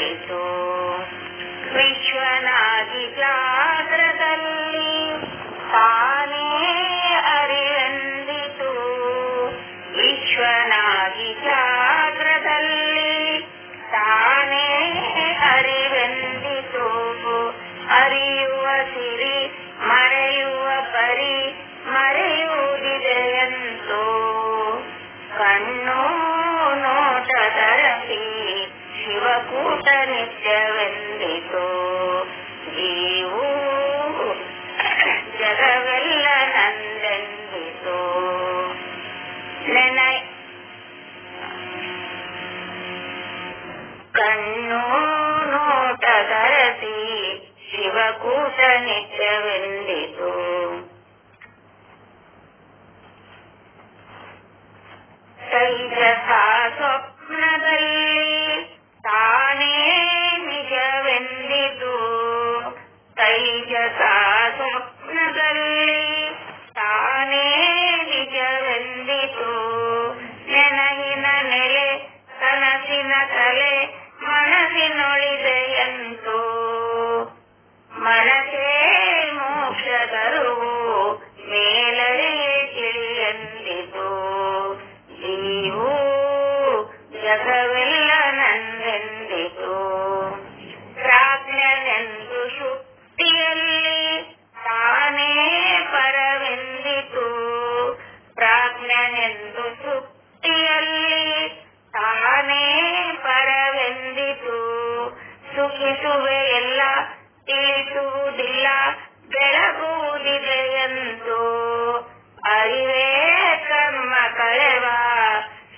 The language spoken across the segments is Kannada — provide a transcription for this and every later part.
ಬಂದಿತು. ವಿಶ್ವನಾಗಿ ಜಾಗ್ರದಲ್ಲಿ ತಾನೇ ಅರಿವೆಂದಿತು. ವಿಶ್ವನಾಗಿ ಜಾಗ್ರದಲ್ಲಿ ತಾನೇ ಅರಿವೆಂದಿತು. ಅರಿಯುವ ಸಿರಿ ಮರೆಯುವ ಪರಿ ಮರೆಯುವುದಿದೆಯಂತೋ. ಕಣ್ಣು ನೋಟದರಸಿ ಶಿವಕೂಟ ನಿತ್ಯವೆಂದಿತು. ಜೀವು ಜಗವೆಲ್ಲ ನಂದೆಂದಿತು. ಕಣ್ಣು ನೋಟದರಸಿ ಶಿವಕೂಟ ನಿತ್ಯವೆಂದಿತು. ತೈಜಸ ಸ್ವಪ್ನದಲ್ಲಿ ತಾನೇ ನಿಜವೆಂದಿತು. ತೈಜಸ ಸ್ವಪ್ನದಲ್ಲಿ ತಾನೇ ನಿಜವೆಂದಿತು. ನೆನಹಿನ ನೆಲೆ ಕನಸಿನ ತಲೆ ಮನಸ್ಸಿನೊಳಿದೆಯಂತೋ. ಮನಸೇ ಮೋಕ್ಷ ತರುವು ಮೇಲರಿಯೇ ತಿಳಿಯೆಂದಿತು. ಜೀವು ಜಗವೆಲ್ಲ ನಂದೆಂದಿತು. ಪ್ರಾಜ್ಞನೆಂದು ಶುದ್ಧಿಯಲ್ಲಿ ತಾನೇ ಪರವೆಂದಿತು. ಪ್ರಾಜ್ಞನೆಂದು ಶುದ್ಧಿಯಲ್ಲಿ ತಾನೇ ಪರವೆಂದಿತು. ಸುಖಿಸುವೆ ಎಲ್ಲ ತಿಳಿಸುವುದಿಲ್ಲ ಬೆಳಗುವುದಿದೆಯಂತೋ. ಅರಿವೇ ಕರ್ಮ ಕಳೆವ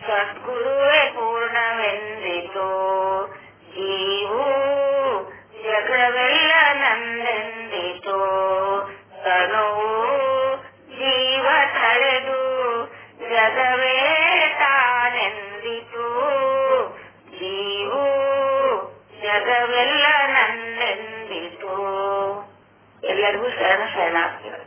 ಸದ್ಗುರುವೇ ಪೂರ್ಣವೆಂದಿತು. ಜೀವು ಜಗವೆಲ್ಲ ನಂದೆಂದಿತು. ತನುವು ಜೀವ ತಳೆದು ಜಗವೇ ತಾನೆಂದಿತು. ಜೀವು ಜಗವೆಲ್ಲ ನಂದೆಂದಿತು. ಎಲ್ಲರಿಗೂ ಶರಣ ಶರಣಾರ್ಥಿಗಳು.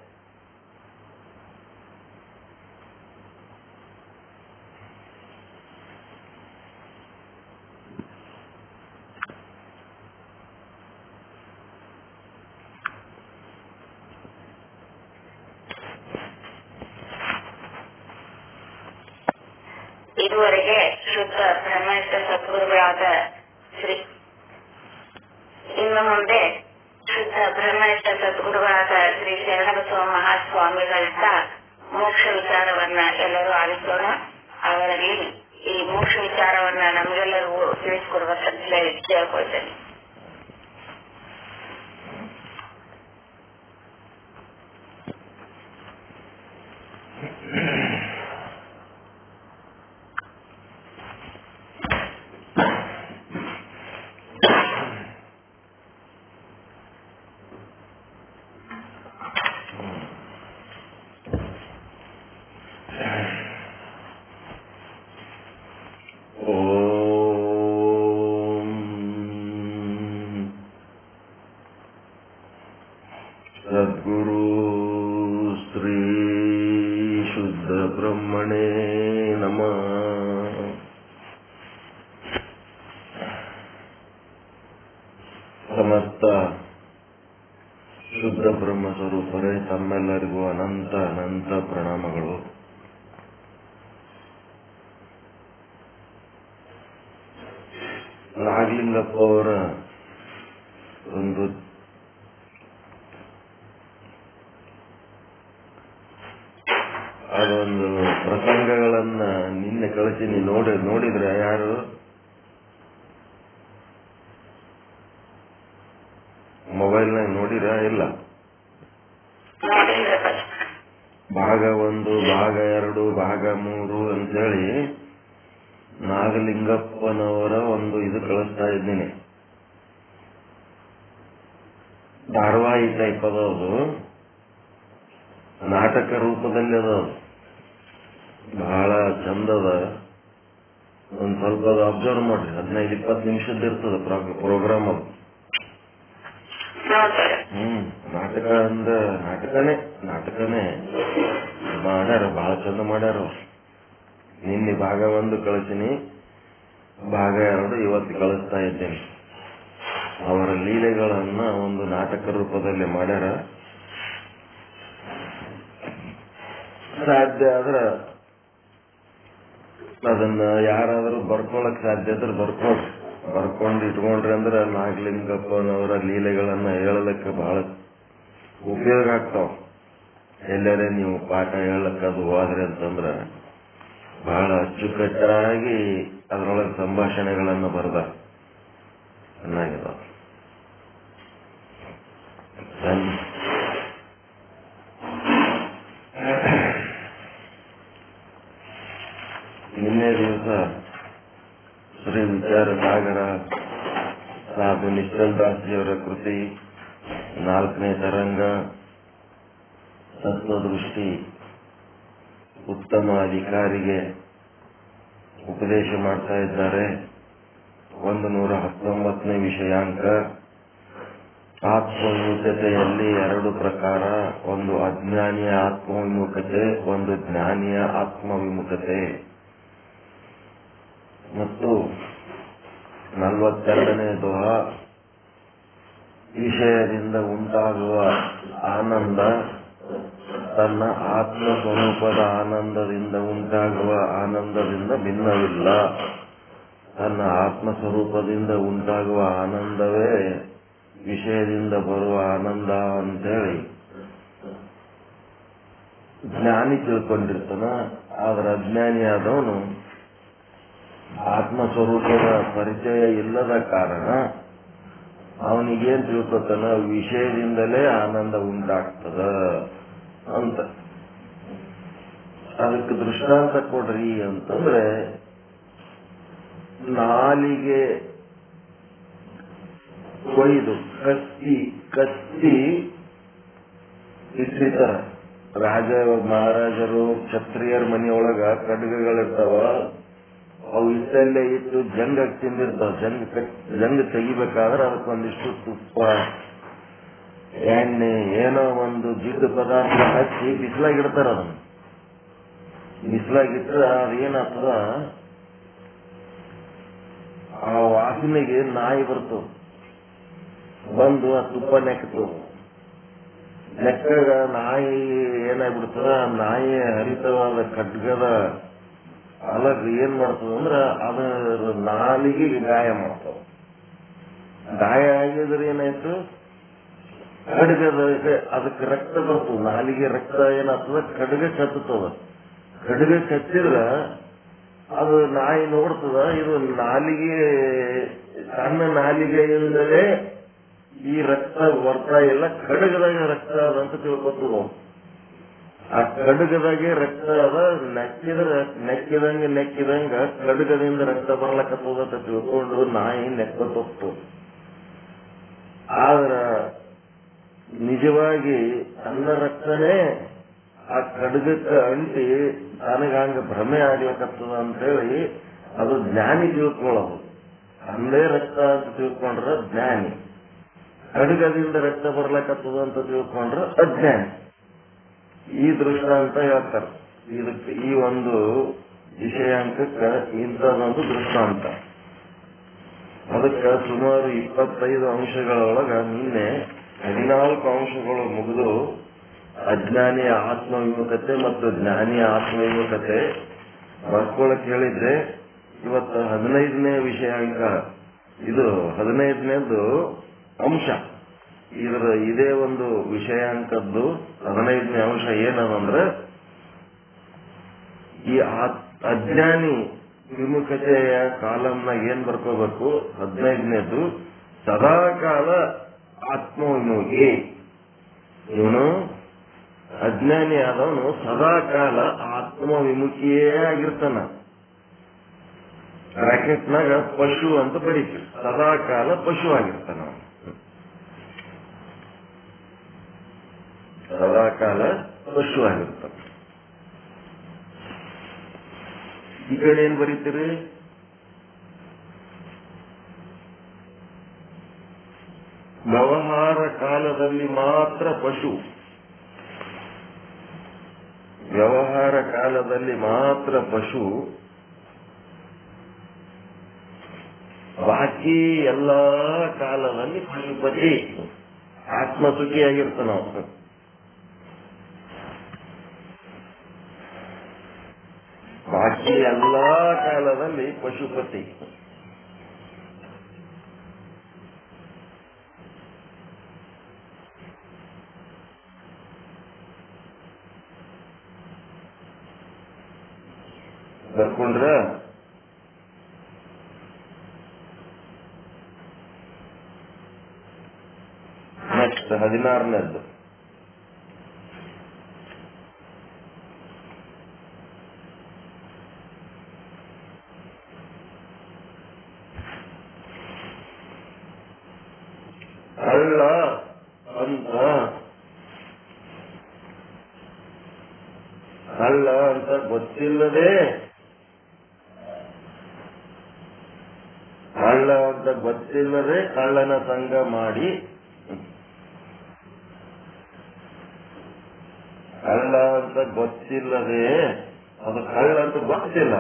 ಇದುವರೆಗೆ ಶುದ್ಧ ಬ್ರಹ್ಮನಿಷ್ಠ ಸದ್ಗುರುಗಳಾದ ಇನ್ನು ಮುಂದೆ ಶುದ್ಧ ಬ್ರಹ್ಮನಿಷ್ಠ ಸದ್ಗುರುಗಳಾದ ಶ್ರೀ ಶರಣಬಸವ ಮಹಾಸ್ವಾಮಿಗಳಿಂದ ಮೋಕ್ಷ ವಿಚಾರವನ್ನ ಎಲ್ಲರೂ ಆಲಿಸೋಣ. ಅವರಲ್ಲಿ ಈ ಮೋಕ್ಷ ವಿಚಾರವನ್ನ ನಮಗೆಲ್ಲರಿಗೂ ತಿಳಿಸಿಕೊಡುವಂತ ಕೇಳ್ಕೊಳ್ತೇನೆ. ಸದ್ಗುರು ಶ್ರೀ ಶುದ್ಧ ಬ್ರಹ್ಮಣೇ ನಮಃ. ಸಮಸ್ತ ಶುದ್ಧ ಬ್ರಹ್ಮ ಸ್ವರೂಪರೇ ತಮ್ಮೆಲ್ಲರಿಗೂ ಅನಂತ ಅನಂತ ಪ್ರಣಾಮಗಳು. ನಾಗಲಿಂಗಪ್ಪ ಅವರ ಒಂದು ಅದೊಂದು ಪ್ರಸಂಗಗಳನ್ನ ನಿನ್ನೆ ಕಳಿಸಿ ನೋಡಿದ್ರೆ ಯಾರು ಮೊಬೈಲ್ನಾಗ ನೋಡಿರ? ಇಲ್ಲ. ಭಾಗ 1, ಭಾಗ 2, ಭಾಗ 3 ಅಂತೇಳಿ ನಾಗಲಿಂಗಪ್ಪನವರ ಒಂದು ಇದು ಕಳಿಸ್ತಾ ಇದ್ದೀನಿ. ಧಾರಾವಾಹಿ ಟೈಪ್ ಅದದು, ನಾಟಕ ರೂಪದಲ್ಲಿ ಅದ. ಬಹಳ ಚಂದದ. ಒಂದ್ ಸ್ವಲ್ಪ ಅದು ಅಬ್ಸರ್ವ್ ಮಾಡ್ರಿ. 15-20 ನಿಮಿಷದ ಇರ್ತದ ಪ್ರೋಗ್ರಾಮ್ ಅದು. ನಾಟಕ ಅಂದ ನಾಟಕನೇ ಮಾಡ್ಯಾರ, ಬಹಳ ಚಂದ ಮಾಡ್ಯಾರ. ನಿನ್ನೆ ಭಾಗ 1 ಕಳಿಸಿನಿ, ಭಾಗ 2 ಇವತ್ತು ಕಳಿಸ್ತಾ ಇದ್ದೇನೆ. ಅವರ ಲೀಲೆಗಳನ್ನ ಒಂದು ನಾಟಕ ರೂಪದಲ್ಲಿ ಮಾಡ್ಯಾರ. ಸಾಧ್ಯ ಆದ್ರ ಅದನ್ನ ಯಾರಾದ್ರೂ ಬರ್ಕೊಳಕ್ ಸಾಧ್ಯ ಇದ್ರೆ ಬರ್ಕೊಂಡು ಇಟ್ಕೊಂಡ್ರಿ ಅಂದ್ರೆ ನಾಗಲಿಂಗಪ್ಪನವರ ಲೀಲೆಗಳನ್ನ ಹೇಳಲಿಕ್ಕೆ ಬಹಳ ಉಪಯೋಗ ಆಗ್ತಾವ. ಎಲ್ಲರೇ ನೀವು ಪಾಠ ಹೇಳಕ್ ಅದು ಹೋದ್ರಿ ಅಂತಂದ್ರ ಬಹಳ ಅಚ್ಚುಕಟ್ಟಾಗಿ ಅದರೊಳಗೆ ಸಂಭಾಷಣೆಗಳನ್ನು ಬರೆದ ಚೆನ್ನಾಗಿದಾವ. ನಿನ್ನೆ ದಿವಸ ಶ್ರೀ ವಿಚಾರ ಸಾಗರ ಸಾಧು ನಿಶ್ಚಲ್ ದಾಸ್ಜಿಯವರ ಕೃತಿ 4ನೇ ತರಂಗ ತತ್ವದೃಷ್ಟಿ ಉತ್ತಮ ಅಧಿಕಾರಿಗೆ ಉಪದೇಶ ಮಾಡ್ತಾ ಇದ್ದಾರೆ. 119ನೇ ವಿಷಯಾಂಕ ಆತ್ಮವಿಮುಖತೆಯಲ್ಲಿ 2 ಪ್ರಕಾರ, ಒಂದು ಅಜ್ಞಾನಿಯ ಆತ್ಮವಿಮುಖತೆ, ಒಂದು ಜ್ಞಾನಿಯ ಆತ್ಮವಿಮುಖತೆ. ಮತ್ತು 42ನೇ ದೋಹ ವಿಷಯದಿಂದ ಉಂಟಾಗುವ ಆನಂದ ತನ್ನ ಆತ್ಮ ಸ್ವರೂಪದ ಆನಂದದಿಂದ ಉಂಟಾಗುವ ಆನಂದದಿಂದ ಭಿನ್ನವಿಲ್ಲ. ತನ್ನ ಆತ್ಮ ಸ್ವರೂಪದಿಂದ ಉಂಟಾಗುವ ಆನಂದವೇ ವಿಷಯದಿಂದ ಬರುವ ಆನಂದ ಅಂತೇಳಿ ಜ್ಞಾನಿ ತಿಳ್ಕೊಂಡಿರ್ತಾನ. ಆದ್ರೆ ಅಜ್ಞಾನಿಯಾದವನು ಆತ್ಮಸ್ವರೂಪದ ಪರಿಚಯ ಇಲ್ಲದ ಕಾರಣ ಅವನಿಗೇನ್ ತಿಳ್ಕೊತಾನ, ವಿಷಯದಿಂದಲೇ ಆನಂದ ಉಂಟಾಗ್ತದ ಅಂತ. ಅದಕ್ಕೆ ದೃಷ್ಟಾಂತ ಕೊಡ್ರಿ ಅಂತಂದ್ರೆ, ನಾಲಿಗೆ ಕೊಯ್ದು ಕತ್ತಿ ಇಟ್ಟಿರ್ತಾರ. ಮಹಾರಾಜರು ಕ್ಷತ್ರಿಯರ ಮನೆಯೊಳಗ ಖಡ್ಗಗಳಿರ್ತಾವ. ಅವು ಇಟ್ಟಲ್ಲೇ ಇಟ್ಟು ಜಂಗ ತಿಂದಿರ್ತಾವ. ಜಂಗ ತೆಗಿಬೇಕಾದ್ರೆ ಅದಕ್ಕೊಂದಿಷ್ಟು ತುಪ್ಪ, ಎಣ್ಣೆ, ಏನೋ ಒಂದು ಜಿಡ್ಡು ಪದಾರ್ಥ ಹಚ್ಚಿ ಬಿಸಿಲಾಗಿಡ್ತಾರ. ಅದನ್ನ ಬಿಸಿಲಾಗಿಟ್ರೆ ಅದೇನಾಗ್ತದ, ಆ ವಾಸನೆಗೆ ನಾಯಿ ಬರ್ತದ. ಬಂದು ಆ ತುಪ್ಪ ನೆಕ್ತದ. ನೆಕ್ಕಾಗ ನಾಯಿ ಏನಾಗ್ಬಿಡ್ತದ, ನಾಯಿ ಹರಿತವಾದ ಖಡ್ಗದ ಅಲಗ್ ಏನ್ ಮಾಡ್ತದ ಅಂದ್ರ ಅದರ ನಾಲಿಗೆ ಗಾಯ ಮಾಡ್ತಾವ. ಗಾಯ ಆಗಿದ್ರೆ ಏನಾಯ್ತು, ಖಡ್ಗದ ಅದಕ್ಕೆ ರಕ್ತ ಬರ್ತದ. ನಾಲಿಗೆ ರಕ್ತ ಏನಾಗ್ತದ, ಖಡ್ಗ ಕತ್ತದ. ಖಡ್ಗ ಕತ್ತಿದ್ರ ಅದು ನಾಯಿ ನೋಡ್ತದ, ಇದು ನಾಲಿಗೆ ಸಣ್ಣ ನಾಲಿಗೆಯಿಂದಲೇ ಈ ರಕ್ತ ಬರ್ತಾ ಇಲ್ಲ, ಖಡ್ಗದಾಗ ರಕ್ತ ಅದಂತ ತಿಳ್ಕೊತದ. ಆ ಖಡ್ಗದಾಗೆ ರಕ್ತ ಅದ, ನೆಕ್ಕಿದಂಗ ಖಡ್ಗದಿಂದ ರಕ್ತ ಬರ್ಲಕತ್ತದ ಅಂತ ತಿಳ್ಕೊಂಡು ನಾಯಿ ನೆಕ್ಕತ್ತು. ಆದ್ರ ನಿಜವಾಗಿ ಸಣ್ಣ ರಕ್ತನೇ ಆ ಖಡ್ಗಕ್ಕೆ ಅಂಟಿ ನನಗಂಗ ಭ್ರಮೆ ಆಗ್ಲಕತ್ತದ ಅಂತೇಳಿ ಅದು ಜ್ಞಾನಿ ತಿಳ್ಕೊಳ್ಳೋದು. ಅಂದೇ ರಕ್ತ ಅಂತ ತಿಳ್ಕೊಂಡ್ರ ಜ್ಞಾನಿ, ಖಡ್ಗದಿಂದ ರಕ್ತ ಬರ್ಲಕತ್ತದ ಅಂತ ತಿಳ್ಕೊಂಡ್ರ ಅಜ್ಞಾನಿ. ಈ ದೃಷ್ಟಾಂತ ಹೇಳ್ತಾರೆ. ಇದಕ್ಕೆ ಈ ಒಂದು ವಿಷಯಾಂಕಕ್ಕೆ ಇಂಥದೊಂದು ದೃಷ್ಟಾಂತ. ಅದಕ್ಕೆ ಸುಮಾರು 25 ಅಂಶಗಳೊಳಗ ನಿನ್ನೆ 14 ಅಂಶಗಳು ಮುಗಿದು ಅಜ್ಞಾನಿಯ ಆತ್ಮವಿಮುಖತೆ ಮತ್ತು ಜ್ಞಾನಿಯ ಆತ್ಮವಿಮುಖತೆ ಬರ್ಕೊಳಕ್ ಹೇಳಿದ್ರೆ, ಇವತ್ತು 15ನೇ ವಿಷಯಾಂಕ, ಇದು 15ನೇದು ಅಂಶ. ಇದೇ ಒಂದು ವಿಷಯಾಂಕದ್ದು 15ನೇ ಅಂಶ ಏನದಂದ್ರೆ, ಈ ಅಜ್ಞಾನಿ ವಿಮುಖತೆಯ ಕಾಲಂನಾಗ ಏನ್ ಬರ್ಕೋಬೇಕು, 15ನೇದು ಸದಾಕಾಲ ಆತ್ಮವಿಮುಖಿ. ಇವನು ಅಜ್ಞಾನಿ ಆದವನು ಸದಾಕಾಲ ಆತ್ಮವಿಮುಖಿಯೇ ಆಗಿರ್ತಾನ. ಬ್ರಾಕೆಟ್ನಾಗ ಪಶು ಅಂತ ಬರೀತೀವಿ, ಸದಾಕಾಲ ಪಶು ಆಗಿರ್ತಾನ. ಸದಾಕಾಲ ಪಶು ಆಗಿರ್ತಾನ. ಈ ಕಡೆ ಏನ್ ಬರೀತೀರಿ, ವ್ಯವಹಾರ ಕಾಲದಲ್ಲಿ ಮಾತ್ರ ಪಶು, ವ್ಯವಹಾರ ಕಾಲದಲ್ಲಿ ಮಾತ್ರ ಪಶು, ಬಾಕಿ ಬಾಕಿ ಎಲ್ಲಾ ಕಾಲದಲ್ಲಿ ಪಶುಪತಿ ಆತ್ಮಸುಖಿಯಾಗಿರ್ತ ನಾವು. ಬಾಕಿ ಎಲ್ಲಾ ಕಾಲದಲ್ಲಿ ಪಶುಪತಿ. ಬರ್ಕೊಂಡ್ರ ನೆಕ್ಸ್ಟ್ 16ನೇದ್ದು. ಕಳ್ಳ ಅಂತ ಗೊತ್ತಿಲ್ಲದೆ ಕಳ್ಳನ ಸಂಗ ಮಾಡಿ, ಕಳ್ಳ ಅಂತ ಗೊತ್ತಿಲ್ಲದೆ, ಅದು ಕಳ್ಳ ಅಂತ ಗೊತ್ತಿಲ್ಲ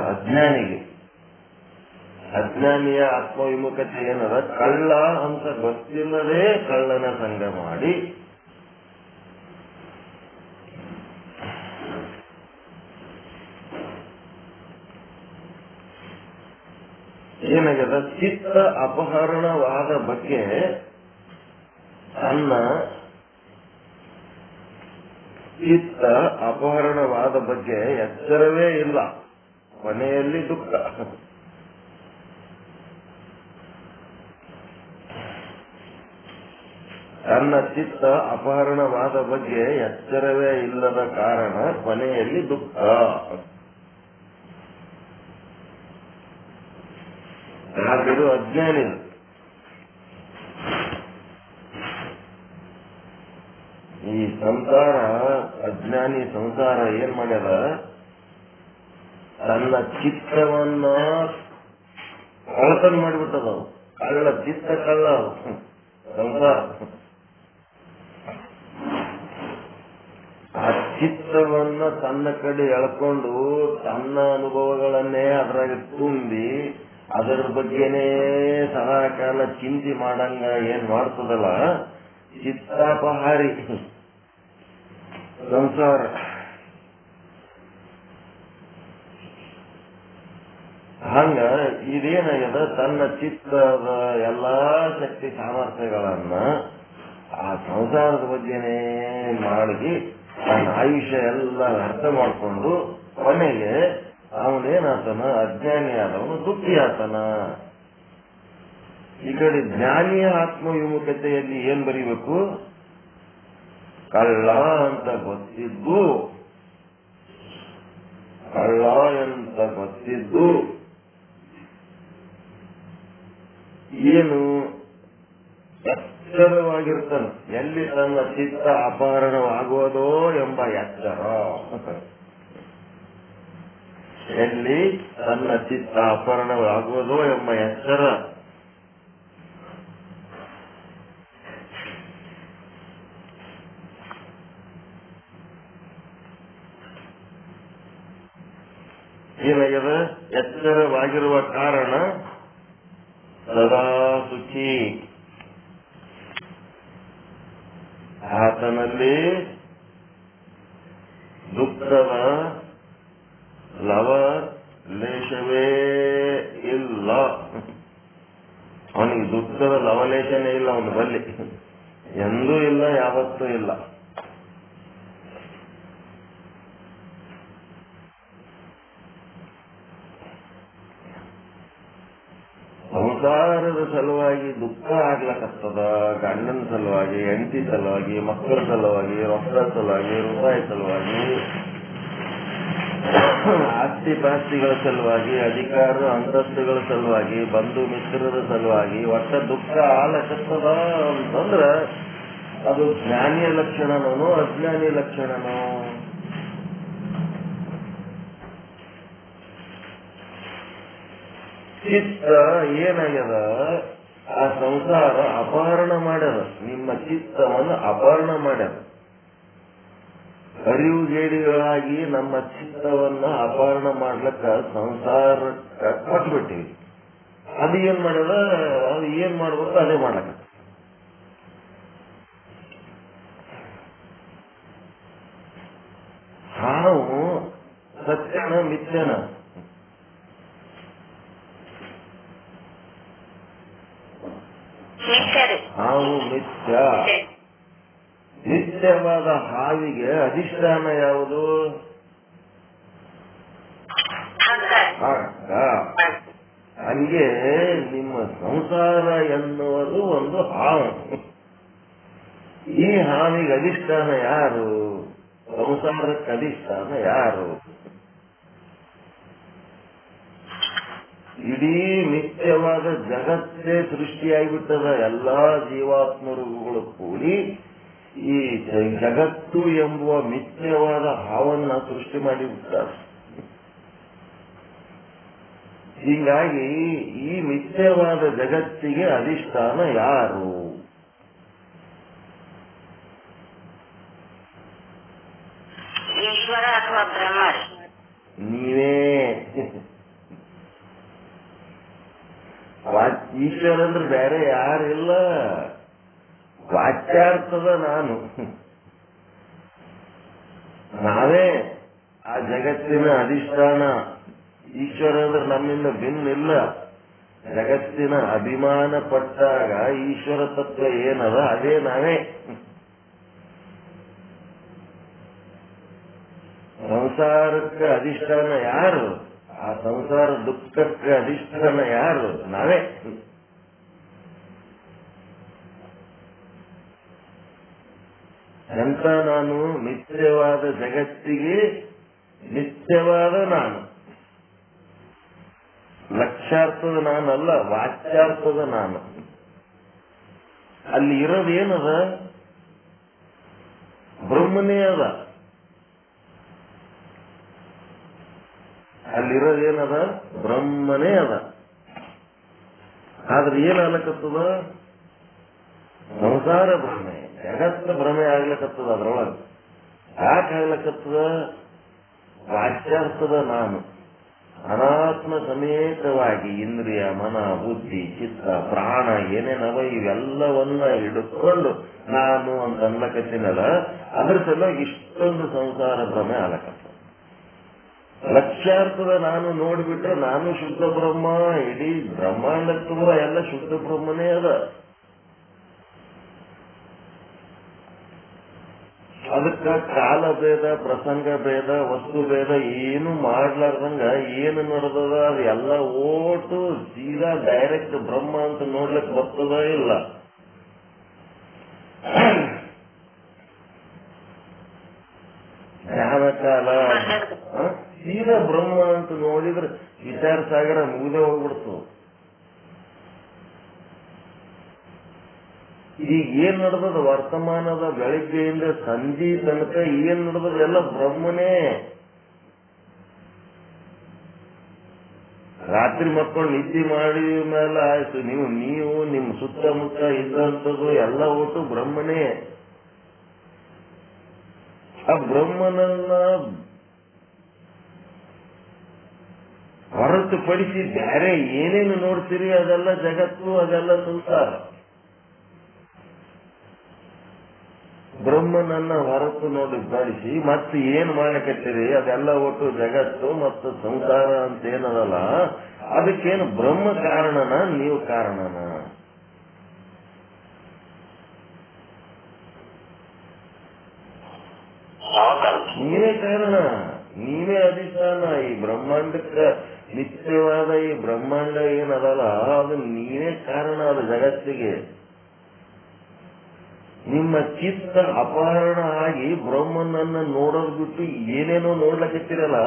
ಅಜ್ಞಾನಿಯ ಆತ್ಮವಿಮುಖತೆ ಏನದ, ಕಳ್ಳ ಅಂತ ಗೊತ್ತಿಲ್ಲದೆ ಕಳ್ಳನ ಸಂಗ ಮಾಡಿ ಏನಾಗ್ಯದ, ಚಿತ್ತ ಅಪಹರಣವಾದ ಬಗ್ಗೆ ಎಚ್ಚರವೇ ಇಲ್ಲ. ಕೊನೆಯಲ್ಲಿ ದುಃಖ. ತನ್ನ ಚಿತ್ತ ಅಪಹರಣವಾದ ಬಗ್ಗೆ ಎಚ್ಚರವೇ ಇಲ್ಲದ ಕಾರಣ ಕೊನೆಯಲ್ಲಿ ದುಃಖ. ಹಾಗಿರು ಅಜ್ಞಾನಿ. ಈ ಅಜ್ಞಾನಿ ಸಂಸಾರ ಏನ್ ಮಾಡ್ಯದ, ತನ್ನ ಚಿತ್ತವನ್ನ ಕಳ್ಳತನ ಮಾಡಿಬಿಟ್ಟದ. ಚಿತ್ತ ಕಳ್ಳ ಸಂಸಾರ. ಆ ಚಿತ್ತವನ್ನ ತನ್ನ ಕಡೆ ಎಳ್ಕೊಂಡು ತನ್ನ ಅನುಭವಗಳನ್ನೇ ಅದರಾಗ ತುಂಬಿ ಅದರ ಬಗ್ಗೆನೇ ಸದಾಕಾಲ ಚಿಂತೆ ಮಾಡಂಗ ಏನ್ ಮಾಡ್ತದಲ್ಲ, ಚಿತ್ತಾಪಹಾರಿ ಸಂಸಾರ. ಹಂಗ ಇದೇನಾಗ್ಯದ, ತನ್ನ ಚಿತ್ತದ ಎಲ್ಲಾ ಶಕ್ತಿ ಸಾಮರ್ಥ್ಯಗಳನ್ನ ಆ ಸಂಸಾರದ ಬಗ್ಗೆನೇ ಮಾಡಿ ತನ್ನ ಆಯುಷ್ಯ ಎಲ್ಲ ಅರ್ಥ ಮಾಡಿಕೊಂಡು ಕೊನೆಗೆ ಅವನೇನಾತನ, ಅಜ್ಞಾನಿ ಆದವನು ದುಃಖಿ ಆತನ. ಈ ಕಡೆ ಜ್ಞಾನಿಯ ಆತ್ಮವಿಮುಖತೆಯಲ್ಲಿ ಏನ್ ಬರೀಬೇಕು, ಕಳ್ಳ ಅಂತ ಗೊತ್ತಿದ್ದು ಏನು ಎಚ್ಚರವಾಗಿರ್ತಾನೆ. ಎಲ್ಲಿ ತನ್ನ ಚಿತ್ತ ಅಪಹರಣವಾಗುವುದೋ ಎಂಬ ಎಚ್ಚರ. ಎಲ್ಲಿ ತನ್ನ ಚಿತ್ತ ಅಪಹರಣವಾಗುವುದೋ ಎಂಬ ಎಚ್ಚರ. ಏನಾಗ್ಯದ, ಎಚ್ಚರವಾಗಿರುವ ಕಾರಣ ಸದಾ ಸುಖಿ. ಆತನಲ್ಲಿ ದುಃಖದ ಲವಲೇಶವೇ ಇಲ್ಲ. ಅವನಿಗೆ ದುಃಖದ ಲವಲೇಶನೇ ಇಲ್ಲ. ಅವನ ಬಲ್ಲಿ ಎಂದೂ ಇಲ್ಲ, ಯಾವತ್ತೂ ಇಲ್ಲ. ಸಂಸಾರದ ಸಲುವಾಗಿ ದುಃಖ ಆಗ್ಲಕತ್ತದ. ಗಂಡನ ಸಲುವಾಗಿ, ಹೆಂಡತಿ ಸಲುವಾಗಿ, ಮಕ್ಕಳ ಸಲುವಾಗಿ, ರೊಕ್ಕದ ಸಲುವಾಗಿ, ರೂಪಾಯಿ ಸಲುವಾಗಿ, ಆಸ್ತಿ ಪಾಸ್ತಿಗಳ ಸಲುವಾಗಿ, ಅಧಿಕಾರ ಅಂತಸ್ತುಗಳ ಸಲುವಾಗಿ, ಬಂಧು ಮಿತ್ರರ ಸಲುವಾಗಿ ಒಟ್ಟ ದುಃಖ ಆಲಕತ್ತದ ಅಂತಂದ್ರ ಅದು ಜ್ಞಾನಿಯ ಲಕ್ಷಣನೋ ಅಜ್ಞಾನಿ ಲಕ್ಷಣನೋ? ಚಿತ್ತ ಏನಾಗ್ಯದ, ಆ ಸಂಸಾರ ಅಪಹರಣ ಮಾಡ್ಯದ. ನಿಮ್ಮ ಚಿತ್ತವನ್ನು ಅಪಹರಣ ಮಾಡ್ಯದ. ಅರಿವುಗೇಡಿಗಳಾಗಿ ನಮ್ಮ ಚಿತ್ತವನ್ನ ಅಪಹರಣ ಮಾಡ್ಲಿಕ್ಕ ಸಂಸಾರಕ್ಕೆ ಕೊಟ್ಬಿಟ್ಟಿವಿ. ಅದು ಏನ್ ಮಾಡ್ಯದ, ಅದು ಏನ್ ಮಾಡ್ಬೇಕು ಅದೇ ಮಾಡಕ. ಹಾವು ಸತ್ಯನ ಮಿಥ್ಯನ? ಹಾವು ಮಿಥ್ಯ. ನಿತ್ಯವಾದ ಹಾವಿಗೆ ಅಧಿಷ್ಠಾನ ಯಾವುದು? ಹಂಗೆ ನಿಮ್ಮ ಸಂಸಾರ ಎನ್ನುವುದು ಒಂದು ಹಾವು. ಈ ಹಾವಿಗೆ ಅಧಿಷ್ಠಾನ ಯಾರು? ಸಂಸಾರಕ್ಕೆ ಅಧಿಷ್ಠಾನ ಯಾರು? ಇಡೀ ನಿತ್ಯವಾದ ಜಗತ್ತೇ ಸೃಷ್ಟಿಯಾಗಿಬಿಟ್ಟದ. ಎಲ್ಲಾ ಜೀವಾತ್ಮರುಗಳು ಕೂಡಿ ಈ ಜಗತ್ತು ಎಂಬುವ ಮಿಥ್ಯವಾದ ಹಾವನ್ನ ಸೃಷ್ಟಿ ಮಾಡಿಬಿಡ್ತಾರೆ. ಹೀಗಾಗಿ ಈ ಮಿಥ್ಯವಾದ ಜಗತ್ತಿಗೆ ಅಧಿಷ್ಠಾನ ಯಾರು? ಈಶ್ವರ ಅಥವಾ ಬ್ರಹ್ಮ? ನೀವೇ. ಈಶ್ವರ ಅಂದ್ರೆ ಬೇರೆ ಯಾರಿಲ್ಲ, ವಾಚ್ಯಾರ್ಥದ ನಾನು. ನಾವೇ ಆ ಜಗತ್ತಿನ ಅಧಿಷ್ಠಾನ. ಈಶ್ವರ ಅಂದ್ರೆ ನಮ್ಮಿಂದ ಭಿನ್ನಿಲ್ಲ. ಜಗತ್ತಿನ ಅಭಿಮಾನ ಪಟ್ಟಾಗ ಈಶ್ವರ ತತ್ವ ಏನದ ಅದೇ ನಾವೇ. ಸಂಸಾರಕ್ಕೆ ಅಧಿಷ್ಠಾನ ಯಾರು? ಆ ಸಂಸಾರ ದುಃಖಕ್ಕೆ ಅಧಿಷ್ಠಾನ ಯಾರು? ನಾವೇ. ಎಂತ ನಾನು? ನಿತ್ಯವಾದ ಜಗತ್ತಿಗೆ ನಿತ್ಯವಾದ ನಾನು. ಲಕ್ಷ್ಯಾರ್ಥದ ನಾನಲ್ಲ, ವಾಚ್ಯಾರ್ಥದ ನಾನು. ಅಲ್ಲಿ ಇರೋದೇನದ? ಬ್ರಹ್ಮನೇ ಅದ. ಅಲ್ಲಿರೋದೇನದ? ಬ್ರಹ್ಮನೇ ಅದ. ಆದ್ರೆ ಏನಾಗ್ಲಕತ್ತದ? ಸಂಸಾರ ಭ್ರಮೆ, ಜಗತ್ತ ಭ್ರಮೆ ಆಗ್ಲಕತ್ತದ. ಅದ್ರೊಳಗೆ ಯಾಕೆ ಆಗ್ಲಕತ್ತದ? ವಾಚ್ಯಾರ್ಥದ ನಾನು ಅನಾತ್ಮ ಸಮೇತವಾಗಿ ಇಂದ್ರಿಯ, ಮನ, ಬುದ್ಧಿ, ಚಿತ್ತ, ಪ್ರಾಣ ಏನೇನವ ಇವೆಲ್ಲವನ್ನ ಹಿಡಿದುಕೊಂಡು ನಾನು ಅಂತ ಅನ್ಲಕತ್ತಿನಲ್ಲ. ಅದ್ರ ಸಲುವಾಗಿ ಇಷ್ಟೊಂದು ಸಂಸಾರ ಭ್ರಮೆ ಆಗ್ಲಕತ್ತ. ಲಕ್ಷ್ಯಾರ್ಥದ ನಾನು ನೋಡ್ಬಿಟ್ರೆ ನಾನು ಶುದ್ಧ ಬ್ರಹ್ಮ. ಇಡೀ ಬ್ರಹ್ಮಾಂಡ ತುಂಬ ಎಲ್ಲ ಶುದ್ಧ ಬ್ರಹ್ಮನೇ ಅದ. ಅದಕ್ಕ ಕಾಲ ಭೇದ, ಪ್ರಸಂಗ ಭೇದ, ವಸ್ತು ಭೇದ ಏನು ಮಾಡ್ಲಾರ್ದಂಗ ಏನು ನಡೆದದ ಅದು ಎಲ್ಲ ಓಟು ಸೀದಾ ಡೈರೆಕ್ಟ್ ಬ್ರಹ್ಮ ಅಂತ ನೋಡ್ಲಿಕ್ಕೆ ಬರ್ತದ ಇಲ್ಲ. ಜ್ಞಾನ ಕಾಲ ಸೀದಾ ಬ್ರಹ್ಮ ಅಂತ ನೋಡಿದ್ರೆ ವಿಚಾರ ಸಾಗರ ಮುಗಿದೇ ಹೋಗ್ಬಿಡ್ತು. ಈಗ ಏನ್ ನಡೆದದ ವರ್ತಮಾನದ ಬೆಳಿಗ್ಗೆಯಿಂದ ಸಂಜೆ ತನಕ ಏನ್ ನಡೆದದ ಎಲ್ಲ ಬ್ರಹ್ಮನೇ. ರಾತ್ರಿ ಮಕ್ಕಳು ನಿದ್ದೆ ಮಾಡಿ ಮೇಲೆ ಆಯ್ತು, ನೀವು ನಿಮ್ಮ ಸುತ್ತಮುತ್ತ ಇದ್ದಂಥದ್ದು ಎಲ್ಲ ಒಟ್ಟು ಬ್ರಹ್ಮನೇ. ಆ ಬ್ರಹ್ಮನನ್ನ ಹೊರತುಪಡಿಸಿ ಬೇರೆ ಏನೇನು ನೋಡ್ತೀರಿ ಅದೆಲ್ಲ ಜಗತ್ತು, ಅದೆಲ್ಲ ಸಂಸಾರ. ಬ್ರಹ್ಮನನ್ನ ಹೊರತು ನೋಡಿಸಿ ಮತ್ತೆ ಏನ್ ಮಾಡಕತ್ತೀರಿ ಅದೆಲ್ಲ ಒಟ್ಟು ಜಗತ್ತು ಮತ್ತು ಸಂಸಾರ ಅಂತ ಏನದಲ್ಲ. ಅದಕ್ಕೇನು ಬ್ರಹ್ಮ ಕಾರಣನ ನೀವು ಕಾರಣನ? ನೀವೇ ಕಾರಣ, ನೀವೇ ಅಧಿಷ್ಠಾನ. ಈ ಬ್ರಹ್ಮಾಂಡಕ್ಕೆ ನಿತ್ಯವಾದ ಈ ಬ್ರಹ್ಮಾಂಡ ಏನದಲ್ಲ ಅದು ನೀವೇ ಕಾರಣ. ಅದು ಜಗತ್ತಿಗೆ ನಿಮ್ಮ ಚಿತ್ತ ಅಪಹರಣ ಆಗಿ ಬ್ರಹ್ಮನನ್ನ ನೋಡೋದ್ ಬಿಟ್ಟು ಏನೇನೋ ನೋಡ್ಲಕತ್ತಿರಲ್ಲ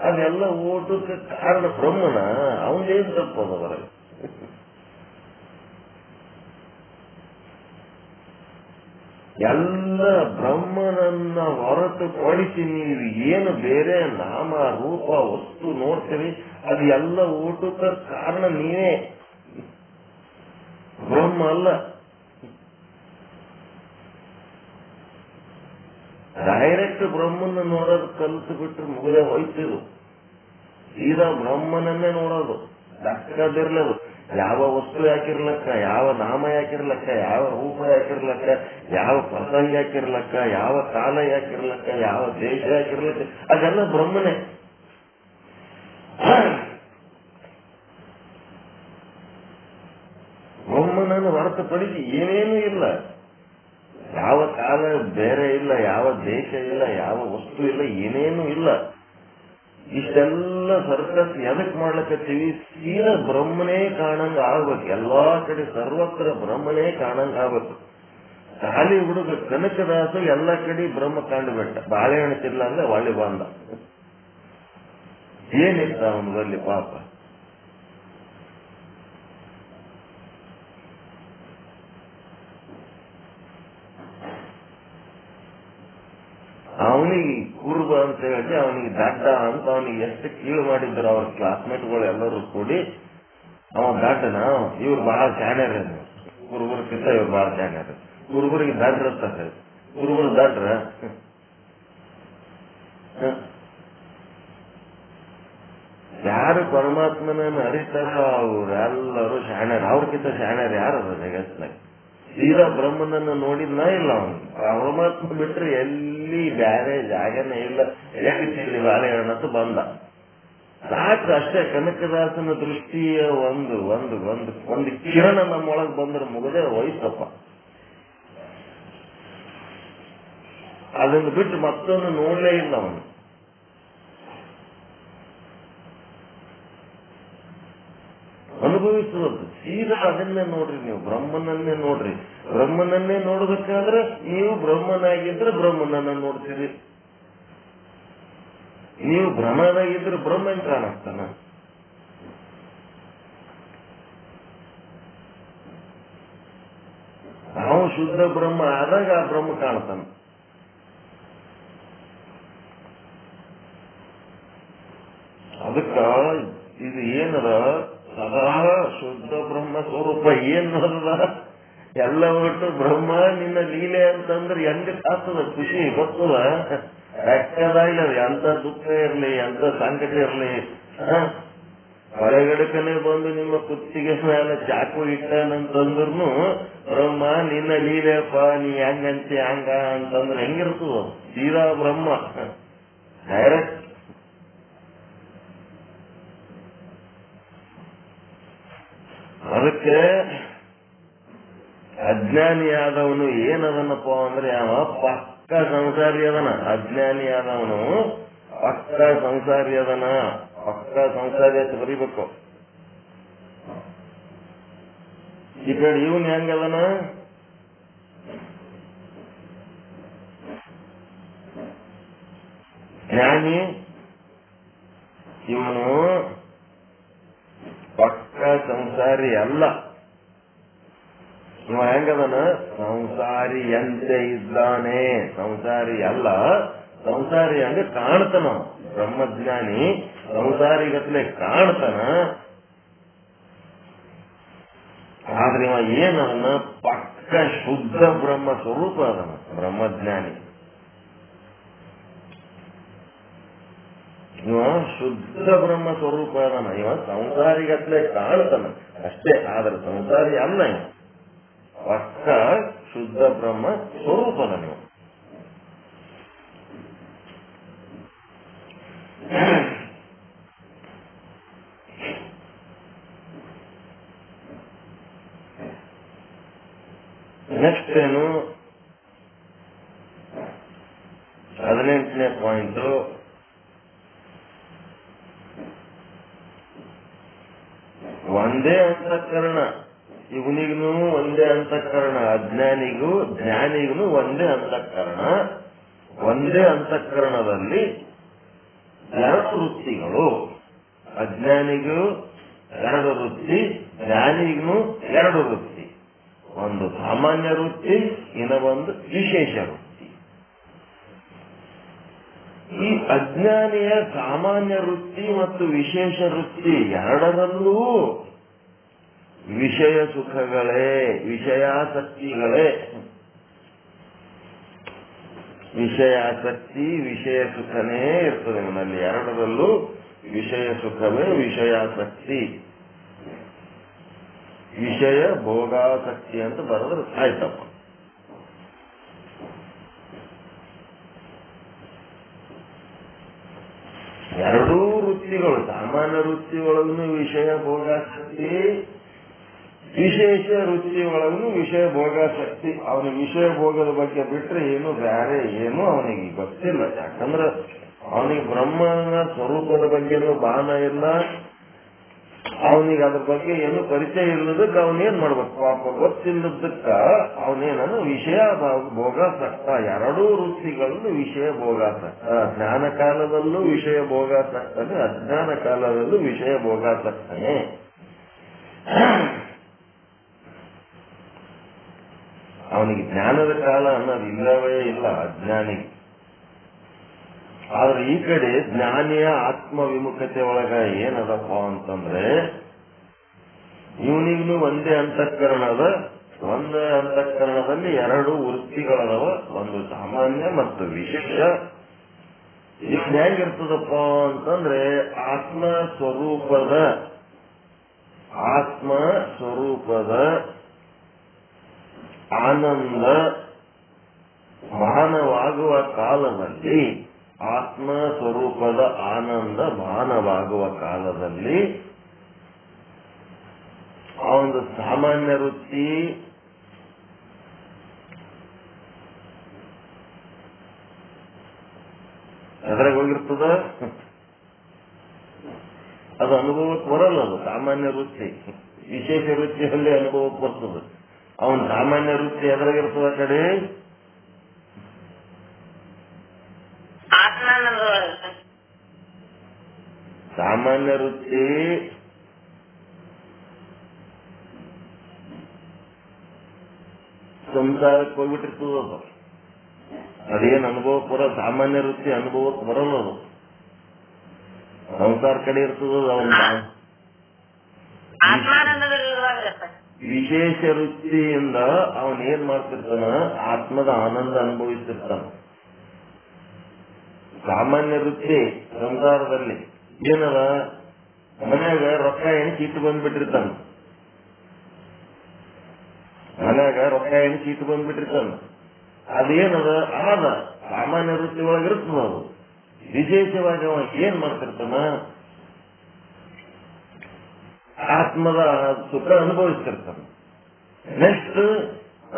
ಅದೆಲ್ಲ ಓಟಕ್ಕೆ ಕಾರಣ ಬ್ರಹ್ಮನ. ಅವನೇನ್ ತಪ್ಪದ ಹೊರಗೆ? ಎಲ್ಲ ಬ್ರಹ್ಮನನ್ನ ಹೊರತುಪಡಿಸಿ ನೀವು ಏನು ಬೇರೆ ನಾಮ ರೂಪ ವಸ್ತು ನೋಡ್ತೀರಿ ಅದು ಎಲ್ಲ ಓಟಕ್ಕೆ ಕಾರಣ ನೀವೇ, ಬ್ರಹ್ಮ ಅಲ್ಲ. ಡೈರೆಕ್ಟ್ ಬ್ರಹ್ಮನ ನೋಡೋದು ಕಲಿತು ಬಿಟ್ರೆ ಮುಗಿದೇ ಹೋಯ್ತಿದು. ಸೀದಾ ಬ್ರಹ್ಮನನ್ನೇ ನೋಡೋದು ಲೆಕ್ಕದಿರ್ಲದು. ಯಾವ ವಸ್ತು ಯಾಕಿರ್ಲಕ್ಕ, ಯಾವ ನಾಮ ಯಾಕಿರ್ಲಕ್ಕ, ಯಾವ ರೂಪ ಯಾಕಿರ್ಲಕ್ಕ, ಯಾವ ಪ್ರಸಂಗ ಯಾಕಿರ್ಲಕ್ಕ, ಯಾವ ಕಾಲ ಯಾಕಿರ್ಲಕ್ಕ, ಯಾವ ದೇಶ ಯಾಕಿರ್ಲಕ್ಕ, ಅದೆಲ್ಲ ಬ್ರಹ್ಮನೇ. ಬ್ರಹ್ಮನನ್ನು ಹೊರತುಪಡಿಸಿ ಏನೇನೂ ಇಲ್ಲ. ಯಾವ ಕಾಲ ಬೇರೆ ಇಲ್ಲ, ಯಾವ ದೇಶ ಇಲ್ಲ, ಯಾವ ವಸ್ತು ಇಲ್ಲ, ಏನೇನೂ ಇಲ್ಲ. ಇಷ್ಟೆಲ್ಲ ಸರ್ಕಸ್ ಎದಕ್ ಮಾಡ್ಲಕತ್ತೀವಿ? ಸೀದಾ ಬ್ರಹ್ಮನೇ ಕಾಣಂಗ ಆಗ್ಬೇಕು. ಎಲ್ಲಾ ಕಡೆ ಸರ್ವತ್ರ ಬ್ರಹ್ಮನೇ ಕಾಣಂಗ ಆಗ್ಬೇಕು. ಖಾಲಿ ಹುಡುಗ ಕನಕದಾಸ ಎಲ್ಲ ಕಡೆ ಬ್ರಹ್ಮ ಕಂಡುಬಿಟ್ಟ. ಬಾಳೆಹಣ್ಣು ತಿಲ್ಲ ಅಂದ್ರೆ ಒಳ್ಳೆ ಬಂದ. ಏನಿತ್ತ ಅವನಲ್ಲಿ ಪಾಪ? ಅವನಿಗೆ ಕುರುಬ ಅಂತ ಹೇಳಿ ಅವನಿಗೆ ದಡ್ಡ ಅಂತ ಅವನಿಗೆ ಎಷ್ಟು ಕೀಳು ಮಾಡಿದ್ರು ಅವ್ರ ಕ್ಲಾಸ್ಮೇಟ್ಗಳು ಎಲ್ಲರೂ ಕೂಡಿ. ಅವ ದಡ್ಡನ, ಇವ್ರು ಬಹಳ ಶಾಣ್ಯರ, ಕುರುಬರ್ಕಿಂತ ಇವ್ರು ಬಹಳ ಶಾಣ್ಯರ. ಕುರುಬರಿಗೆ ದಡ್ರ ಇರ್ತಾರೆ, ಕುರುಬರು ದಡ್ರ. ಯಾರು ಪರಮಾತ್ಮನನ್ನು ಅರಿತಾರ ಅವ್ರೆಲ್ಲರೂ ಶಾಣ್ಯರ. ಅವ್ರಕ್ಕಿಂತ ಶಾಣ್ಯರು ಯಾರದ ಜಗತ್ತಿನಾಗ? ತೀರಾ ಬ್ರಹ್ಮನನ್ನು ನೋಡಿದ್ನ ಇಲ್ಲ ಅವನು. ಪರಮಾತ್ಮ ಬಿಟ್ರೆ ಎಲ್ಲಿ ಬ್ಯಾರೆ ಜಾಗನೇ ಇಲ್ಲ. ಎಲ್ಲಿ ಬಾಳೆಹಣ್ಣತ್ತು ಬಂದ ಸಾಕು ಅಷ್ಟೇ. ಕನಕದಾಸನ ದೃಷ್ಟಿಯ ಒಂದು ಒಂದು ಒಂದು ಒಂದು ಕಿರಣ ನಮ್ಮೊಳಗೆ ಬಂದ್ರೆ ಮುಗದೆ ವಯಸ್ಸಪ್ಪ. ಅದನ್ನು ಬಿಟ್ಟು ಮತ್ತೊಂದು ನೋಡ್ಲೇ ಇಲ್ಲ ಅವನು. ಅನುಭವಿಸುವುದು ಸೀದಾ ಅದನ್ನೇ ನೋಡ್ರಿ. ನೀವು ಬ್ರಹ್ಮನನ್ನೇ ನೋಡ್ರಿ. ಬ್ರಹ್ಮನನ್ನೇ ನೋಡ್ಬೇಕಾದ್ರೆ ನೀವು ಬ್ರಹ್ಮನಾಗಿದ್ರೆ ಬ್ರಹ್ಮನನ್ನ ನೋಡ್ತೀರಿ. ನೀವು ಭ್ರಮನಾಗಿದ್ರೆ ಬ್ರಹ್ಮನ್ ಕಾಣಿಸ್ತಾನ. ನಾವು ಶುದ್ಧ ಬ್ರಹ್ಮ ಆದಾಗ ಆ ಬ್ರಹ್ಮ ಕಾಣ್ತಾನ. ಅದಕ್ಕ ಇದು ಏನದ? ಸದಾ ಶುದ್ಧ ಬ್ರಹ್ಮ ಸ್ವರೂಪ ಏನದ? ಎಲ್ಲ ಒಟ್ಟು ಬ್ರಹ್ಮ ನಿನ್ನ ಲೀಲೆ ಅಂತಂದ್ರೆ ಹೆಂಗ ಆಗ್ತದ? ಖುಷಿ ಗೊತ್ತದ? ಯಾಕದಾಗಿಲ್ಲ. ಎಂತ ದುಃಖ ಇರ್ಲಿ, ಎಂತ ಸಂಕಟ ಇರ್ಲಿ, ಹೊರಗಡಕನೆ ಬಂದು ನಿಮ್ಮ ಕುತ್ತಿಗೆ ಮೇಲೆ ಚಾಕು ಇಟ್ಟನಂತಂದ್ರೂ ಬ್ರಹ್ಮ ನಿನ್ನ ಲೀಲೆಪ್ಪ, ನೀ ಹೆಂಗಂತಿ ಹಂಗ ಅಂತಂದ್ರೆ ಹೆಂಗಿರ್ತದ? ಸೀದಾ ಬ್ರಹ್ಮ ಡೈರೆಕ್ಟ್. ಅದಕ್ಕೆ ಅಜ್ಞಾನಿಯಾದವನು ಏನದನಪ್ಪ ಅಂದ್ರೆ ಅವ ಪಕ್ಕ ಸಂಸಾರಿ ಅದನ. ಅಜ್ಞಾನಿಯಾದವನು ಪಕ್ಕ ಸಂಸಾರಿ ಅದನ. ಪಕ್ಕ ಸಂಸಾರಿ ಅಂತ ಬರೀಬೇಕು. ಈ ಕಡೆ ಇವನ್ ಹೆಂಗದನ? ಜ್ಞಾನಿ. ಇವನು ಪಕ್ಕ ಸಂಸಾರಿ ಅಲ್ಲ. ಇವ ಹೆಂಗದನ? ಸಂಸಾರಿಯಂತೆ ಇದ್ದಾನೆ. ಸಂಸಾರಿ ಅಲ್ಲ, ಸಂಸಾರಿ ಹಂಗ ಕಾಣ್ತಾನ. ಬ್ರಹ್ಮಜ್ಞಾನಿ ಸಂಸಾರಿಗತ್ಲೆ ಕಾಣ್ತಾನ. ಆದ್ರೆ ಇವ ಏನದನ? ಪಕ್ಕ ಶುದ್ಧ ಬ್ರಹ್ಮ ಸ್ವರೂಪ ಅದನ ಬ್ರಹ್ಮಜ್ಞಾನಿ. ಇವ ಶುದ್ಧ ಬ್ರಹ್ಮ ಸ್ವರೂಪ ಅದನ. ಇವ ಸಂಸಾರಿಗತ್ಲೆ ಕಾಣ್ತಾನ ಅಷ್ಟೇ, ಆದ್ರೆ ಸಂಸಾರಿ ಅಲ್ಲ. ಇವ ಪಕ್ಕ ಶುದ್ಧ ಬ್ರಹ್ಮ ಸ್ವರೂಪದ. ನೀವು ನೆಕ್ಸ್ಟ್ ಏನು? 18ನೇ ಪಾಯಿಂಟ್. ಒಂದೇ ಅಂತಃಕರಣ. ಇವನಿಗೂ ಒಂದೇ ಅಂತಃಕರಣ, ಅಜ್ಞಾನಿಗೂ ಜ್ಞಾನಿಗೂ ಒಂದೇ ಅಂತಃಕರಣ. ಒಂದೇ ಅಂತಃಕರಣದಲ್ಲಿ ಎರಡು ವೃತ್ತಿಗಳು. ಅಜ್ಞಾನಿಗೂ ಎರಡು ವೃತ್ತಿ, ಜ್ಞಾನಿಗೂ ಎರಡು ವೃತ್ತಿ. ಒಂದು ಸಾಮಾನ್ಯ ವೃತ್ತಿ, ಇನ್ನೊಂದು ವಿಶೇಷ ವೃತ್ತಿ. ಈ ಅಜ್ಞಾನಿಯ ಸಾಮಾನ್ಯ ವೃತ್ತಿ ಮತ್ತು ವಿಶೇಷ ವೃತ್ತಿ ಎರಡರಲ್ಲೂ ವಿಷಯ ಸುಖಗಳೇ, ವಿಷಯಾಸಕ್ತಿಗಳೇ. ವಿಷಯಾಸಕ್ತಿ, ವಿಷಯ ಸುಖನೇ ಇರ್ತದೆ ಇವನಲ್ಲಿ. ಎರಡರಲ್ಲೂ ವಿಷಯ ಸುಖವೇ, ವಿಷಯಾಸಕ್ತಿ. ವಿಷಯ ಭೋಗಾಸಕ್ತಿ ಅಂತ ಬರೆದ್ರೆ ಆಯ್ತಪ್ಪ. ಎರಡೂ ವೃತ್ತಿಗಳು, ಸಾಮಾನ್ಯ ವೃತ್ತಿ ಒಳಗೂ ವಿಷಯ ಭೋಗಾಸಕ್ತಿ, ವಿಶೇಷ ವೃತ್ತಿ ಒಳಗೂ ವಿಷಯ ಭೋಗಾಸಕ್ತಿ. ಅವನಿಗೆ ವಿಷಯ ಭೋಗದ ಬಗ್ಗೆ ಬಿಟ್ರೆ ಏನು ಬೇರೆ ಏನು ಅವನಿಗೆ ಗೊತ್ತಿಲ್ಲ. ಯಾಕಂದ್ರೆ ಅವನಿಗೆ ಬ್ರಹ್ಮನ ಸ್ವರೂಪದ ಬಗ್ಗೆನೂ ಭಾನ ಇಲ್ಲ, ಅವನಿಗೆ ಅದ್ರ ಬಗ್ಗೆ ಏನು ಪರಿಚಯ ಇಲ್ಲದಕ್ಕ ಅವನೇನ್ ಮಾಡ್ಬೇಕು, ಪಾಪ ಗೊತ್ತಿಲ್ಲದಕ್ಕ ಅವನೇನನು ವಿಷಯ ಭೋಗಾಸಕ್ತ. ಎರಡೂ ವೃತ್ತಿಗಳಲ್ಲೂ ವಿಷಯ ಭೋಗಾಸಕ್ತ. ಜ್ಞಾನ ಕಾಲದಲ್ಲೂ ವಿಷಯ ಭೋಗಾಸಕ್ತನೇ, ಅಜ್ಞಾನ ಕಾಲದಲ್ಲೂ ವಿಷಯ ಭೋಗಾಸಕ್ತನೇ. ಅವನಿಗೆ ಜ್ಞಾನದ ಕಾಲ ಅನ್ನೋದು ಇಲ್ಲವೇ ಇಲ್ಲ ಅಜ್ಞಾನಿಗೆ. ಆದ್ರೆ ಈ ಕಡೆ ಜ್ಞಾನಿಯ ಆತ್ಮವಿಮುಖತೆ ಒಳಗ ಏನದಪ್ಪ ಅಂತಂದ್ರೆ, ಇವನಿಗೂ ಒಂದೇ ಅಂತಃಕರಣದ, ಒಂದೇ ಅಂತಃಕರಣದಲ್ಲಿ ಎರಡು ವೃತ್ತಿಗಳದವ, ಒಂದು ಸಾಮಾನ್ಯ ಮತ್ತು ವಿಶೇಷ. ಇದು ಹೇಗಿರ್ತದಪ್ಪ ಅಂತಂದ್ರೆ, ಆತ್ಮ ಸ್ವರೂಪದ ಆನಂದ ಭಾನವಾಗುವ ಕಾಲದಲ್ಲಿ, ಆತ್ಮ ಸ್ವರೂಪದ ಆನಂದ ಭಾನವಾಗುವ ಕಾಲದಲ್ಲಿ ಆ ಒಂದು ಸಾಮಾನ್ಯ ವೃತ್ತಿ ಎದ್ರಾಗ ಹೋಗಿರ್ತದ, ಅದು ಅನುಭವಕ್ಕೆ ಬರಲ್ಲ. ಅದು ಸಾಮಾನ್ಯ ವೃತ್ತಿ. ವಿಶೇಷ ವೃತ್ತಿಯಲ್ಲಿ ಅನುಭವಕ್ಕೆ ಬರ್ತದೆ. ಅವನ ಸಾಮಾನ್ಯ ವೃತ್ತಿ ಎದ್ರಾಗಿರ್ತದ ಆ ಕಡೆ ಸಾಮಾನ್ಯ ವೃತ್ತಿ ಸಂಸಾರಕ್ಕೆ ಹೋಗ್ಬಿಟ್ಟಿರ್ತದ. ಅದೇನು ಅನುಭವಕ್ಕೆ ಬರೋ, ಸಾಮಾನ್ಯ ವೃತ್ತಿ ಅನುಭವಕ್ಕೆ ಬರಲ್ಲ. ಅದು ಸಂಸಾರ ಕಡೆ ಇರ್ತದ. ಅವನ ವಿಶೇಷ ವೃತ್ತಿಯಿಂದ ಅವನ್ ಏನ್ ಮಾಡ್ತಿರ್ತಾನ, ಆತ್ಮದ ಆನಂದ ಅನುಭವಿಸ್ತಿರ್ತಾನ. ಸಾಮಾನ್ಯ ವೃತ್ತಿ ಸಂಸಾರದಲ್ಲಿ ಏನದ, ಮನ್ಯಾಗ ರೊಕ್ಕ ಎಣಿಸಿ ಇಟ್ಟು ಬಂದ್ಬಿಟ್ಟಿರ್ತಾನ, ಅದೇನದ ಆದ ಸಾಮಾನ್ಯ ವೃತ್ತಿ ಒಳಗಿರ್ತದ. ಅದು ವಿಶೇಷವಾಗಿ ಅವ ಏನ್ ಮಾಡ್ತಿರ್ತಾನ, ಆತ್ಮದ ಸುಖ ಅನುಭವಿಸ್ತಿರ್ತಾನೆ. ನೆಕ್ಸ್ಟ್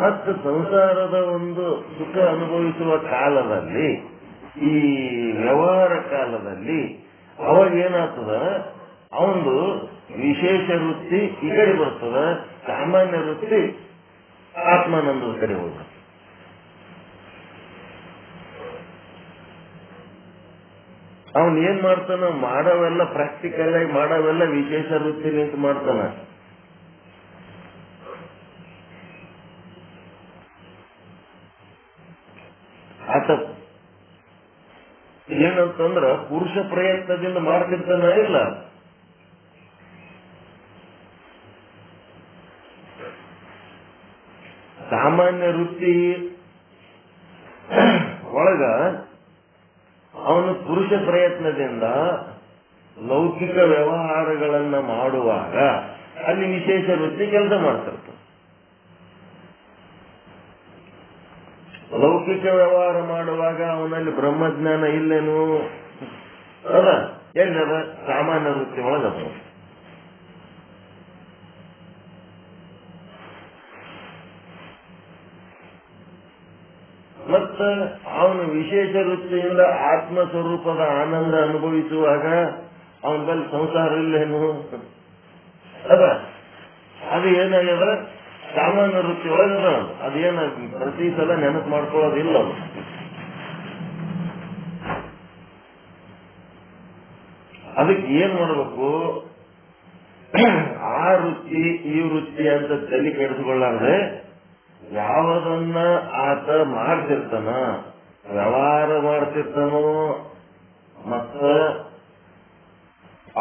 ಮತ್ತು ಸಂಸಾರದ ಒಂದು ಸುಖ ಅನುಭವಿಸುವ ಕಾಲದಲ್ಲಿ, ಈ ವ್ಯವಹಾರ ಕಾಲದಲ್ಲಿ ಅವಾಗ ಏನಾಗ್ತದ, ಅವನು ವಿಶೇಷ ವೃತ್ತಿ ಈ ಕಡೆ ಬರ್ತದ, ಸಾಮಾನ್ಯ ವೃತ್ತಿ ಆತ್ಮಾನಂದದ ಕಡೆ ಹೋಗ್ತದೆ. ಅವನ್ ಏನ್ ಮಾಡ್ತಾನ, ಮಾಡೋವೆಲ್ಲ ಪ್ರಾಕ್ಟಿಕಲ್ ಆಗಿ ಮಾಡೋವೆಲ್ಲ ವಿಶೇಷ ವೃತ್ತಿ ನಿಂತು ಮಾಡ್ತಾನ. ಆತ ಏನಂತಂದ್ರ ಪುರುಷ ಪ್ರಯತ್ನದಿಂದ ಮಾಡ್ತಿರ್ತಾನ ಇಲ್ಲ, ಸಾಮಾನ್ಯ ವೃತ್ತಿ ಒಳಗ ಅವನು ಪುರುಷ ಪ್ರಯತ್ನದಿಂದ ಲೌಕಿಕ ವ್ಯವಹಾರಗಳನ್ನ ಮಾಡುವಾಗ ಅಲ್ಲಿ ವಿಶೇಷ ವೃತ್ತಿ ಕೆಲಸ ಮಾಡ್ತಿರ್ತಾನೆ. ಲೌಕಿಕ ವ್ಯವಹಾರ ಮಾಡುವಾಗ ಅವನಲ್ಲಿ ಬ್ರಹ್ಮಜ್ಞಾನ ಇಲ್ಲೇನು ಅದ, ಎಲ್ಲದ ಸಾಮಾನ್ಯ ವೃತ್ತಿ ಒಳಗದ. ಮತ್ತ ಅವನು ವಿಶೇಷ ವೃತ್ತಿಯಿಂದ ಆತ್ಮ ಸ್ವರೂಪದ ಆನಂದ ಅನುಭವಿಸುವಾಗ ಅವನ ಬಳಿ ಸಂಸಾರ ಇಲ್ಲೇನು ಅದ. ಅದು ಏನಾಗ್ಯದ, ಸಾಮಾನ್ಯ ವೃತ್ತಿ ಒಳಗದ. ಅದೇನ ಪ್ರತಿ ಸಲ ನೆನಪು ಮಾಡ್ಕೊಳ್ಳೋದಿಲ್ಲ. ಅದು ಅದಕ್ಕೆ ಏನ್ ಮಾಡ್ಬೇಕು, ಆ ವೃತ್ತಿ ಈ ವೃತ್ತಿ ಅಂತ ತಲೆ ಕೆಡಿಸಿಕೊಳ್ಳಾರ್ದೆ ಯಾವುದನ್ನ ಆತ ಮಾಡ್ತಿರ್ತಾನ, ವ್ಯವಹಾರ ಮಾಡ್ತಿರ್ತಾನೋ ಮತ್ತ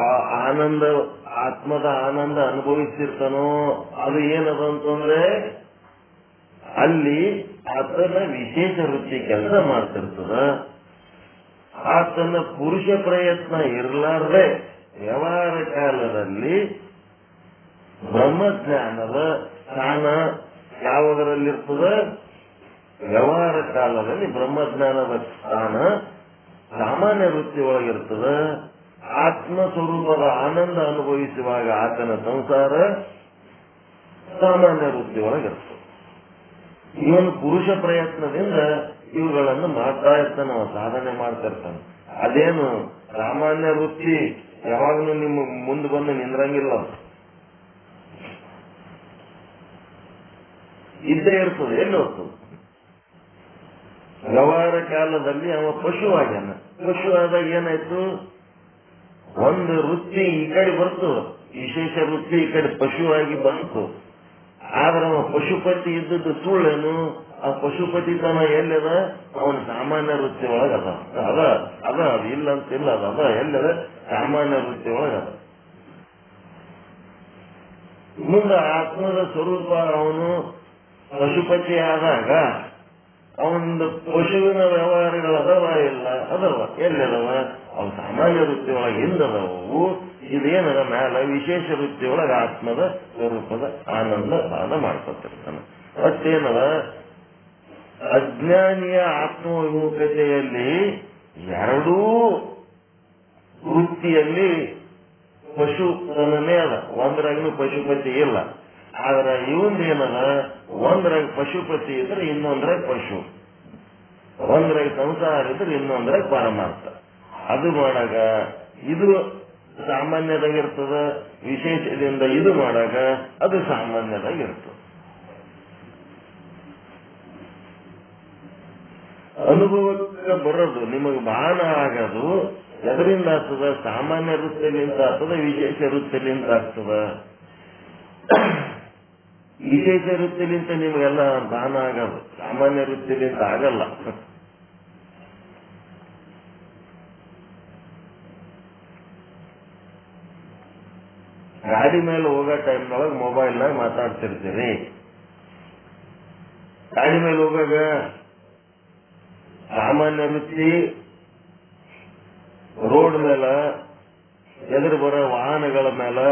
ಆ ಆನಂದ, ಆತ್ಮದ ಆನಂದ ಅನುಭವಿಸ್ತಿರ್ತಾನೋ, ಅದು ಏನದ ಅಂತಂದ್ರೆ ಅಲ್ಲಿ ಆತನ ವಿಶೇಷ ವೃತ್ತಿ ಕೆಲಸ ಮಾಡ್ತಿರ್ತದ. ಆತನ ಪುರುಷ ಪ್ರಯತ್ನ ಇರಲಾರ್ದೆ ವ್ಯವಹಾರ ಕಾಲದಲ್ಲಿ ಬ್ರಹ್ಮಜ್ಞಾನದ ಸ್ಥಾನ ಯಾವುದರಲ್ಲಿರ್ತದ? ವ್ಯವಹಾರ ಕಾಲದಲ್ಲಿ ಬ್ರಹ್ಮಜ್ಞಾನದ ಸ್ಥಾನ ಸಾಮಾನ್ಯ ವೃತ್ತಿ ಒಳಗಿರ್ತದ. ಆತ್ಮ ಸ್ವರೂಪದ ಆನಂದ ಅನುಭವಿಸುವಾಗ ಆತನ ಸಂಸಾರ ಸಾಮಾನ್ಯ ವೃತ್ತಿ ಒಳಗಿರ್ತದೆ. ಇವನು ಪುರುಷ ಪ್ರಯತ್ನದಿಂದ ಇವುಗಳನ್ನು ಮಾಡ್ತಾ ಇರ್ತಾನೆ, ಸಾಧನೆ ಮಾಡ್ತಾ ಇರ್ತಾನೆ. ಅದೇನು ಸಾಮಾನ್ಯ ವೃತ್ತಿ ಯಾವಾಗಲೂ ನಿಮ್ಮ ಮುಂದೆ ಬಂದು ನಿಂದ್ರಂಗಿಲ್ಲ, ಇದ್ದೇ ಇರ್ತದೆ, ಎಲ್ಲಿ ಹೋಗ್ತದೆ. ವ್ಯವಹಾರ ಕಾಲದಲ್ಲಿ ಅವ ಪಶು ಆಗ್ಯಾನ. ಪಶು ಆದಾಗ ಏನಾಯ್ತು, ಒಂದು ವೃತ್ತಿ ಈ ಕಡೆ ಬರ್ತದ, ವಿಶೇಷ ವೃತ್ತಿ ಈ ಕಡೆ ಪಶುವಾಗಿ ಬಂತು. ಆದ್ರೆ ಅವ ಪಶುಪತಿ ಇದ್ದದ್ದು ಸುಳ್ಳೇನು? ಆ ಪಶುಪತಿತನ ಎಲ್ಲದ? ಅವನ ಸಾಮಾನ್ಯ ವೃತ್ತಿ ಒಳಗದ. ಅದ ಇಲ್ಲ ಅಂತಿಲ್ಲ, ಅದ ಎಲ್ಲದ ಸಾಮಾನ್ಯ ವೃತ್ತಿ ಒಳಗದ. ಮುಂದೆ ಆತ್ಮದ ಸ್ವರೂಪ ಅವನು ಪಶುಪತಿ ಆದಾಗ ಅವನೊಂದು ಪಶುವಿನ ವ್ಯವಹಾರಗಳು ಅದವ ಇಲ್ಲ? ಅದವ, ಎಲ್ಲದವ? ಅವು ಸಾಮಾನ್ಯ ವೃತ್ತಿ ಒಳಗೆ ಹಿಂದದವು. ಇದೇನದ ಮ್ಯಾಲ ವಿಶೇಷ ವೃತ್ತಿ ಒಳಗೆ ಆತ್ಮದ ಸ್ವರೂಪದ ಆನಂದ ಸಾಧ ಮಾಡ್ಕೊತಿರ್ತಾನೆ. ಮತ್ತೇನದ, ಅಜ್ಞಾನಿಯ ಆತ್ಮವಿಮುಖತೆಯಲ್ಲಿ ಎರಡೂ ವೃತ್ತಿಯಲ್ಲಿ ಪಶುತನೇ ಅದ, ಒಂದರಾಗೂ ಪಶುಪತಿ ಇಲ್ಲ. ಆದ್ರೆ ಇವಂದೇನದ, ಒಂದರಾಗ ಪಶುಪತಿ ಇದ್ರೆ ಇನ್ನೊಂದ್ರಾಗ ಪಶು, ಒಂದರಾಗ ಸಂಸಾರ ಇದ್ರೆ ಇನ್ನೊಂದ್ರಾಗ ಪರಮಾರ್ಥ. ಅದು ಮಾಡಾಗ ಇದು ಸಾಮಾನ್ಯದಾಗಿರ್ತದ, ವಿಶೇಷದಿಂದ ಇದು ಮಾಡಾಗ ಅದು ಸಾಮಾನ್ಯದಾಗಿರ್ತದೆ. ಅನುಭವಕ್ಕೆ ಬರೋದು, ನಿಮಗೆ ಭಾನ ಆಗೋದು ಎದರಿಂದ ಆಗ್ತದ? ಸಾಮಾನ್ಯ ವೃತ್ತಿಲಿಂದ ಆಗ್ತದ, ವಿಶೇಷ ವೃತ್ತಿಲಿಂದ ಆಗ್ತದ. ವಿಶೇಷ ವೃತ್ತಿಲಿಂದ ನಿಮಗೆಲ್ಲ ಭಾನ ಆಗೋದು, ಸಾಮಾನ್ಯ ವೃತ್ತಿಲಿಂದ ಆಗಲ್ಲ. ಗಾಡಿ ಮೇಲೆ ಹೋಗೋ ಟೈಮ್ನೊಳಗೆ ಮೊಬೈಲ್ನಾಗ ಮಾತಾಡ್ತಿರ್ತೀರಿ. ಗಾಡಿ ಮೇಲೆ ಹೋಗಾಗ ಸಾಮಾನ್ಯ ವೃತ್ತಿ, ರೋಡ್ ಮೇಲೆ ಎದುರು ಬರೋ ವಾಹನಗಳ ಮೇಲೆ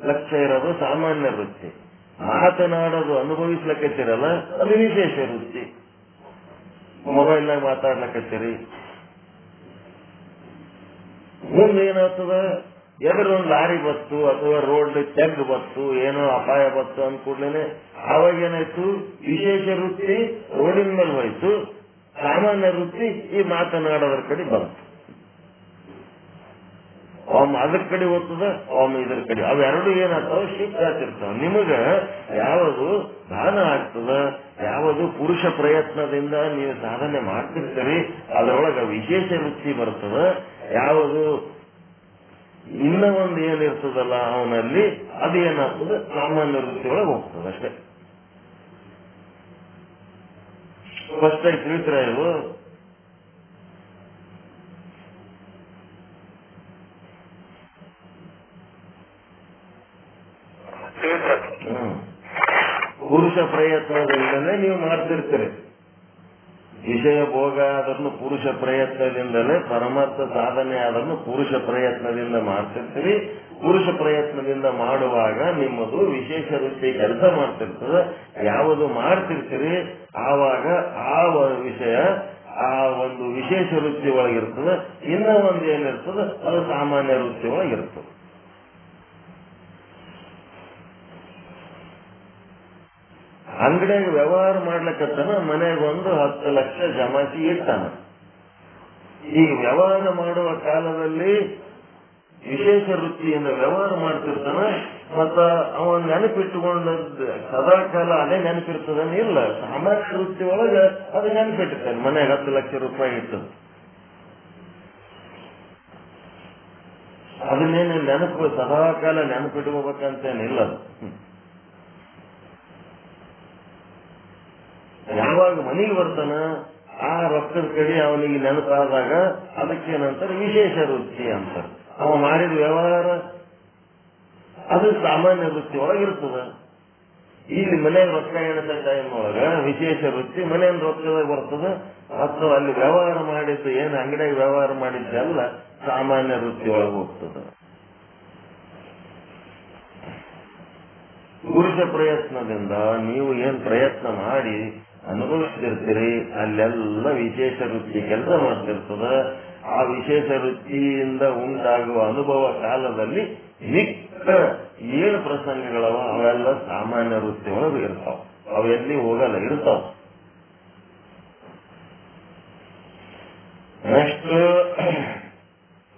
ಲಕ್ಷ್ಯ ಇರೋದು ಸಾಮಾನ್ಯ ವೃತ್ತಿ. ಮಾತನಾಡೋದು ಅನುಭವಿಸ್ಲಕತ್ತೀರಲ್ಲ, ಅದು ವಿಶೇಷ ವೃತ್ತಿ. ಮೊಬೈಲ್ನಾಗ ಮಾತಾಡ್ಲಕತ್ತೀರಿ. ಮುಂದೆ ಏನಾಗ್ತದ, ಎದುರೊಂದು ಲಾರಿ ಬತ್ತು ಅಥವಾ ರೋಡ್ ತೆಗ್ ಬತ್ತು, ಏನೋ ಅಪಾಯ ಬತ್ತು ಅಂದ್ಕೂಡ್ಲೇನೆ ಅವಾಗ ಏನಾಯ್ತು, ವಿಶೇಷ ವೃತ್ತಿ ರೋಡಿನ ಮೇಲೆ ಹೋಯ್ತು, ಸಾಮಾನ್ಯ ವೃತ್ತಿ ಈ ಮಾತನಾಡೋದ್ರ ಕಡೆ ಬಂತು. ಒಮ್ಮೆ ಅದ್ರ ಕಡೆ ಹೋಗ್ತದ, ಒಮ್ಮೆ ಇದ್ರ ಕಡೆ. ಅವೆರಡು ಏನಾಗ್ತಾವ, ಶಿಫ್ಟ್ ಆಗ್ತಿರ್ತಾವ. ನಿಮಗ ಯಾವುದು ದಾನ ಆಗ್ತದ, ಯಾವುದು ಪುರುಷ ಪ್ರಯತ್ನದಿಂದ ನೀವು ಸಾಧನೆ ಮಾಡ್ತಿರ್ತೀರಿ, ಅದರೊಳಗ ವಿಶೇಷ ವೃತ್ತಿ ಬರ್ತದ. ಯಾವುದು ಇನ್ನ ಒಂದು ಏನಿರ್ತದಲ್ಲ ಅವನಲ್ಲಿ, ಅದು ಏನಾಗ್ತದೆ, ಸಾಮಾನ್ಯ ವೃತ್ತಿ ಒಳಗೆ ಹೋಗ್ತದೆ ಅಷ್ಟೇ. ಫಸ್ಟ್ ಆಗಿ ತಿಳಿತ್ರ ಇವು. ಪುರುಷ ಪ್ರಯತ್ನದಿಂದಲೇ ನೀವು ಮಾಡ್ತಿರ್ತೀರಿ. ವಿಷಯ ಭೋಗ ಆದ್ರೂ ಪುರುಷ ಪ್ರಯತ್ನದಿಂದಲೇ, ಪರಮಾರ್ಥ ಸಾಧನೆ ಆದ್ರೂ ಪುರುಷ ಪ್ರಯತ್ನದಿಂದ ಮಾಡ್ತಿರ್ತೀರಿ. ಪುರುಷ ಪ್ರಯತ್ನದಿಂದ ಮಾಡುವಾಗ ನಿಮ್ಮದು ವಿಶೇಷ ವೃತ್ತಿ ಕೆಲಸ ಮಾಡ್ತಿರ್ತದೆ. ಯಾವುದು ಮಾಡ್ತಿರ್ತೀರಿ ಆವಾಗ ಆ ವಿಷಯ ಆ ಒಂದು ವಿಶೇಷ ವೃತ್ತಿ ಒಳಗಿರ್ತದೆ. ಇನ್ನ ಒಂದು ಏನಿರ್ತದೆ ಅದು ಸಾಮಾನ್ಯ ವೃತ್ತಿ ಒಳಗಿರ್ತದೆ. ಅಂಗಡಿಯಾಗ ವ್ಯವಹಾರ ಮಾಡ್ಲಿಕ್ಕತ್ತಾನ, ಮನೆಗೆ ಒಂದು 10 ಲಕ್ಷ ಜಮಾಯಿಸಿ ಇರ್ತಾನ. ಈ ವ್ಯವಹಾರ ಮಾಡುವ ಕಾಲದಲ್ಲಿ ವಿಶೇಷ ವೃತ್ತಿಯಿಂದ ವ್ಯವಹಾರ ಮಾಡ್ತಿರ್ತಾನ. ಮತ್ತ ಅವನ್ ನೆನಪಿಟ್ಟುಕೊಂಡ ಸದಾ ಕಾಲ ಅದೇ ನೆನಪಿರ್ತದನ್ನ ಇಲ್ಲ. ಸಾಮಾನ್ಯ ವೃತ್ತಿ ಒಳಗ ಅದು ನೆನಪಿಟ್ಟಿರ್ತಾನೆ. ಮನೆಗೆ 10 ಲಕ್ಷ ರೂಪಾಯಿ ಇರ್ತದೆ, ಅದನ್ನೇನು ನೆನಪು ಸದಾ ಕಾಲ ನೆನಪಿಟ್ಕೋಬೇಕಂತೇನಿಲ್ಲ. ಯಾವಾಗ ಮನೆಗೆ ಬರ್ತಾನ ಆ ರೊಕ್ಕದ ಕಡೆ ಅವನಿಗೆ ನೆನಪಾದಾಗ ಅದಕ್ಕೇನಂತಾರೆ ವಿಶೇಷ ವೃತ್ತಿ ಅಂತಾರೆ. ಅವ ಮಾಡಿದ ವ್ಯವಹಾರ ಅದು ಸಾಮಾನ್ಯ ವೃತ್ತಿ ಒಳಗಿರ್ತದ. ಇಲ್ಲಿ ಮನೆಗೆ ರೊಕ್ಕ ಎಣದ ಟೈಮ್ ಒಳಗ ವಿಶೇಷ ವೃತ್ತಿ ಮನೆಯಿಂದ ರೊಕ್ಕದಾಗ ಬರ್ತದ. ಮತ್ತು ಅಲ್ಲಿ ವ್ಯವಹಾರ ಮಾಡಿದ್ದು ಏನು ಅಂಗಡಿಯಾಗ ವ್ಯವಹಾರ ಮಾಡಿದ್ದೆಲ್ಲ ಸಾಮಾನ್ಯ ವೃತ್ತಿ ಒಳಗೆ ಹೋಗ್ತದ. ಪುರುಷ ಪ್ರಯತ್ನದಿಂದ ನೀವು ಏನ್ ಪ್ರಯತ್ನ ಮಾಡಿ ಅನುಭವಿಸ್ತಿರ್ತೀರಿ ಅಲ್ಲೆಲ್ಲ ವಿಶೇಷ ವೃತ್ತಿ ಕೆಲಸ ಮಾಡ್ತಿರ್ತದ. ಆ ವಿಶೇಷ ವೃತ್ತಿಯಿಂದ ಉಂಟಾಗುವ ಅನುಭವ ಕಾಲದಲ್ಲಿ ಮಿಕ್ಕ ಏನು ಪ್ರಸಂಗಗಳವ ಅವೆಲ್ಲ ಸಾಮಾನ್ಯ ವೃತ್ತಿ ಒಳಗೆ ಇರ್ತಾವ, ಅವೆಲ್ಲಿ ಹೋಗಲ್ಲ, ಇರ್ತಾವ. ನೆಕ್ಸ್ಟ್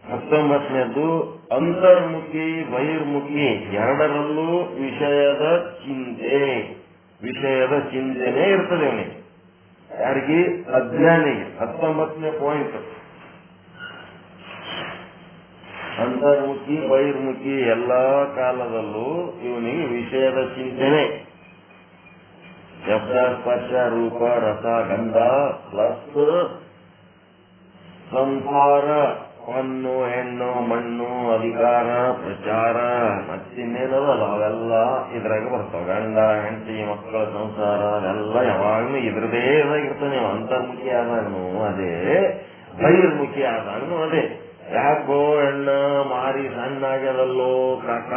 19ನೇದು ಅಂತರ್ಮುಖಿ ಬಹಿರ್ಮುಖಿ ಎರಡರಲ್ಲೂ ವಿಷಯದ ಚಿಂತನೆ ಇರ್ತದೆ ಅವನಿಗೆ. ಯಾರಿಗೆ? ಅಜ್ಞಾನಿಗೆ. 19ನೇ ಪಾಯಿಂಟ್. ಅಂತರ್ಮುಖಿ ಬಹಿರ್ಮುಖಿ ಎಲ್ಲಾ ಕಾಲದಲ್ಲೂ ಇವನಿಗೆ ವಿಷಯದ ಚಿಂತನೆ. ಶಬ್ದ ಸ್ಪರ್ಶ ರೂಪ ರಸ ಗಂಧ ಪ್ಲಸ್ ಸಂಸಾರ, ಹೊನ್ನು ಹೆಣ್ಣು ಮಣ್ಣು ಅಧಿಕಾರ ಪ್ರಚಾರ ಮತ್ತಿನ್ನೇನದಲ್ಲ ಅವೆಲ್ಲ ಇದ್ರಾಗ ಬರ್ತಾವ. ಗಂಡ ಹೆಂಡತಿ ಮಕ್ಕಳ ಸಂಸಾರ ಅವೆಲ್ಲ ಯಾವಾಗ್ಲೂ ಇದ್ರದೇ ಇದಾಗಿರ್ತಾನೆ. ಅಂತರ್ಮುಖಿ ಆದಾಗನು ಅದೇ, ಬಹಿರ್ಮುಖಿ ಆದಾಗನು ಅದೇ. ಯಾಕೋ ಹೆಣ್ಣ ಮಾರಿ ಸಣ್ಣಾಗ್ಯದಲ್ಲೋ ಕಾಕ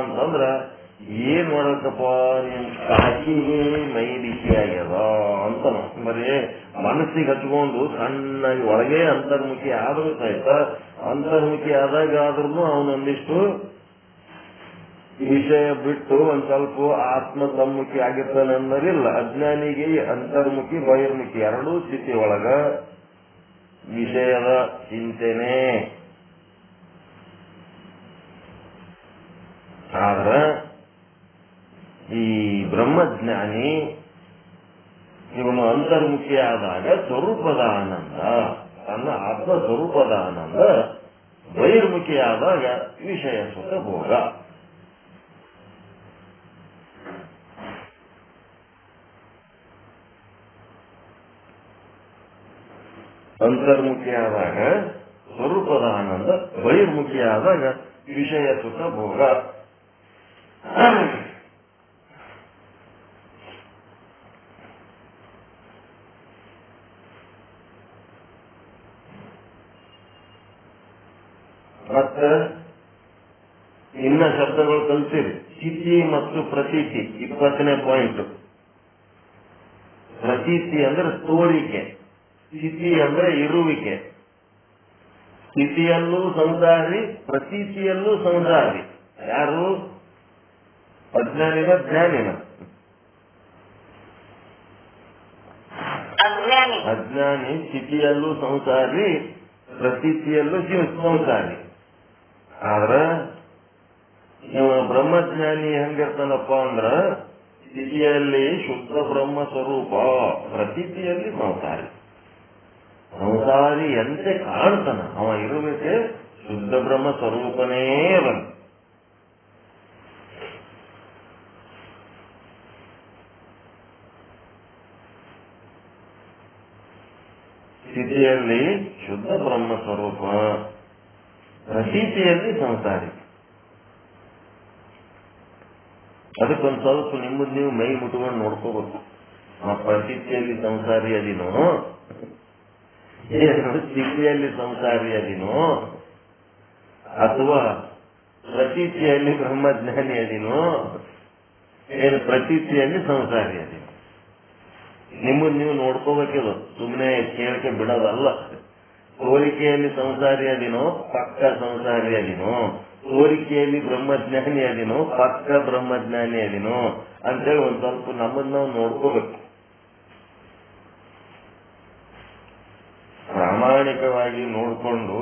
ಅಂತಂದ್ರ ಏನ್ ಮಾಡಬೇಕಪ್ಪ, ನಿಮ್ ಕಾಕಿಗೆ ಮೈ ಬಿಸಿ ಆಗ್ಯದ ಅಂತ ಬರೀ ಮನಸ್ಸಿಗೆ ಹಚ್ಕೊಂಡು ಸಣ್ಣಾಗಿ ಒಳಗೆ ಅಂತರ್ಮುಖಿ ಆದ್ರೂ ಸಹಿತ ಅಂತರ್ಮುಖಿ ಆದಾಗ ಆದ್ರೂ ಅವನೊಂದಿಷ್ಟು ವಿಷಯ ಬಿಟ್ಟು ಒಂದ್ ಸ್ವಲ್ಪ ಆತ್ಮ ತಮ್ಮುಖಿ ಆಗಿರ್ತಾನೆ ಅನ್ನೋದಿಲ್ಲ. ಅಜ್ಞಾನಿಗೆ ಅಂತರ್ಮುಖಿ ಬಹಿರ್ಮುಖಿ ಎರಡೂ ಸ್ಥಿತಿ ಒಳಗ ವಿಷಯದ ಚಿಂತನೆ. ಆದ್ರ ಈ ಬ್ರಹ್ಮಜ್ಞಾನಿ ಇವನು ಅಂತರ್ಮುಖಿ ಆದಾಗ ಸ್ವರೂಪದ ಆನಂದ, ತನ್ನ ಆತ್ಮ ಸ್ವರೂಪದ ಆನಂದ. ಬಹಿರ್ಮುಖಿ ಆದಾಗ ವಿಷಯ ಸುಖ ಭೋಗ. ಅಂತರ್ಮುಖಿ ಆದಾಗ ಸ್ವರೂಪದ ಆನಂದ, ಬಹಿರ್ಮುಖಿ ಆದಾಗ ವಿಷಯ ಸುಖ ಭೋಗ. ಮತ್ತೆ ಇನ್ನ ಶಬ್ದಗಳು ಕಲ್ತೀರಿ. ಸ್ಥಿತಿ ಮತ್ತು ಪ್ರತೀತಿ 20ನೇ ಪಾಯಿಂಟ್. ಪ್ರತೀತಿ ಅಂದ್ರೆ ತೋರಿಕೆ, ಸ್ಥಿತಿ ಅಂದ್ರೆ ಇರುವಿಕೆ. ಸ್ಥಿತಿಯಲ್ಲೂ ಸಂಸಾರಿ, ಪ್ರತೀತಿಯಲ್ಲೂ ಸಂಸಾರಿ. ಯಾರು? ಅಜ್ಞಾನಿನ ಜ್ಞಾನಿನ? ಅಜ್ಞಾನಿ ಸ್ಥಿತಿಯಲ್ಲೂ ಸಂಸಾರಿ, ಪ್ರತೀತಿಯಲ್ಲೂ ಸಂಸಾರಿ. ಆದ್ರ ಇವ ಬ್ರಹ್ಮಜ್ಞಾನಿ ಹೆಂಗಿರ್ತಾನಪ್ಪ ಅಂದ್ರ ಸ್ಥಿತಿಯಲ್ಲಿ ಶುದ್ಧ ಬ್ರಹ್ಮ ಸ್ವರೂಪ, ಪ್ರತೀತಿಯಲ್ಲಿ ಸಂಸಾರಿ. ಸಂಸಾರಿ ಎಂತೆ ಕಾಣ್ತಾನ ಅವ ಇರುವಿಕೆ ಶುದ್ಧ ಬ್ರಹ್ಮ ಸ್ವರೂಪನೇ ಬಂದ. ಸ್ಥಿತಿಯಲ್ಲಿ ಶುದ್ಧ ಬ್ರಹ್ಮ ಸ್ವರೂಪ, ಪ್ರತೀತಿಯಲ್ಲಿ ಸಂಸಾರಿ. ಅದಕ್ಕೊಂದ್ ಸ್ವಲ್ಪ ನಿಮ್ಮದ್ ನೀವು ಮೈ ಮುಟ್ಕೊಂಡು ನೋಡ್ಕೋಬೇಕು. ಆ ಪ್ರತೀತಿಯಲ್ಲಿ ಸಂಸಾರಿ ಅದಿನೋ, ಸ್ಥಿತಿಯಲ್ಲಿ ಸಂಸಾರಿ ಅದಿನೋ, ಅಥವಾ ಪ್ರತೀತಿಯಲ್ಲಿ ಬ್ರಹ್ಮಜ್ಞಾನಿ ಅದಿನೋ, ಏನು ಪ್ರತೀತಿಯಲ್ಲಿ ಸಂಸಾರಿ ಅದಿನೋ. ನಿಮ್ಮನ್ನ ನೀವು ನೋಡ್ಕೋಬೇಕಿದು, ಸುಮ್ಮನೆ ಕೇಳಿಕೆ ಬಿಡೋದಲ್ಲ. ತೋರಿಕೆಯಲ್ಲಿ ಸಂಸಾರಿ ಅದಿನೋ, ಪಕ್ಕ ಸಂಸಾರಿ ಅದಿನೋ, ತೋರಿಕೆಯಲ್ಲಿ ಬ್ರಹ್ಮಜ್ಞಾನಿ ಅದಿನೋ, ಪಕ್ಕ ಬ್ರಹ್ಮಜ್ಞಾನಿ ಅದಿನೋ ಅಂತೇಳಿ ಒಂದ್ ಸ್ವಲ್ಪ ನಮ್ಮನ್ನ ನಾವು ನೋಡ್ಕೋಬೇಕು. ಪ್ರಾಮಾಣಿಕವಾಗಿ ನೋಡ್ಕೊಂಡು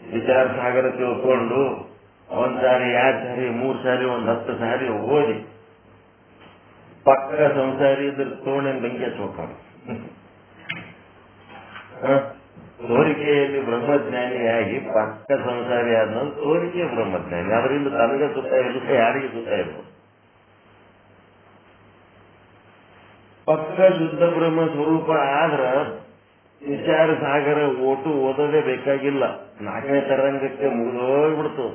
ವಿಚಾರ ಸಾಗರ ತಿಳ್ಕೊಂಡು 1 ಸಾರಿ 2 ಸಾರಿ 3 ಸಾರಿ 10 ಸಾರಿ ಓದಿ ಪಕ್ಕ ಸಂಸಾರಿ ಇದ್ರೆ ತೋಣೆನ್ ಬೆಂಕಿ ಹಚ್ಕೋತಾನ. ತೋರಿಕೆಯಲ್ಲಿ ಬ್ರಹ್ಮಜ್ಞಾನಿಯಾಗಿ ಪಕ್ಕ ಸಂಸಾರಿ ಆದ್ಮೇಲೆ ತೋರಿಕೆ ಬ್ರಹ್ಮಜ್ಞಾನಿ. ಅದರಿಂದ ತನಗೆ ಸುತ್ತ ಇರುತ್ತೆ, ಯಾರಿಗೆ ಸುತ್ತ ಇರ್ಬೋದು. ಪಕ್ಕ ಶುದ್ಧ ಬ್ರಹ್ಮ ಸ್ವರೂಪ ಆದ್ರ ವಿಚಾರ ಸಾಗರ ಓದೋದೇ ಬೇಕಾಗಿಲ್ಲ. 4ನೇ ತರಂಗಕ್ಕೆ ಮುಗಿದೋಗ್ಬಿಡ್ತು.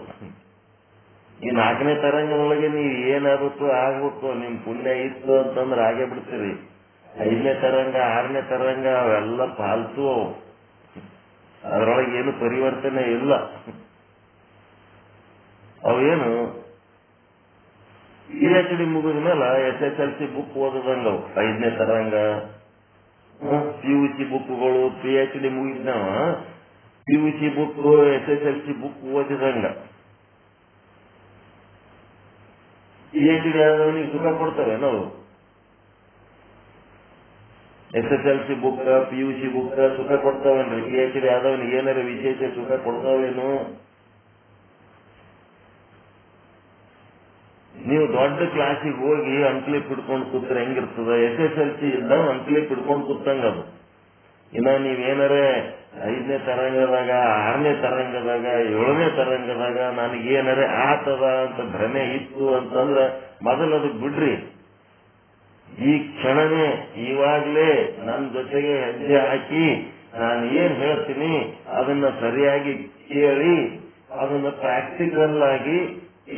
ಈ 4ನೇ ತರಂಗದೊಳಗೆ ನೀವು ಏನಾಗುತ್ತೋ ಆಗ್ಬೇಕು, ನಿಮ್ ಪುಣ್ಯ ಇತ್ತು ಅಂತಂದ್ರೆ ಆಗೇ ಬಿಡ್ತೀರಿ. 5ನೇ ತರಂಗ 6ನೇ ತರಂಗ ಅವೆಲ್ಲ ಪಾಲ್ತು, ಅದರೊಳಗೆ ಏನು ಪರಿವರ್ತನೆ ಇಲ್ಲ. ಅವೇನು PhD ಮುಗಿದ ಮೇಲೆ SSLC ಬುಕ್ ಓದದಂಗ 5ನೇ ತರಂಗ PUC ಬುಕ್ಗಳು PhD ಮುಗಿದ್ನವ PUC ಬುಕ್ SSLC ಬುಕ್ ಓದಿದಂಗ PhD ಆದವನಿಗೆ ಸುಖ ಕೊಡ್ತಾರೆ ನಾವು SSLC ಬುಕ್ PUC ಬುಕ್ ಸುಖ ಕೊಡ್ತಾವೇನ್ರಿ PhD ಆದವನಿಗೆ ಏನಾರ ವಿಶೇಷ ಸುಖ ಕೊಡ್ತಾವೇನು ನೀವು ದೊಡ್ಡ ಕ್ಲಾಸಿಗೆ ಹೋಗಿ ಅಂಕ್ಲಿ ಹಿಡ್ಕೊಂಡು ಕೂತ್ರೆ ಹೆಂಗಿರ್ತದ SSLC ಇದ್ದಾಗ ಅಂಕ್ಲಿ ಹಿಡ್ಕೊಂಡು ಕೂತಂಗ ಅದು ಇನ್ನ ನೀವೇನಾರೇ 5ನೇ ತರಂಗದಾಗ 6ನೇ ತರಂಗದಾಗ 7ನೇ ತರಂಗದಾಗ ನನಗೇನಾರೇ ಆತದ ಅಂತ ಭ್ರಮೆ ಇತ್ತು ಅಂತಂದ್ರ ಮೊದಲು ಅದಕ್ಕೆ ಬಿಡ್ರಿ ಈ ಕ್ಷಣನೇ ಇವಾಗ್ಲೇ ನನ್ನ ಜೊತೆಗೆ ಹೆಜ್ಜೆ ಹಾಕಿ ನಾನು ಏನ್ ಹೇಳ್ತೀನಿ ಅದನ್ನ ಸರಿಯಾಗಿ ಕೇಳಿ ಅದನ್ನ ಪ್ರಾಕ್ಟಿಕಲ್ ಆಗಿ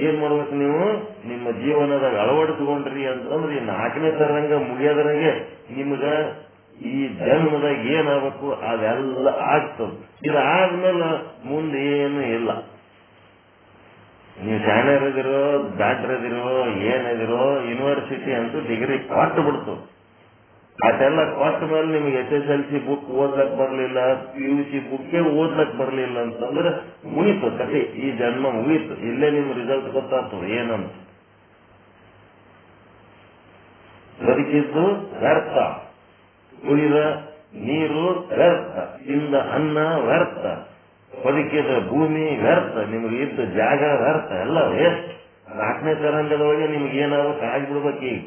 ಏನ್ ಮಾಡ್ಬೇಕು ನೀವು ನಿಮ್ಮ ಜೀವನದಾಗ ಅಳವಡಿಸ್ಕೊಂಡ್ರಿ ಅಂತಂದ್ರೆ 4ನೇ ತರಂಗ ಮುಗಿಯೋದ್ರಾಗೆ ನಿಮ್ಗ ಈ ಜನ್ಮದಾಗ ಏನಾಗಬೇಕು ಅದೆಲ್ಲ ಆಗ್ತದೆ ಇದಾದ್ಮೇಲೆ ಮುಂದೆ ಏನು ಇಲ್ಲ ನೀವು ಶಾಣರ್ ಇದಿರೋ ಡಾಕ್ಟರ್ ಇದಿರೋ ಏನಿದಿರೋ ಯೂನಿವರ್ಸಿಟಿ ಅಂತೂ ಡಿಗ್ರಿ ಕೊಟ್ಟು ಬಿಡ್ತು ಅದೆಲ್ಲ ಕೊಟ್ಟ ಮೇಲೆ ನಿಮ್ಗೆ SSLC ಬುಕ್ ಓದ್ಲಕ್ ಬರ್ಲಿಲ್ಲ PUC ಬುಕ್ಕೇ ಓದ್ಲಕ್ ಬರ್ಲಿಲ್ಲ ಅಂತಂದ್ರೆ ಮುಗೀತು ಕತೆ ಈ ಜನ್ಮ ಮುಗೀತು ಇಲ್ಲೇ ನಿಮ್ ರಿಸಲ್ಟ್ ಗೊತ್ತಾಗ್ತದೆ ಏನಂತ ಬದುಕಿದ್ದು ವ್ಯರ್ಥ ಕುಡಿದ ನೀರು ವ್ಯರ್ಥ ತಿಂದ ಅನ್ನ ವ್ಯರ್ಥ ಬದುಕಿದ ಭೂಮಿ ವ್ಯರ್ಥ ನಿಮ್ಗೆ ಇದ್ದ ಜಾಗ ವ್ಯರ್ಥ ಎಲ್ಲ ವೇಸ್ಟ್ 4ನೇ ತರಂಗದೊಳಗೆ ನಿಮ್ಗೆ ಏನಾಗಬೇಕು ಆಗ್ಬಿಡ್ಬೇಕು ಈಗ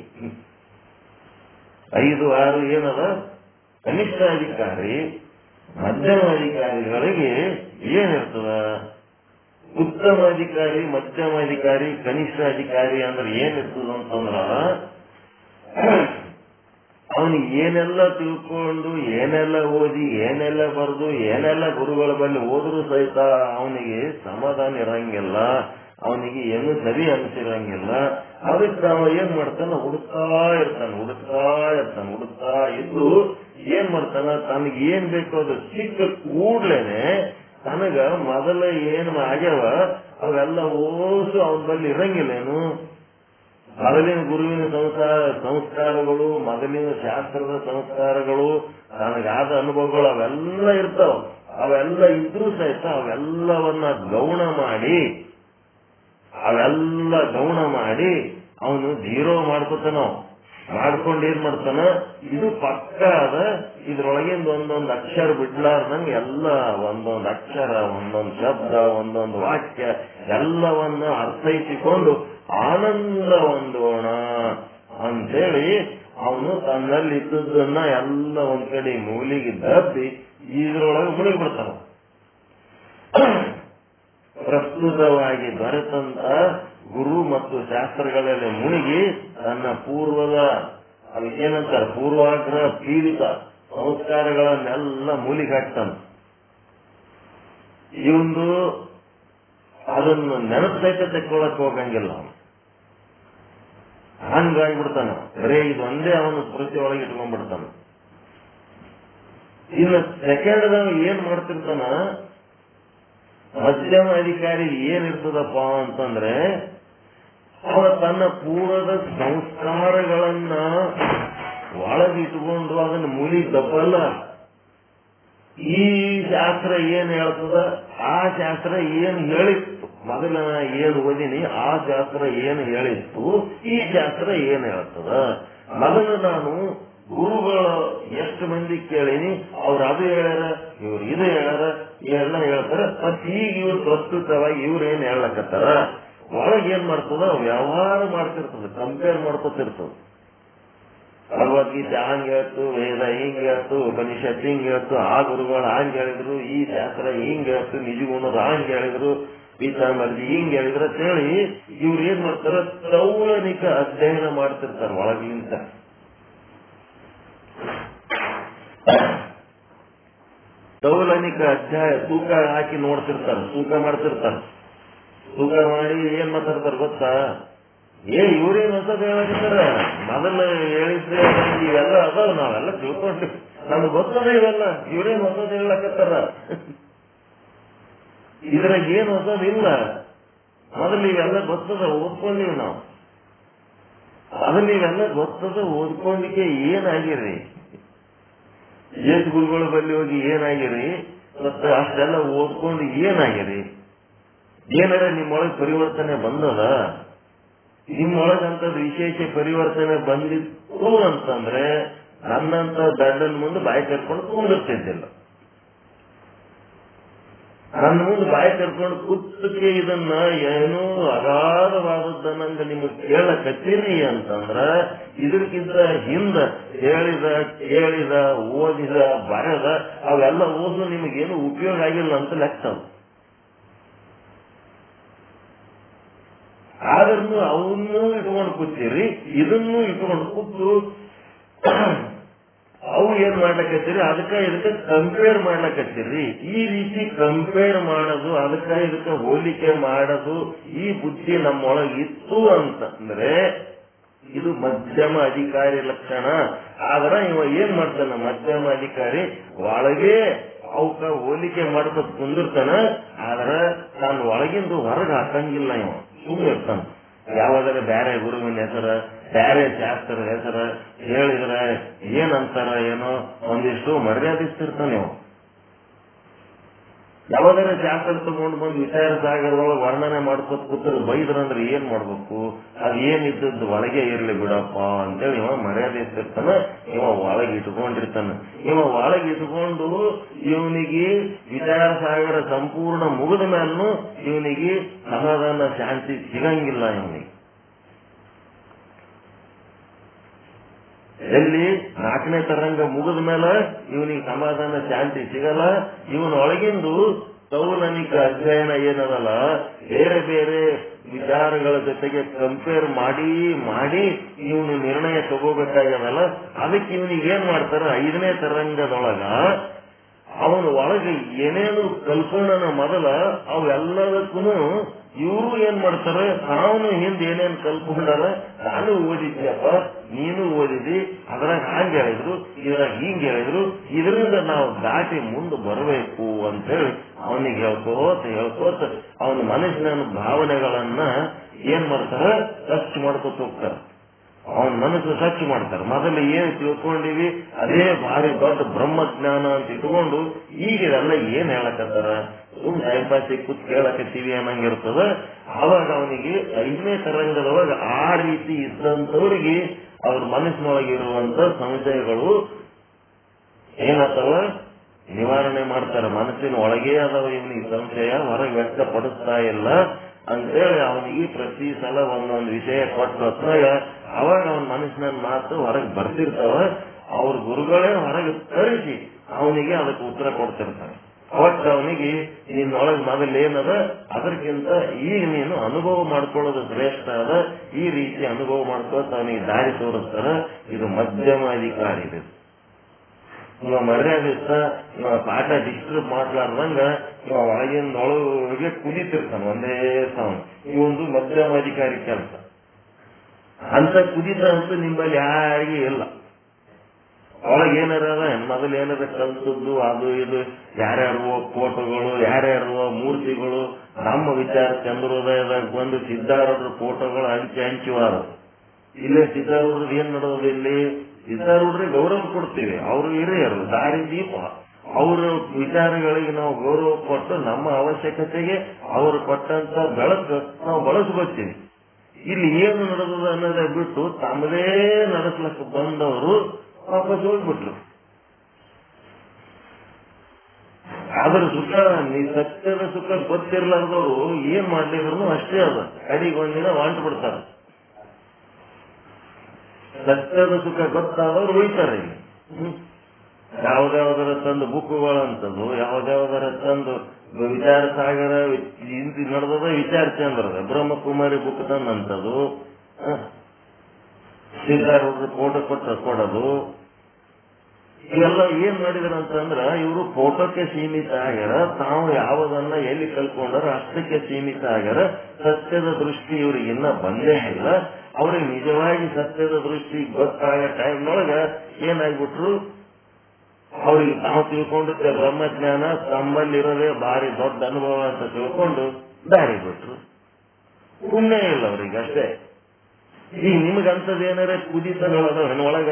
5, 6 ಏನದ ಕನಿಷ್ಠ ಅಧಿಕಾರಿ ಮಧ್ಯಮ ಅಧಿಕಾರಿಗಳಿಗೆ ಏನಿರ್ತದ ಉತ್ತಮ ಅಧಿಕಾರಿ ಮಧ್ಯಮ ಅಧಿಕಾರಿ ಕನಿಷ್ಠ ಅಧಿಕಾರಿ ಅಂದ್ರೆ ಏನಿರ್ತದ ಅಂತಂದ್ರ ಅವನಿಗೆ ಏನೆಲ್ಲ ತಿಳ್ಕೊಂಡು ಏನೆಲ್ಲ ಓದಿ ಏನೆಲ್ಲ ಬರೆದು ಏನೆಲ್ಲ ಗುರುಗಳ ಬಳಿ ಓದ್ರು ಸಹಿತ ಅವನಿಗೆ ಸಮಾಧಾನ ಇರಂಗಿಲ್ಲ ಅವನಿಗೆ ಏನು ಸರಿ ಅನಿಸಿರಂಗಿಲ್ಲ ಅದಕ್ಕೆ ಅವ ಏನ್ ಮಾಡ್ತಾನ ಹುಡುಕ್ತಾ ಇದ್ದು ಏನ್ ಮಾಡ್ತಾನ ತನಗೆ ಏನ್ ಬೇಕೋ ಅದು ಸಿಕ್ಕ ಕೂಡ್ಲೇನೆ ತನಗ ಮೊದಲ ಏನ್ ಆಗ್ಯಾವ ಅವೆಲ್ಲ ಓಸು ಅವನ ಬಳಿ ಇರಂಗಿಲ್ಲೇನು ಮೊದಲಿನ ಗುರುವಿನ ಸಂಸ್ಕಾರಗಳು ಮೊದಲಿನ ಶಾಸ್ತ್ರದ ಸಂಸ್ಕಾರಗಳು ನನಗಾದ ಅನುಭವಗಳು ಅವೆಲ್ಲ ಇರ್ತಾವ ಅವೆಲ್ಲ ಇದ್ರೂ ಸಹಿತ ಅವೆಲ್ಲವನ್ನ ಗೌಣ ಮಾಡಿ ಅವನು ಜೀರೋ ಮಾಡ್ಕೊತಾನ ಮಾಡ್ಕೊಂಡು ಏನ್ ಮಾಡ್ತಾನ ಇದು ಪಕ್ಕ ಅದ ಇದ್ರೊಳಗಿಂದ ಒಂದೊಂದು ಅಕ್ಷರ ಬಿಡ್ಲಾರ್ದಂಗೆ ಎಲ್ಲ ಒಂದೊಂದು ಅಕ್ಷರ ಒಂದೊಂದು ಶಬ್ದ ಒಂದೊಂದು ವಾಕ್ಯ ಎಲ್ಲವನ್ನ ಅರ್ಥೈಸಿಕೊಂಡು ಆನಂದ ಹೊಂದೋಣ ಅಂತೇಳಿ ಅವನು ತನ್ನಲ್ಲಿ ಇದ್ದದನ್ನ ಎಲ್ಲ ಒಂದ್ ಕಡೆ ಮೂಲಿಗೆ ದಬ್ಬಿ ಇದ್ರೊಳಗೆ ಮುಳುಗಿ ಬಿಡ್ತಾನ ಪ್ರಸ್ತುತವಾಗಿ ದೊರೆತಂತ ಗುರು ಮತ್ತು ಶಾಸ್ತ್ರಗಳಲ್ಲಿ ಮುಳುಗಿ ತನ್ನ ಪೂರ್ವದ ಏನಂತಾರೆ ಪೂರ್ವಾಗ್ರಹ ಪೀಡಿತ ಸಂಸ್ಕಾರಗಳನ್ನೆಲ್ಲ ಮೂಲಿಗಾಗ್ತಾನ ಇವಂದು ಅದನ್ನು ನೆನಪು ಸಹಿತ ತೆಕ್ಕೊಳಕ್ ಹೋಗಂಗಿಲ್ಲ ಅವನು ಹಂಗಾಗಿಬಿಡ್ತಾನ ಬರೇ ಇದೊಂದೇ ಅವನು ಸ್ಮೃತಿ ಒಳಗೆ ಇಟ್ಕೊಂಡ್ಬಿಡ್ತಾನ ಇನ್ನು ಸೆಕೆಂಡ್ದಾಗ ಏನ್ ಮಾಡ್ತಿರ್ತಾನ ಮಧ್ಯಮ ಅಧಿಕಾರಿ ಏನಿರ್ತದಪ್ಪ ಅಂತಂದ್ರೆ ಅವ ತನ್ನ ಪೂರ್ವದ ಸಂಸ್ಕಾರಗಳನ್ನ ಒಳಗಿಟ್ಕೊಂಡು ಅದನ್ನ ಮೂಲಿ ತಪ್ಪಲ್ಲ ಈ ಶಾಸ್ತ್ರ ಏನ್ ಹೇಳ್ತದ ಆ ಶಾಸ್ತ್ರ ಏನ್ ಹೇಳಿತ್ತು ಮೊದಲ ಏನ್ ಓದಿನಿ ಆ ಶಾಸ್ತ್ರ ಏನ್ ಹೇಳಿತ್ತು ಈ ಶಾಸ್ತ್ರ ಏನ್ ಹೇಳ್ತದ ಮೊದಲು ನಾನು ಗುರುಗಳು ಎಷ್ಟು ಮಂದಿ ಕೇಳಿನಿ ಅವ್ರು ಅದು ಹೇಳ್ಯಾರ ಇವ್ರು ಇದು ಹೇಳ್ಯಾರ ಎಲ್ಲ ಹೇಳ್ತಾರ ಮತ್ ಈಗ ಇವ್ರು ಪ್ರಸ್ತುತವಾಗಿ ಇವ್ರೇನ್ ಹೇಳಕತ್ತಾರ ಒಳಗೆ ಏನ್ ಮಾಡ್ತದ ವ್ಯವಹಾರ ಮಾಡ್ತಿರ್ತದ ಕಂಪೇರ್ ಮಾಡ್ಕೊತಿರ್ತದ ಭಗವದ್ಗೀತೆ ಹಂಗ ಹೇಳ್ತು ವೇದ ಹಿಂಗ್ ಹೇಳ್ತು ಉಪನಿಷತ್ ಹಿಂಗ್ ಹೇಳ್ತು ಆ ಗುರುಗಳು ಹಂಗ್ ಹೇಳಿದ್ರು ಈ ಶಾಸ್ತ್ರ ಹಿಂಗ್ ಹೇಳ್ತು ನಿಜಗುಣದ ಹಂಗ್ ಹೇಳಿದ್ರು ಪೀತಾಂಬರ್ಜಿ ಹಿಂಗ್ ಹೇಳಿದ್ರ ಅಂತೇಳಿ ಇವ್ರು ಏನ್ ಮಾಡ್ತಾರ ತೌಲನಿಕ ಅಧ್ಯಯನ ಮಾಡ್ತಿರ್ತಾರ ಒಳಗಿಂತ ತೌಲನಿಕ ಅಧ್ಯಾಯ ತೂಕ ಹಾಕಿ ನೋಡ್ತಿರ್ತಾರ ತೂಕ ಮಾಡ್ತಿರ್ತಾರ ತೂಕ ಮಾಡಿ ಏನ್ ಮಾತಾಡ್ತಾರ ಗೊತ್ತಾ ಇವ್ರೇನ್ ಹೊಸದ್ ಹೇಳಾರ ಮೊದಲ ಹೇಳಿದ್ರೆ ಇವೆಲ್ಲ ಅದಾವ ನಾವೆಲ್ಲ ತಿಳ್ಕೊಂಡ್ವಿ ನಮ್ಗೆ ಗೊತ್ತದ ಇವೆಲ್ಲ ಇವ್ರೇನ್ ಹೊಸದ್ ಹೇಳಕತ್ತಾರ ಇದ್ರಾಗ ಏನ್ ಹೊಸದಿಲ್ಲ ಮೊದಲು ಇವೆಲ್ಲ ಗೊತ್ತದ ಓದ್ಕೊಂಡಿವಿ ನಾವು ಅದನ್ನ ನೀವೆಲ್ಲ ಗೊತ್ತದ ಓದ್ಕೊಂಡಿಕ್ಕೆ ಏನಾಗಿರಿ, ಏಸು ಗುರುಗಳ ಬಳಿ ಹೋಗಿ ಏನಾಗಿರಿ, ಮತ್ತೆ ಅಷ್ಟೆಲ್ಲ ಓದ್ಕೊಂಡು ಏನಾಗಿರಿ? ಏನಾರ ನಿಮ್ಮೊಳಗೆ ಪರಿವರ್ತನೆ ಬಂದದ? ನಿಮ್ಮೊಳಗಂತದ್ದು ವಿಶೇಷ ಪರಿವರ್ತನೆ ಬಂದಿತ್ತು ಅಂತಂದ್ರೆ ನನ್ನಂತ ದಡ್ಡನ ಮುಂದೆ ಬಾಯಿ ಕರ್ಕೊಂಡು ಕುಂದಿರ್ತಿದ್ದಿಲ್ಲ. ನನ್ನ ಮುಂದೆ ಬಾಯಿ ಕರ್ಕೊಂಡು ಕೂತಕ್ಕೆ ಇದನ್ನ ಏನೋ ಅಗಾಧವಾದದ್ದನ್ನಂಗ ನಿಮಗೆ ಕೇಳಕತ್ತೀರಿ ಅಂತಂದ್ರ ಇದಕ್ಕಿಂತ ಹಿಂದ ಹೇಳಿದ ಕೇಳಿದ ಓದಿದ ಬರೆದ ಅವೆಲ್ಲ ಓದು ನಿಮಗೇನು ಉಪಯೋಗ ಆಗಿಲ್ಲ ಅಂತ ಲೆಕ್ಕ. ಆದ್ರೂ ಅವನ್ನೂ ಇಟ್ಕೊಂಡು ಕೂತೀರಿ, ಇದನ್ನೂ ಇಟ್ಕೊಂಡು ಕೂತು ಅವು ಏನ್ ಮಾಡ್ಲಕತ್ತೀರಿ, ಅದಕ್ಕೆ ಇದಕ್ಕೆ ಕಂಪೇರ್ ಮಾಡ್ಲಕತ್ತೀರಿ. ಈ ರೀತಿ ಕಂಪೇರ್ ಮಾಡೋದು, ಅದಕ್ಕೆ ಇದಕ್ಕೆ ಹೋಲಿಕೆ ಮಾಡೋದು ಈ ಬುದ್ಧಿ ನಮ್ಮೊಳಗೆ ಇತ್ತು ಅಂತಂದ್ರೆ ಇದು ಮಧ್ಯಮ ಅಧಿಕಾರಿ ಲಕ್ಷಣ. ಆದ್ರೆ ಇವ ಏನ್ ಮಾಡ್ತಾನ, ಮಧ್ಯಮ ಅಧಿಕಾರಿ ಒಳಗೆ ಅವಕ್ಕ ಹೋಲಿಕೆ ಮಾಡ್ಕೊತ ಕುಂದಿರ್ತಾನ. ಆದ್ರ ತಾನು ಒಳಗಿಂದು ಹೊರಗೆ ಹಾಕಂಗಿಲ್ಲ. ಇವ ಸುಮ್ಮನೆ ಇರ್ತಾನ. ಯಾವಾಗಾದ್ರೆ ಬೇರೆ ಗುರುವಿನ ಹೆಸರ, ಬೇರೆ ಶಾಸ್ತ್ರದ ಹೆಸರ ಹೇಳಿದ್ರೆ ಏನಂತಾರ ಏನೋ ಒಂದಿಷ್ಟು ಮರ್ಯಾದಿಸ್ತಿರ್ತಾನೆ. ಇವ ಯಾವಾಗಾದ್ರೆ ಶಾಸ್ತ್ರ ತಗೊಂಡು ಬಂದು ವಿಚಾರ ಸಾಗರದೊಳಗೆ ವರ್ಣನೆ ಮಾಡ್ಕೊತ ಕೂತರು ಬೈದ್ರಂದ್ರೆ ಏನ್ ಮಾಡ್ಬೇಕು, ಅದ್ ಏನಿದ್ದದ್ದು ಒಳಗೆ ಇರ್ಲಿ ಬಿಡಪ್ಪ ಅಂತೇಳಿ ಇವ ಮರ್ಯಾದಿಸ್ತಿರ್ತಾನ. ಇವ ಒಳಗೆ ಇಟ್ಕೊಂಡಿರ್ತಾನ. ಇವ ಒಳಗೆ ಇಟ್ಕೊಂಡು ಇವನಿಗೆ ವಿಚಾರ ಸಾಗರ ಸಂಪೂರ್ಣ ಮುಗಿದ ಮೇಲೂ ಇವನಿಗೆ ಸಮಾಧಾನ ಶಾಂತಿ ಸಿಗಂಗಿಲ್ಲ. ಇವನಿಗೆ ಎಲ್ಲಿ 4ನೇ ತರಂಗ ಮುಗಿದ ಮೇಲೆ ಇವನಿಗೆ ಸಮಾಧಾನ ಶಾಂತಿ ಸಿಗಲ್ಲ. ಇವನೊಳಗಿಂದು ತೌಲನಿಕ ಅಧ್ಯಯನ ಏನದಲ್ಲ, ಬೇರೆ ಬೇರೆ ವಿಚಾರಗಳ ಜೊತೆಗೆ ಕಂಪೇರ್ ಮಾಡಿ ಮಾಡಿ ಇವನು ನಿರ್ಣಯ ತಗೋಬೇಕಾಗ್ಯದಲ್ಲ. ಅದಕ್ಕೆ ಇವನಿಗೆ ಏನ್ ಮಾಡ್ತಾರ, 5ನೇ ತರಂಗದೊಳಗ ಅವನು ಒಳಗೆ ಏನೇನು ಕಲ್ಕೊಂಡನ ಮೊದಲ ಅವೆಲ್ಲದಕ್ಕೂ ಇವರು ಏನ್ ಮಾಡ್ತಾರೆ, ಅವನು ಹಿಂದೆ ಏನೇನು ಕಲ್ಕೊಂಡಾರ, ನಾನು ಓದಿದ್ಯಪ್ಪ ನೀನು ಓದಿದಿ, ಅದ್ರಾಗ ಹಂಗೆ ಹೇಳಿದ್ರು ಇದ್ರಾಗ ಹಿಂಗ್ ಹೇಳಿದ್ರು, ಇದರಿಂದ ನಾವು ದಾಟಿ ಮುಂದೆ ಬರಬೇಕು ಅಂತೇಳಿ ಅವನಿಗೆ ಹೇಳ್ಕೋತ ಅವನ ಮನಸ್ಸಿನ ಭಾವನೆಗಳನ್ನ ಏನ್ ಮಾಡ್ತಾರ, ಟಚ್ ಮಾಡ್ಕೊತ ಹೋಗ್ತಾರ. ಅವನ ಮನಸ್ಸು ಟಚ್ ಮಾಡ್ತಾರೆ. ಮೊದಲು ಏನ್ ತಿಳ್ಕೊಂಡಿವಿ ಅದೇ ಭಾರಿ ದೊಡ್ಡ ಬ್ರಹ್ಮಜ್ಞಾನ ಅಂತ ಇಟ್ಕೊಂಡು ಈಗ ಇದೆಲ್ಲ ಏನ್ ಹೇಳಕತ್ತಾರ, ಸುಮ್ ಟೈಮ್ ಪಾಸಿಗೆ ಕೂತ್ ಕೇಳಕತ್ತೀವಿ ಅನ್ನಂಗಿರ್ತದ. ಅವಾಗ ಅವನಿಗೆ 5ನೇ ತರಂಗದೊಳಗ ಆ ರೀತಿ ಇದ್ದಂಥವ್ರಿಗೆ ಅವ್ರ ಮನಸ್ಸಿನೊಳಗಿರುವಂತ ಸಂಶಯಗಳು ಏನತ್ತವ ನಿವಾರಣೆ ಮಾಡ್ತಾರೆ. ಮನಸ್ಸಿನ ಒಳಗೆ ಅದಾವ ಇವನಿಗೆ ಸಂಶಯ, ಹೊರಗೆ ವ್ಯಕ್ತಪಡಿಸ್ತಾ ಇಲ್ಲ ಅಂತೇಳಿ ಅವನಿಗೆ ಪ್ರತಿ ಸಲ ಒಂದೊಂದು ವಿಷಯ ಕೊಟ್ಟ ಹೊತ್ತಾಗ ಅವಾಗ ಅವನ ಮನಸ್ಸಿನ ಮಾತು ಹೊರಗೆ ಬರ್ತಿರ್ತಾವ. ಅವ್ರ ಗುರುಗಳೇ ಹೊರಗೆ ತರಿಸಿ ಅವನಿಗೆ ಅದಕ್ಕೆ ಉತ್ತರ ಕೊಡ್ತಿರ್ತಾರೆ. ಒಟ್ಟು ಅವನಿಗೆ ನಿನ್ನೊಳಗೆ ಮೊದಲು ಏನದ ಅದಕ್ಕಿಂತ ಈಗ ನೀನು ಅನುಭವ ಮಾಡ್ಕೊಳ್ಳೋದು ಶ್ರೇಷ್ಠ ಅದ. ಈ ರೀತಿ ಅನುಭವ ಮಾಡ್ಕೊತ ಅವನಿಗೆ ದಾರಿ ತೋರಿಸ್ತಾರ. ಇದು ಮಧ್ಯಮ ಅಧಿಕಾರಿ. ಇದು ಇವ ಮರ್ಯಾದಿಸ್ತ ಇವ ಪಾಠ ಡಿಸ್ಟರ್ಬ್ ಮಾಡ್ಲಾರ್ದಂಗ ಇವ ಒಳಗಿನೊಳಗೆ ಕುದಿತಿರ್ತಾನ ಒಂದೇ ಸೌಂಡ್. ಇವೊಂದು ಮಧ್ಯಮ ಅಧಿಕಾರಿ ಕೆಲಸ. ಅಂತ ಕುದಿತ ಅಂತೂ ನಿಮ್ಮಲ್ಲಿ ಯಾರಿಗೂ ಇಲ್ಲ. ಒಳಗೆ ಏನಾರ ಮೊದಲು ಏನಾರ ಕಲ್ತದ್ದು ಅದು ಇದು ಯಾರ್ಯಾರುವ ಫೋಟೋಗಳು, ಯಾರ್ಯಾರುವ ಮೂರ್ತಿಗಳು. ನಮ್ಮ ವಿಚಾರ ಚಂದ್ರೋದಯದಾಗ ಬಂದು ಸಿದ್ಧಾರೂಢರ ಫೋಟೋಗಳು ಹಂಚಿವಾರ. ಇಲ್ಲೇ ಸಿದ್ಧಾರೂಢರು ಏನ್ ನಡೆಯೋದು, ಇಲ್ಲಿ ಸಿದ್ಧಾರೂಢರಿಗೆ ಗೌರವ ಕೊಡ್ತೀವಿ. ಅವರು ಹಿರಿಯರು, ದಾರಿ ದೀಪ. ಅವರ ವಿಚಾರಗಳಿಗೆ ನಾವು ಗೌರವ ಕೊಟ್ಟು ನಮ್ಮ ಅವಶ್ಯಕತೆಗೆ ಅವರು ಕೊಟ್ಟಂತ ಬೆಳಕು ನಾವು ಬಳಸ್ಕೊತೀವಿ. ಇಲ್ಲಿ ಏನು ನಡೆದದ ಅನ್ನೋದೇ ಬಿಟ್ಟು ತಮ್ಮದೇ ನಡೆಸ್ಲಕ್ಕೆ ಬಂದವರು ವಾಪಸ್ ಹೋಗ್ಬಿಟ್ರು. ಅದ್ರ ಸುಖ ಸತ್ಯದ ಸುಖ ಗೊತ್ತಿರ್ಲಾರ್ದವ್ರು ಏನ್ ಮಾಡ್ಲಿದ್ರು ಅಷ್ಟೇ ಅದ. ಕಡೆಗೆ ಒಂದಿನ ಹೊಂಟು ಬಿಡ್ತಾರೆ. ಸತ್ಯದ ಸುಖ ಗೊತ್ತಾದವ್ರು ಹೋಯ್ತಾರೆ. ಯಾವ್ದಾವ್ದರ ತಂದು ಬುಕ್ಗಳಂತದ್ದು, ಯಾವ್ದಾವ್ದರ ತಂದು ವಿಚಾರ ಸಾಗರ ಹಿಂದಿ ನಡೆದದ, ವಿಚಾರ ಚಂದ್ರದ ಬ್ರಹ್ಮಕುಮಾರಿ ಬುಕ್ ತಂದಂಥದ್ದು, ಸಿದ್ಧಾರೂಢರು ಫೋಟೋ ಕೊಡೋದು. ಇವೆಲ್ಲ ಏನ್ ಮಾಡಿದ್ರಂತಂದ್ರ ಇವರು ಫೋಟೋಕ್ಕೆ ಸೀಮಿತ ಆಗ್ಯಾರ. ತಾವು ಯಾವುದನ್ನ ಎಲ್ಲಿ ಕಲ್ಕೊಂಡಾರ ಅಷ್ಟಕ್ಕೆ ಸೀಮಿತ ಆಗ್ಯಾರ. ಸತ್ಯದ ದೃಷ್ಟಿ ಇವ್ರಿಗೆ ಇನ್ನ ಬಂದೇ ಇಲ್ಲ. ಅವ್ರಿಗೆ ನಿಜವಾಗಿ ಸತ್ಯದ ದೃಷ್ಟಿ ಗೊತ್ತಾಗ ಟೈಮ್ನೊಳಗ ಏನಾಗ್ಬಿಟ್ರು, ಅವ್ರಿಗೆ ತಾವು ತಿಳ್ಕೊಂಡಿದ್ದ ಬ್ರಹ್ಮಜ್ಞಾನ ತಮ್ಮಲ್ಲಿರೋದೇ ಭಾರಿ ದೊಡ್ಡ ಅನುಭವ ಅಂತ ತಿಳ್ಕೊಂಡು ದಾರಿ ಬಿಟ್ರು. ಪುಣ್ಯ ಇಲ್ಲ ಅವ್ರಿಗೆ ಅಷ್ಟೇ. ಈಗ ನಿಮಗಂತದೇನಾರ ಕುದಿತಗಳದ ಒಳಗ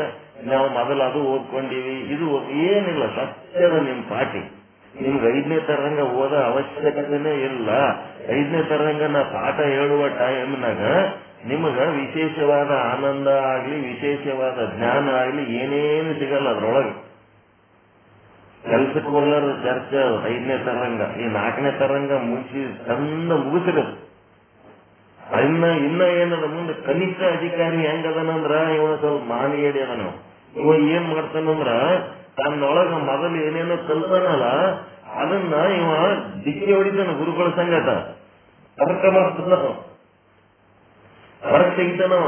ನಾವು ಮೊದಲು ಅದು ಓದ್ಕೊಂಡಿವಿ, ಇದು ಏನಿಲ್ಲ, ಸತ್ಯದ ನಿಮ್ ಪಾಠಿ. ನಿಮ್ಗೆ 5ನೇ ತರಂಗ ಓದೋ ಅವಶ್ಯಕತೆನೇ ಇಲ್ಲ. 5ನೇ ತರಂಗ ನಾ ಪಾಠ ಹೇಳುವ ಟೈಮ್ನಾಗ ನಿಮಗ ವಿಶೇಷವಾದ ಆನಂದ ಆಗ್ಲಿ, ವಿಶೇಷವಾದ ಜ್ಞಾನ ಆಗ್ಲಿ ಏನೇನು ಸಿಗಲ್ಲ ಅದ್ರೊಳಗೆ. ಕೆಲ್ಸಕ್ಕೆ ಹೋಗೋರು ಚರ್ಚೆ 5ನೇ ತರಂಗ, ಈ 4ನೇ ತರಂಗ ಮುಗಿಸಿರೋದು. ಇನ್ನ ಏನದ ಮುಂದೆ ಕನಿಷ್ಠ ಅಧಿಕಾರಿ ಹೆಂಗದನಂದ್ರ ಇವ ಸ್ವಲ್ಪ ಮಾನಿಗೇಡಿ ಅದನ. ಇವ ಏನ್ ಮಾಡ್ತಾನಂದ್ರ ತನ್ನೊಳಗ ಮೊದಲು ಏನೇನೋ ಕಲ್ತಾನಲ್ಲ ಅದನ್ನ ಇವ ದಿಕ್ಕಿ ಹೊಡಿತಾನ. ಗುರುಗಳ ಸಂಗಟ ತರ್ಕ ಮಾಡ್ತಾನ, ಹೊರಗೆ ತೆಗಿತಾನವ,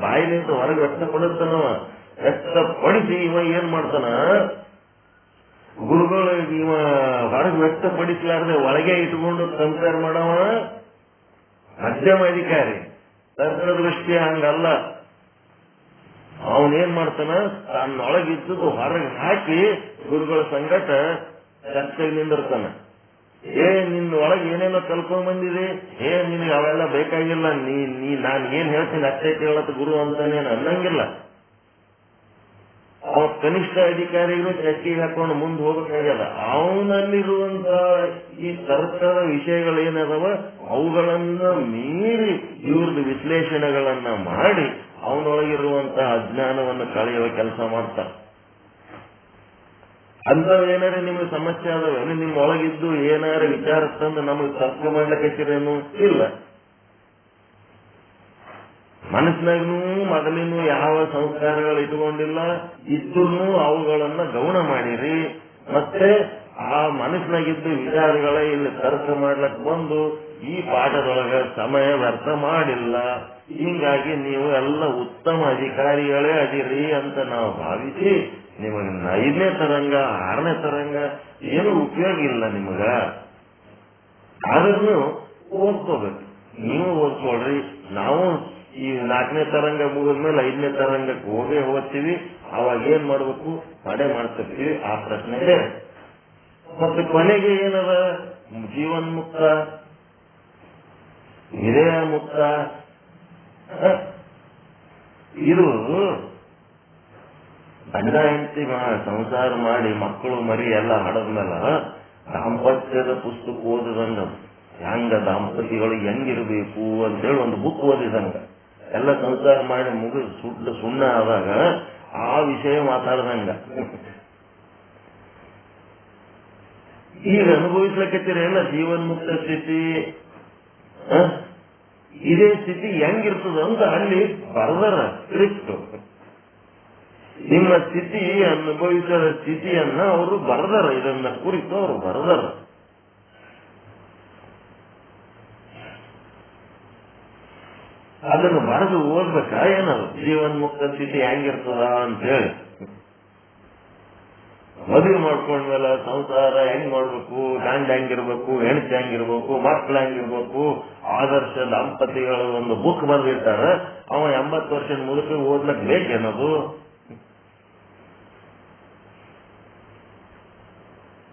ಬಾಯಿಲಿಂದ ಹೊರಗೆ ವ್ಯಕ್ತಪಡಿಸ್ತಾನವ. ವ್ಯಕ್ತಪಡಿಸಿ ಇವ ಏನ್ ಮಾಡ್ತಾನ, ಗುರುಗಳು ಇವ ಹೊರಗೆ ವ್ಯಕ್ತಪಡಿಸಲಾರದೆ ಒಳಗೆ ಇಟ್ಕೊಂಡು ಕಂಪೇರ್ ಮಾಡವ ಮಧ್ಯಮ ಅಧಿಕಾರಿ. ತರ್ಕ ದೃಷ್ಟಿ ಹಂಗಲ್ಲ. ಅವನೇನ್ ಮಾಡ್ತಾನ, ತನ್ನೊಳಗಿದ್ದು ಹೊರಗೆ ಹಾಕಿ ಗುರುಗಳ ಸಂಗಟ ಚರ್ಚೆಗೆ ನಿಂದಿರ್ತಾನ. ನಿನ್ನ ಒಳಗೆ ಏನೇನೋ ಕಲ್ಕೊಂಡ್ ಬಂದಿದೆ, ನಿನಗೆ ಅವೆಲ್ಲ ಬೇಕಾಗಿಲ್ಲ, ನಾನು ಏನ್ ಹೇಳ್ತೀನಿ ಅಷ್ಟೇ ಕೇಳತ್ ಗುರು ಅಂತಾನೇನು ಅನ್ನಂಗಿಲ್ಲ. ಅವ ಕನಿಷ್ಠ ಅಧಿಕಾರಿಗಳು ಚರ್ಚೆಗೆ ಹಾಕೊಂಡು ಮುಂದೆ ಹೋಗಬೇಕಾಗಲ್ಲ. ಅವನಲ್ಲಿರುವಂತ ಈ ತರ್ಕದ ವಿಷಯಗಳೇನದವ ಅವುಗಳನ್ನ ಮೀರಿ ಇವ್ರದ್ದು ವಿಶ್ಲೇಷಣೆಗಳನ್ನ ಮಾಡಿ ಅವನೊಳಗಿರುವಂತಹ ಅಜ್ಞಾನವನ್ನು ಕಳೆಯುವ ಕೆಲಸ ಮಾಡ್ತಾನೆ. ಅಂತವೇನಾರ ನಿಮಗೆ ಸಮಸ್ಯೆ ಆದವೇನು? ನಿಮ್ಮ ಒಳಗಿದ್ದು ಏನಾರ ವಿಚಾರ ತಂದು ನಮಗೆ ತರ್ಕ ಮಾಡ್ಲಿಕ್ಕೇನು ಇಲ್ಲ. ಮನಸ್ಸಿನಾಗೂ ಮೊದಲಿನೂ ಯಾವ ಸಂಸ್ಕಾರಗಳು ಇಟ್ಕೊಂಡಿಲ್ಲ, ಇದ್ರೂ ಅವುಗಳನ್ನ ಗೌಣ ಮಾಡಿರಿ. ಮತ್ತೆ ಆ ಮನಸ್ಸಿನಾಗಿದ್ದು ವಿಚಾರಗಳ ಇಲ್ಲಿ ತರ್ಕ ಮಾಡ್ಲಕ್ ಬಂದು ಈ ಪಾಠದೊಳಗ ಸಮಯ ವ್ಯರ್ಥ ಮಾಡಿಲ್ಲ. ಹೀಗಾಗಿ ನೀವು ಎಲ್ಲ ಉತ್ತಮ ಅಧಿಕಾರಿಗಳೇ ಅದಿರಿ ಅಂತ ನಾವು ಭಾವಿಸಿ ನಿಮಗೆ 5ನೇ ತರಂಗ 6ನೇ ತರಂಗ ಏನು ಉಪಯೋಗ ಇಲ್ಲ ನಿಮಗ. ಆದ್ರೂ ಓದ್ಕೋಬೇಕು, ನೀವು ಓದ್ಕೊಳ್ರಿ. ನಾವು ಈ 4ನೇ ತರಂಗ ಮುಗಿದ್ಮೇಲೆ 5ನೇ ತರಂಗಕ್ಕೆ ಹೋಗ್ತೀವಿ. ಅವಾಗ ಏನ್ ಮಾಡ್ಬೇಕು, ಪಡೆ ಮಾಡ್ತಿರ್ತೀವಿ. ಆ ಪ್ರಶ್ನೆ ಬೇರೆ. ಮತ್ತೆ ಕೊನೆಗೆ ಏನದ, ಜೀವನ್ಮುಕ್ತ, ವಿಧೇಯ ಮುಕ್ತ. ಇದು ಗಂಡ ಹೆಂಡತಿ ಸಂಸಾರ ಮಾಡಿ ಮಕ್ಕಳು ಮರಿ ಎಲ್ಲ ಹಡದ್ಮೇಲೆ ದಾಂಪತ್ಯದ ಪುಸ್ತಕ ಓದಿದಂಗ, ಹೆಂಗ ದಾಂಪತಿಗಳು ಹೆಂಗಿರ್ಬೇಕು ಅಂತೇಳಿ ಒಂದು ಬುಕ್ ಓದಿದಂಗ, ಎಲ್ಲ ಸಂಸಾರ ಮಾಡಿ ಮುಗಿದು ಸುಣ್ಣ ಆದಾಗ ಆ ವಿಷಯ ಮಾತಾಡ್ದಂಗ. ಈಗ ಅನುಭವಿಸ್ಲಕತ್ತೀರೇನ ಜೀವನ್ಮುಕ್ತ ಸ್ಥಿತಿ. ಇದೇ ಸ್ಥಿತಿ ಹೆಂಗಿರ್ತದ ಅಂತ ಅಲ್ಲಿ ಬರ್ದಾರ ಸ್ಕ್ರಿಪ್ಟ್. ನಿಮ್ಮ ಸ್ಥಿತಿ ಅನುಭವಿಸಿದ ಸ್ಥಿತಿಯನ್ನ ಅವರು ಬರ್ದಾರ, ಇದನ್ನ ಕುರಿತು ಅವರು ಬರ್ದಾರ. ಅದನ್ನು ಬರೆದು ಓದ್ಬೇಕಾ ಏನದು, ಜೀವನ್ಮುಕ್ತ ಸ್ಥಿತಿ ಹೆಂಗಿರ್ತದ ಅಂತೇಳಿ. ಮದುವೆ ಮಾಡ್ಕೊಂಡ್ಮೇಲೆ ಸಂಸಾರ ಹೆಂಗ್ ಮಾಡ್ಬೇಕು, ಗಂಡ ಹೆಂಗಿರ್ಬೇಕು, ಹೆಂಡತಿ ಹೆಂಗಿರ್ಬೇಕು, ಮಕ್ಳು ಹೆಂಗಿರ್ಬೇಕು, ಆದರ್ಶ ದಾಂಪತಿಗಳ ಒಂದು ಬುಕ್ ಬರ್ದಿರ್ತಾರ. ಅವ 80 ವರ್ಷದ ಮುದುಕ ಓದ್ಲಕ್ ಬೇಕೇನದು?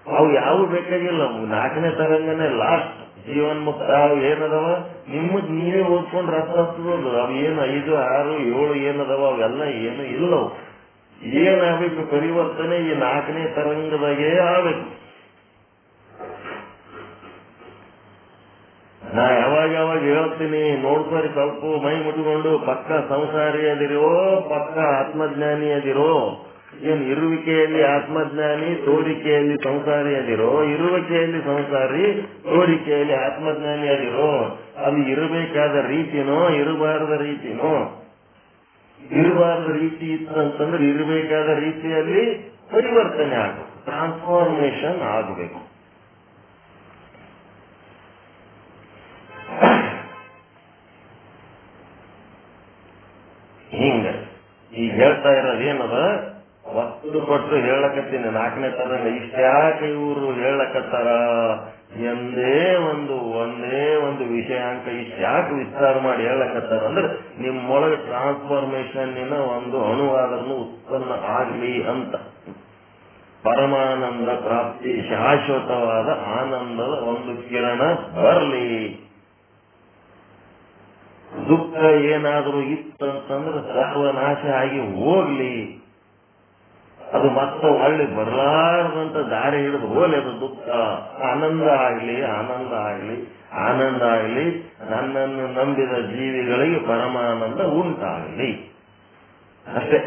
ಅವು ಯಾವ ಬೇಕಾಗಿಲ್ಲ. 4ನೇ ತರಂಗನೇ ಲಾಸ್ಟ್. ಜೀವನ್ಮುಕ್ತ ಏನದವ ನಿಮ್ಮದ್ ನೀವೇ ಓದ್ಕೊಂಡ್ರೆ ಅರ್ಥ ಆಗ್ತದದು. ಅವು ಏನು 5, 6, 7 ಏನದವ ಅವೆಲ್ಲ ಏನು ಇಲ್ಲವು. ಏನಾಗಬೇಕು ಪರಿವರ್ತನೆ ಈ 4ನೇ ತರಂಗದಾಗೇ ಆಗ್ಬೇಕು. ನಾ ಯಾವಾಗ ಹೇಳ್ತೀನಿ, ನೋಡ್ಕೊರಿ, ಸ್ವಲ್ಪ ಮೈ ಮುಟ್ಕೊಂಡು ಪಕ್ಕ ಸಂಸಾರಿ ಅದಿರೋ, ಪಕ್ಕ ಆತ್ಮಜ್ಞಾನಿ ಅದಿರೋ. ಏನ್ ಇರುವಿಕೆಯಲ್ಲಿ ಆತ್ಮಜ್ಞಾನಿ, ತೋರಿಕೆಯಲ್ಲಿ ಸಂಸಾರಿ ಅದಿರೋ, ಇರುವಿಕೆಯಲ್ಲಿ ಸಂಸಾರಿ, ತೋರಿಕೆಯಲ್ಲಿ ಆತ್ಮಜ್ಞಾನಿ ಅದಿರೋ. ಅದು ಇರಬೇಕಾದ ರೀತಿನೋ ಇರಬಾರದ ರೀತಿನೋ? ಇರಬಾರದ ರೀತಿ ಇತ್ತು ಅಂತಂದ್ರೆ ಇರಬೇಕಾದ ರೀತಿಯಲ್ಲಿ ಪರಿವರ್ತನೆ ಆಗಬೇಕು, ಟ್ರಾನ್ಸ್ಫಾರ್ಮೇಶನ್ ಆಗಬೇಕು. ಹಿಂಗ ಈಗ ಹೇಳ್ತಾ ಇರೋದೇನದ, ವಸ್ತು ಕೊಟ್ಟು ಹೇಳಕತ್ತೀನಿ 4ನೇ ತರಂಗ. ಇಷ್ಟ್ಯಾಕೆ ಇವರು ಹೇಳಕತ್ತಾರ, ಒಂದೇ ಒಂದು ವಿಷಯಾಂಕ ಇಷ್ಟ್ಯಾಕೆ ವಿಸ್ತಾರ ಮಾಡಿ ಹೇಳಕತ್ತಾರ ಅಂದ್ರೆ ನಿಮ್ಮೊಳಗೆ ಟ್ರಾನ್ಸ್ಫಾರ್ಮೇಶನ್ ಒಂದು ಅಣುವಾದ್ರೂ ಉತ್ಪನ್ನ ಆಗ್ಲಿ ಅಂತ. ಪರಮಾನಂದ ಪ್ರಾಪ್ತಿ, ಶಾಶ್ವತವಾದ ಆನಂದದ ಒಂದು ಕಿರಣ ಬರಲಿ. ದುಃಖ ಏನಾದರೂ ಇತ್ತಂತಂದ್ರೆ ಸರ್ವನಾಶ ಆಗಿ ಹೋಗ್ಲಿ, ಅದು ಮತ್ತೆ ಒಳ್ಳೆ ಬರಲಾರದಂತ ದಾರಿ ಹಿಡಿದು ಹೋಗ್ಲಿ. ಅದು ದುಃಖ ಆನಂದ ಆಗ್ಲಿ, ಆನಂದ ಆಗ್ಲಿ, ಆನಂದ ಆಗ್ಲಿ. ನನ್ನನ್ನು ನಂಬಿದ ಜೀವಿಗಳಿಗೆ ಪರಮಾನಂದ ಉಂಟಾಗಲಿ ಅಷ್ಟೇ.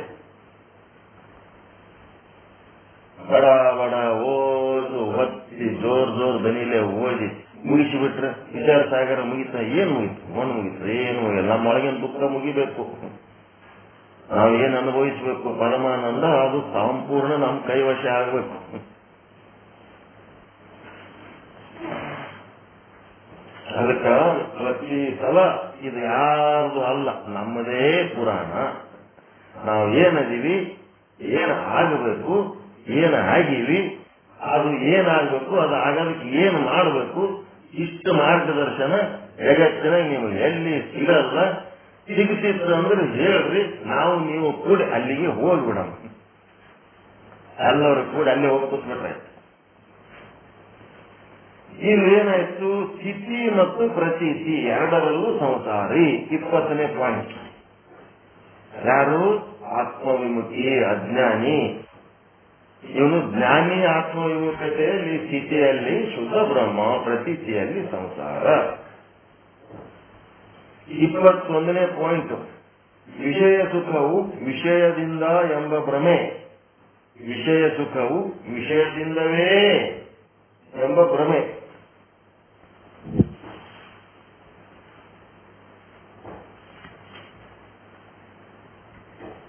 ಬಡ ಬಡ ಓದು ಹೊತ್ತಿ ಜೋರ್ ದನಿಲೆ ಓದಿ ಮುಗಿಸಿಬಿಟ್ರೆ ವಿಚಾರ ಸಾಗರ ಮುಗಿತಾ? ಏನ್ ಮುಗಿತು? ಮಣ್ಣು ಮುಗಿತು? ಏನು ಮುಗಿಲ್ಲ. ನಮ್ಮೊಳಗಿನ ದುಃಖ ಮುಗಿಬೇಕು. ನಾವೇನ್ ಅನುಭವಿಸ್ಬೇಕು? ಪರಮಾನಂದ ಅದು ಸಂಪೂರ್ಣ ನಮ್ಮ ಕೈವಶ ಆಗ್ಬೇಕು. ಅದಕ್ಕ ಪ್ರತಿ ಸಲ ಇದು ಯಾರ್ದು ಅಲ್ಲ, ನಮ್ಮದೇ ಪುರಾಣ. ನಾವು ಏನದೀವಿ, ಏನ್ ಆಗಬೇಕು, ಏನ್ ಆಗಿವಿ, ಅದು ಏನಾಗಬೇಕು, ಅದು ಆಗೋದಕ್ಕೆ ಏನ್ ಮಾಡಬೇಕು, ಇಷ್ಟು ಮಾರ್ಗದರ್ಶನ ಜಗತ್ತಿನಾಗ ನಿಮಗೆ ಎಲ್ಲಿ ಸಿಗಲ್ಲ. ಸಿಗ್ತಿತ್ತು ಅಂದ್ರೆ ಹೇಳ್ರಿ, ನಾವು ನೀವು ಕೂಡಿ ಅಲ್ಲಿಗೆ ಹೋಗ್ಬಿಡೋಣ. ಎಲ್ಲರೂ ಕೂಡಿ ಅಲ್ಲಿ ಹೋಗಿ ಕೂತ್ಬಿಟ್ರೆ ಇಲ್ಲೇನಾಯ್ತು? ಸ್ಥಿತಿ ಮತ್ತು ಪ್ರತೀತಿ ಎರಡರಲ್ಲೂ ಸಂಸಾರಿ. 20ನೇ ಪಾಯಿಂಟ್. ಯಾರು? ಆತ್ಮವಿಮುಖಿ ಅಜ್ಞಾನಿ. ಇವನು ಜ್ಞಾನಿ ಆತ್ಮವಿಮುಖತೆಯಲ್ಲಿ, ಸ್ಥಿತಿಯಲ್ಲಿ ಶುದ್ಧ ಬ್ರಹ್ಮ, ಪ್ರತೀತಿಯಲ್ಲಿ ಸಂಸಾರ. 21ನೇ ಪಾಯಿಂಟ್. ವಿಷಯ ಸುಖವು ವಿಷಯದಿಂದ ಎಂಬ ಭ್ರಮೆ. ವಿಷಯ ಸುಖವು ವಿಷಯದಿಂದವೇ ಎಂಬ ಭ್ರಮೆ.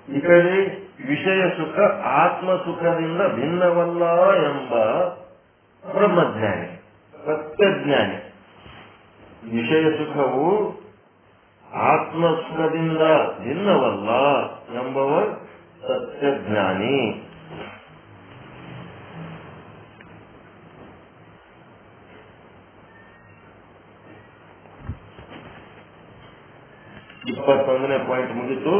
ಈ ಕಡೆ ವಿಷಯ ಸುಖ ಆತ್ಮ ಸುಖದಿಂದ ಭಿನ್ನವಲ್ಲ ಎಂಬ ಬ್ರಹ್ಮಜ್ಞಾನಿ, ಸತ್ಯಜ್ಞಾನಿ. ವಿಷಯ ಸುಖವು ಆತ್ಮ ಸುಖದಿಂದ ಭಿನ್ನವಲ್ಲ ಎಂಬವ ಸತ್ಯಜ್ಞಾನಿ. ಇಪ್ಪತ್ತೊಂದನೇ ಪಾಯಿಂಟ್ ಮುಗಿತು.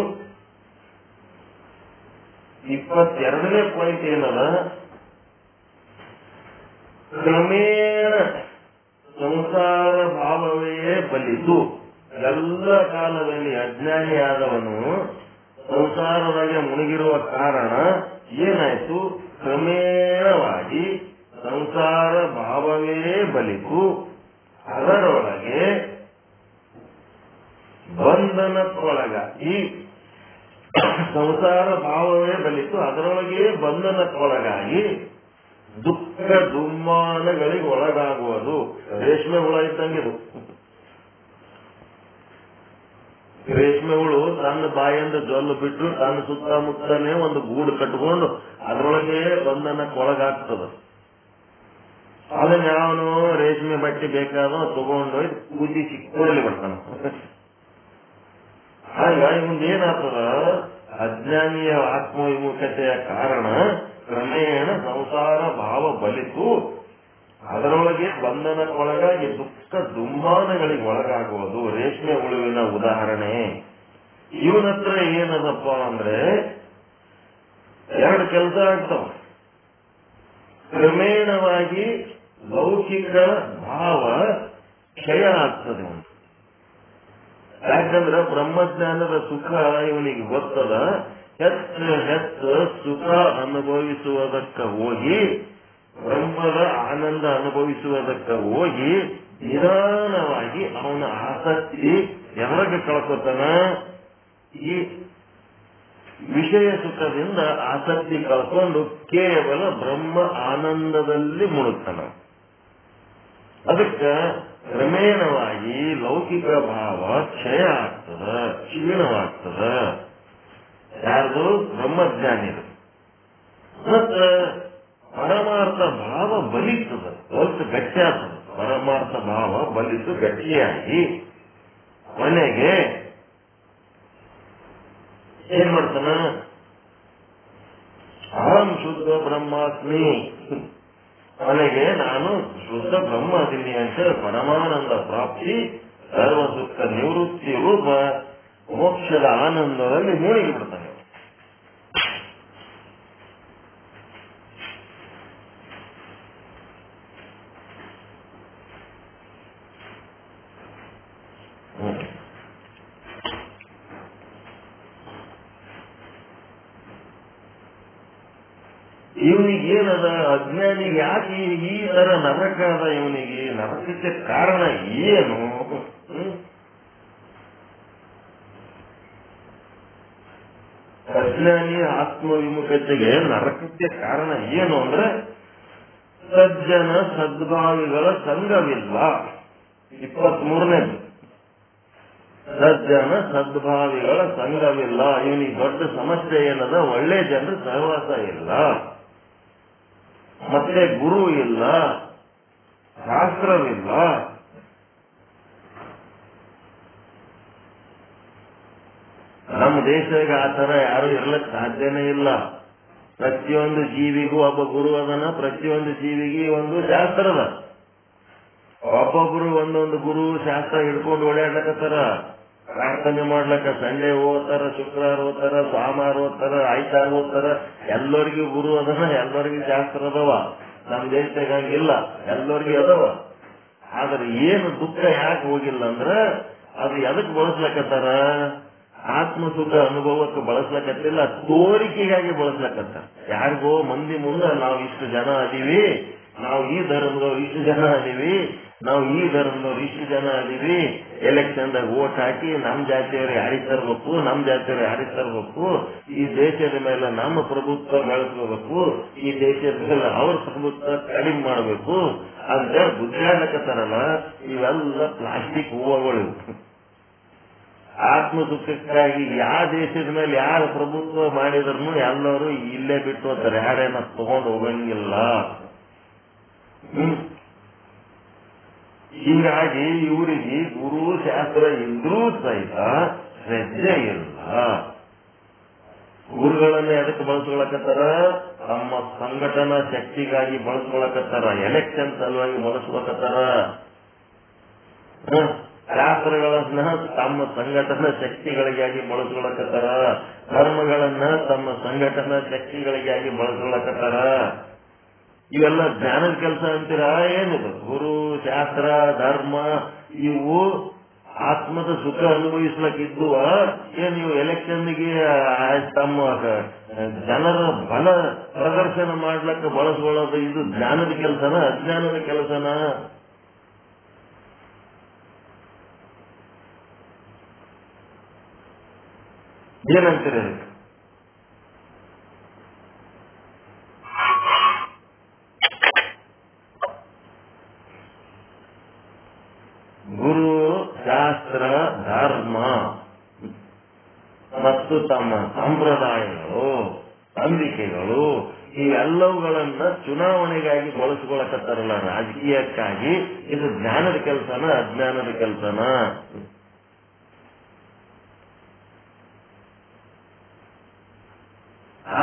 22ನೇ ಪಾಯಿಂಟ್ ಏನದ? ಕ್ರಮೇಣ ಸಂಸಾರ ಭಾವವೇ ಬಲಿತು. ಎಲ್ಲ ಕಾಲದಲ್ಲಿ ಅಜ್ಞಾನಿಯಾದವನು ಸಂಸಾರದಾಗೆ ಮುಳುಗಿರುವ ಕಾರಣ ಏನಾಯ್ತು? ಕ್ರಮೇಣವಾಗಿ ಸಂಸಾರ ಭಾವವೇ ಬಲಿತು. ಅದರೊಳಗೆ ಬಂಧನಕ್ಕೊಳಗಾಗಿ, ಸಂಸಾರ ಭಾವವೇ ಬಲಿತು, ಅದರೊಳಗೆ ಬಂಧನಕ್ಕೊಳಗಾಗಿ ದುಃಖ ದುಮ್ಮಾನಗಳಿಗೆ ಒಳಗಾಗುವುದು. ರೇಷ್ಮೆ ಹುಳ ಇದ್ದಂಗಿದು. ರೇಷ್ಮೆ ಹುಳು ತನ್ನ ಬಾಯಿಂದ ಜೊಲ್ಲು ಬಿಟ್ಟು ತನ್ನ ಸುತ್ತಮುತ್ತನೇ ಒಂದು ಗೂಡು ಕಟ್ಕೊಂಡು ಅದರೊಳಗೆ ಬಂಧನಕ್ಕೊಳಗಾಗ್ತದ. ಅದನ್ನ ಯಾವನು ರೇಷ್ಮೆ ಬಟ್ಟೆ ಬೇಕಾದ ತಗೊಂಡೋಗಿ ಕೂದಿ ಸಿಕ್ಕೋಲಿ ಬರ್ತಾನ. ಆಗ ಮುಂದೇನಾಗ್ತದ? ಅಜ್ಞಾನಿಯ ಆತ್ಮವಿಮುಖತೆಯ ಕಾರಣ ಕ್ರಮೇಣ ಸಂಸಾರ ಭಾವ ಬಲಿತು, ಅದರೊಳಗೆ ಬಂಧನಕ್ಕೊಳಗಾಗಿ ದುಃಖ ದುಮ್ಮಾನಗಳಿಗೆ ಒಳಗಾಗುವುದು. ರೇಷ್ಮೆ ಹುಳುವಿನ ಉದಾಹರಣೆ. ಇವನತ್ರ ಏನದಪ್ಪ ಅಂದ್ರೆ ಎರಡು ಕೆಲಸ ಆಗ್ತಾವ. ಕ್ರಮೇಣವಾಗಿ ಲೌಕಿಕ ಭಾವ ಕ್ಷಯ ಆಗ್ತದೆ. ಯಾಕಂದ್ರೆ ಬ್ರಹ್ಮಜ್ಞಾನದ ಸುಖ ಇವನಿಗೆ ಗೊತ್ತದ. ಹೆಚ್ಚು ಸುಖ ಅನುಭವಿಸುವುದಕ್ಕೆ ಹೋಗಿ, ಬ್ರಹ್ಮದ ಆನಂದ ಅನುಭವಿಸುವುದಕ್ಕೆ ಹೋಗಿ ನಿಧಾನವಾಗಿ ಅವನ ಆಸಕ್ತಿ ಯಾವಾಗ ಕಳ್ಕೊತಾನ? ಈ ವಿಷಯ ಸುಖದಿಂದ ಆಸಕ್ತಿ ಕಳ್ಕೊಂಡು ಕೇವಲ ಬ್ರಹ್ಮ ಆನಂದದಲ್ಲಿ ಮುಳುಗ್ತಾನ. ಅದಕ್ಕೆ ಕ್ರಮೇಣವಾಗಿ ಲೌಕಿಕ ಭಾವ ಕ್ಷಯ ಆಗ್ತದ, ಕ್ಷೀಣವಾಗ್ತದ. ಯಾರ್ದು? ಬ್ರಹ್ಮಜ್ಞಾನಿದು. ಮತ್ತ ಪರಮಾರ್ಥ ಭಾವ ಬಲಿತದ, ಸ್ವಲ್ಪ ಗಟ್ಟಿ ಆಗ್ತದ. ಪರಮಾರ್ಥ ಭಾವ ಬಲಿತು ಗಟ್ಟಿಯಾಗಿ ಕೊನೆಗೆ ಏನ್ ಮಾಡ್ತಾನ? ಅಹಂ ಶುದ್ಧ ಬ್ರಹ್ಮಾಸ್ಮಿ, ಕೊನೆಗೆ ನಾನು ಶುದ್ಧ ಬ್ರಹ್ಮ ಅದೀನಿ ಅಂತ ಪರಮಾನಂದ ಪ್ರಾಪ್ತಿ, ಸರ್ವ ದುಃಖ ನಿವೃತ್ತಿ ರೂಪ ಮೋಕ್ಷದ ಆನಂದದಲ್ಲಿ ಮುಳುಗಿ ಬಿಡ್ತಾನೆ. ಇವನಿಗೇನದ ಅಜ್ಞಾನಿಗೆ ಯಾಕೆ ಈ ತರ ನರಕ ಅದ, ಇವನಿಗೆ ನರಕಕ್ಕೆ ಕಾರಣ ಏನು? ಅಜ್ಞಾನಿ ಆತ್ಮವಿಮುಖತೆಗೆ ನರಕಕ್ಕೆ ಕಾರಣ ಏನು ಅಂದ್ರೆ ಸಜ್ಜನ ಸದ್ಭಾವಿಗಳ ಸಂಘವಿಲ್ಲ. 23ನೇದು, ಸಜ್ಜನ ಸದ್ಭಾವಿಗಳ ಸಂಘವಿಲ್ಲ. ಇವನಿಗೆ ದೊಡ್ಡ ಸಮಸ್ಯೆ ಏನದ, ಒಳ್ಳೆ ಜನರ ಸಹವಾಸ ಇಲ್ಲ, ಮತ್ತೆ ಗುರು ಇಲ್ಲ, ಶಾಸ್ತ್ರವಿಲ್ಲ. ನಮ್ಮ ದೇಶದಾಗ ಆ ತರ ಯಾರು ಇರ್ಲಕ್ ಸಾಧ್ಯನೇ ಇಲ್ಲ. ಪ್ರತಿಯೊಂದು ಜೀವಿಗೂ ಒಬ್ಬ ಗುರು ಅದನ, ಪ್ರತಿಯೊಂದು ಜೀವಿಗೆ ಒಂದು ಶಾಸ್ತ್ರ ಅದ. ಒಬ್ಬೊಬ್ರು ಒಂದೊಂದು ಗುರು ಶಾಸ್ತ್ರ ಹಿಡ್ಕೊಂಡು ಓಡಾಡ್ಲಕತ್ತಾರ. ಪ್ರಾರ್ಥನೆ ಮಾಡ್ಲಕ್ಕ ಸಂಡೇ ಓದ್ತಾರ, ಶುಕ್ರವಾರ ಓದ್ತಾರ, ಸೋಮವಾರ ಓದ್ತಾರ, ಆಯ್ತಾರ ಓದ್ತಾರ. ಎಲ್ಲರಿಗೂ ಗುರು ಅದನ, ಎಲ್ಲರಿಗೂ ಶಾಸ್ತ್ರ ಅದಾವ. ನಮ್ಮ ದೇಶದಾಗ ಹಂಗಿಲ್ಲ, ಎಲ್ಲರಿಗೂ ಅದಾವ. ಆದ್ರೆ ಏನು ದುಃಖ ಯಾಕೆ ಹೋಗಿಲ್ಲ ಅಂದ್ರ ಅದು ಎದಕ್ ಬಳಸ್ಲಕತ್ತಾರ? ಆತ್ಮಸುಖ ಅನುಭವಕ್ಕೆ ಬಳಸ್ಲಕತ್ತಿಲ್ಲ, ತೋರಿಕೆಗಾಗಿ ಬಳಸ್ಲಕತ್ತ. ಯಾರಿಗೋ ಮಂದಿ ಮುಂದೆ ನಾವು ಇಷ್ಟು ಜನ ಅದೀವಿ, ನಾವು ಈ ಧರ್ಮದವ್ರು ಇಷ್ಟು ಜನ ಅದೀವಿ, ನಾವು ಈ ಧರ್ಮದವ್ರು ಇಷ್ಟು ಜನ ಅದೀವಿ, ಎಲೆಕ್ಷನ್ದಾಗ ವೋಟ್ ಹಾಕಿ ನಮ್ ಜಾತಿಯವ್ರಿಗೆ ಹಾರಿ ತರ್ಬೇಕು, ನಮ್ ಜಾತಿಯವ್ರಿಗೆ ಹಾರಿ ತರ್ಬೇಕು, ಈ ದೇಶದ ಮೇಲೆ ನಮ್ಮ ಪ್ರಭುತ್ವ ಬೆಳೆಸ್ಕೋಬೇಕು, ಈ ದೇಶದ ಮೇಲೆ ಅವ್ರ ಪ್ರಭುತ್ವ ಕಡಿಮೆ ಮಾಡಬೇಕು ಅಂತ ಗುದ್ದಾಡ್ಲಕತ್ತಾರಲ್ಲ. ಇವೆಲ್ಲ ಪ್ಲಾಸ್ಟಿಕ್ ಹೂವಗಳು. ಆತ್ಮ ಸುಖಕ್ಕಾಗಿ ಯಾವ ದೇಶದ ಮೇಲೆ ಯಾರು ಪ್ರಭುತ್ವ ಮಾಡಿದ್ರು ಎಲ್ಲರೂ ಇಲ್ಲೇ ಬಿಟ್ಟು ಹೋಗ್ತಾರೆ, ಯಾರೇನ ತಗೊಂಡು ಹೋಗಂಗಿಲ್ಲ. ಹೀಗಾಗಿ ಇವರಿಗೆ ಗುರು ಶಾಸ್ತ್ರ ಇದ್ರೂ ಸಹಿತ ಶ್ರದ್ಧೆ ಇಲ್ಲ. ಗುರುಗಳನ್ನ ಎದಕ್ಕೆ ಬಳಸ್ಕೊಳಕತ್ತಾರ? ತಮ್ಮ ಸಂಘಟನಾ ಶಕ್ತಿಗಾಗಿ ಬಳಸ್ಕೊಳಕತ್ತಾರ, ಎಲೆಕ್ಷನ್ ಸಲುವಾಗಿ ಬಳಸ್ಕೊಳಕತ್ತಾರ. ಶಾಸ್ತ್ರಗಳನ್ನ ತಮ್ಮ ಸಂಘಟನಾ ಶಕ್ತಿಗಳಿಗಾಗಿ ಬಳಸ್ಕೊಳಕತ್ತಾರ, ಧರ್ಮಗಳನ್ನ ತಮ್ಮ ಸಂಘಟನಾ ಶಕ್ತಿಗಳಿಗಾಗಿ ಬಳಸ್ಕೊಳಕತ್ತಾರ. ಇವೆಲ್ಲ ಜ್ಞಾನದ ಕೆಲಸ ಅಂತೀರಾ? ಏನಿದು? ಗುರು ಶಾಸ್ತ್ರ ಧರ್ಮ ಇವು ಆತ್ಮದ ಸುಖ ಅನುಭವಿಸ್ಲಕ್ಕಿದ್ದುವ ಏನ್ ನೀವು ಎಲೆಕ್ಷನ್ಗೆ ತಮ್ಮ ಜನರ ಬಲ ಪ್ರದರ್ಶನ ಮಾಡ್ಲಕ್ಕ ಬಳಸ್ಕೊಳ್ಳೋದು ಇದು ಜ್ಞಾನದ ಕೆಲಸನ ಅಜ್ಞಾನದ ಕೆಲಸನ? ಏನಂತೀರಿ? ಗುರು ಶಾಸ್ತ್ರ ಧರ್ಮ ಮತ್ತು ತಮ್ಮ ಸಂಪ್ರದಾಯಗಳು ನಂಬಿಕೆಗಳು ಇವೆಲ್ಲವುಗಳನ್ನ ಚುನಾವಣೆಗಾಗಿ ಬಳಸ್ಕೊಳಕತ್ತಾರಲ್ಲ, ರಾಜಕೀಯಕ್ಕಾಗಿ. ಇದು ಜ್ಞಾನದ ಕೆಲಸನ ಅಜ್ಞಾನದ ಕೆಲಸನ?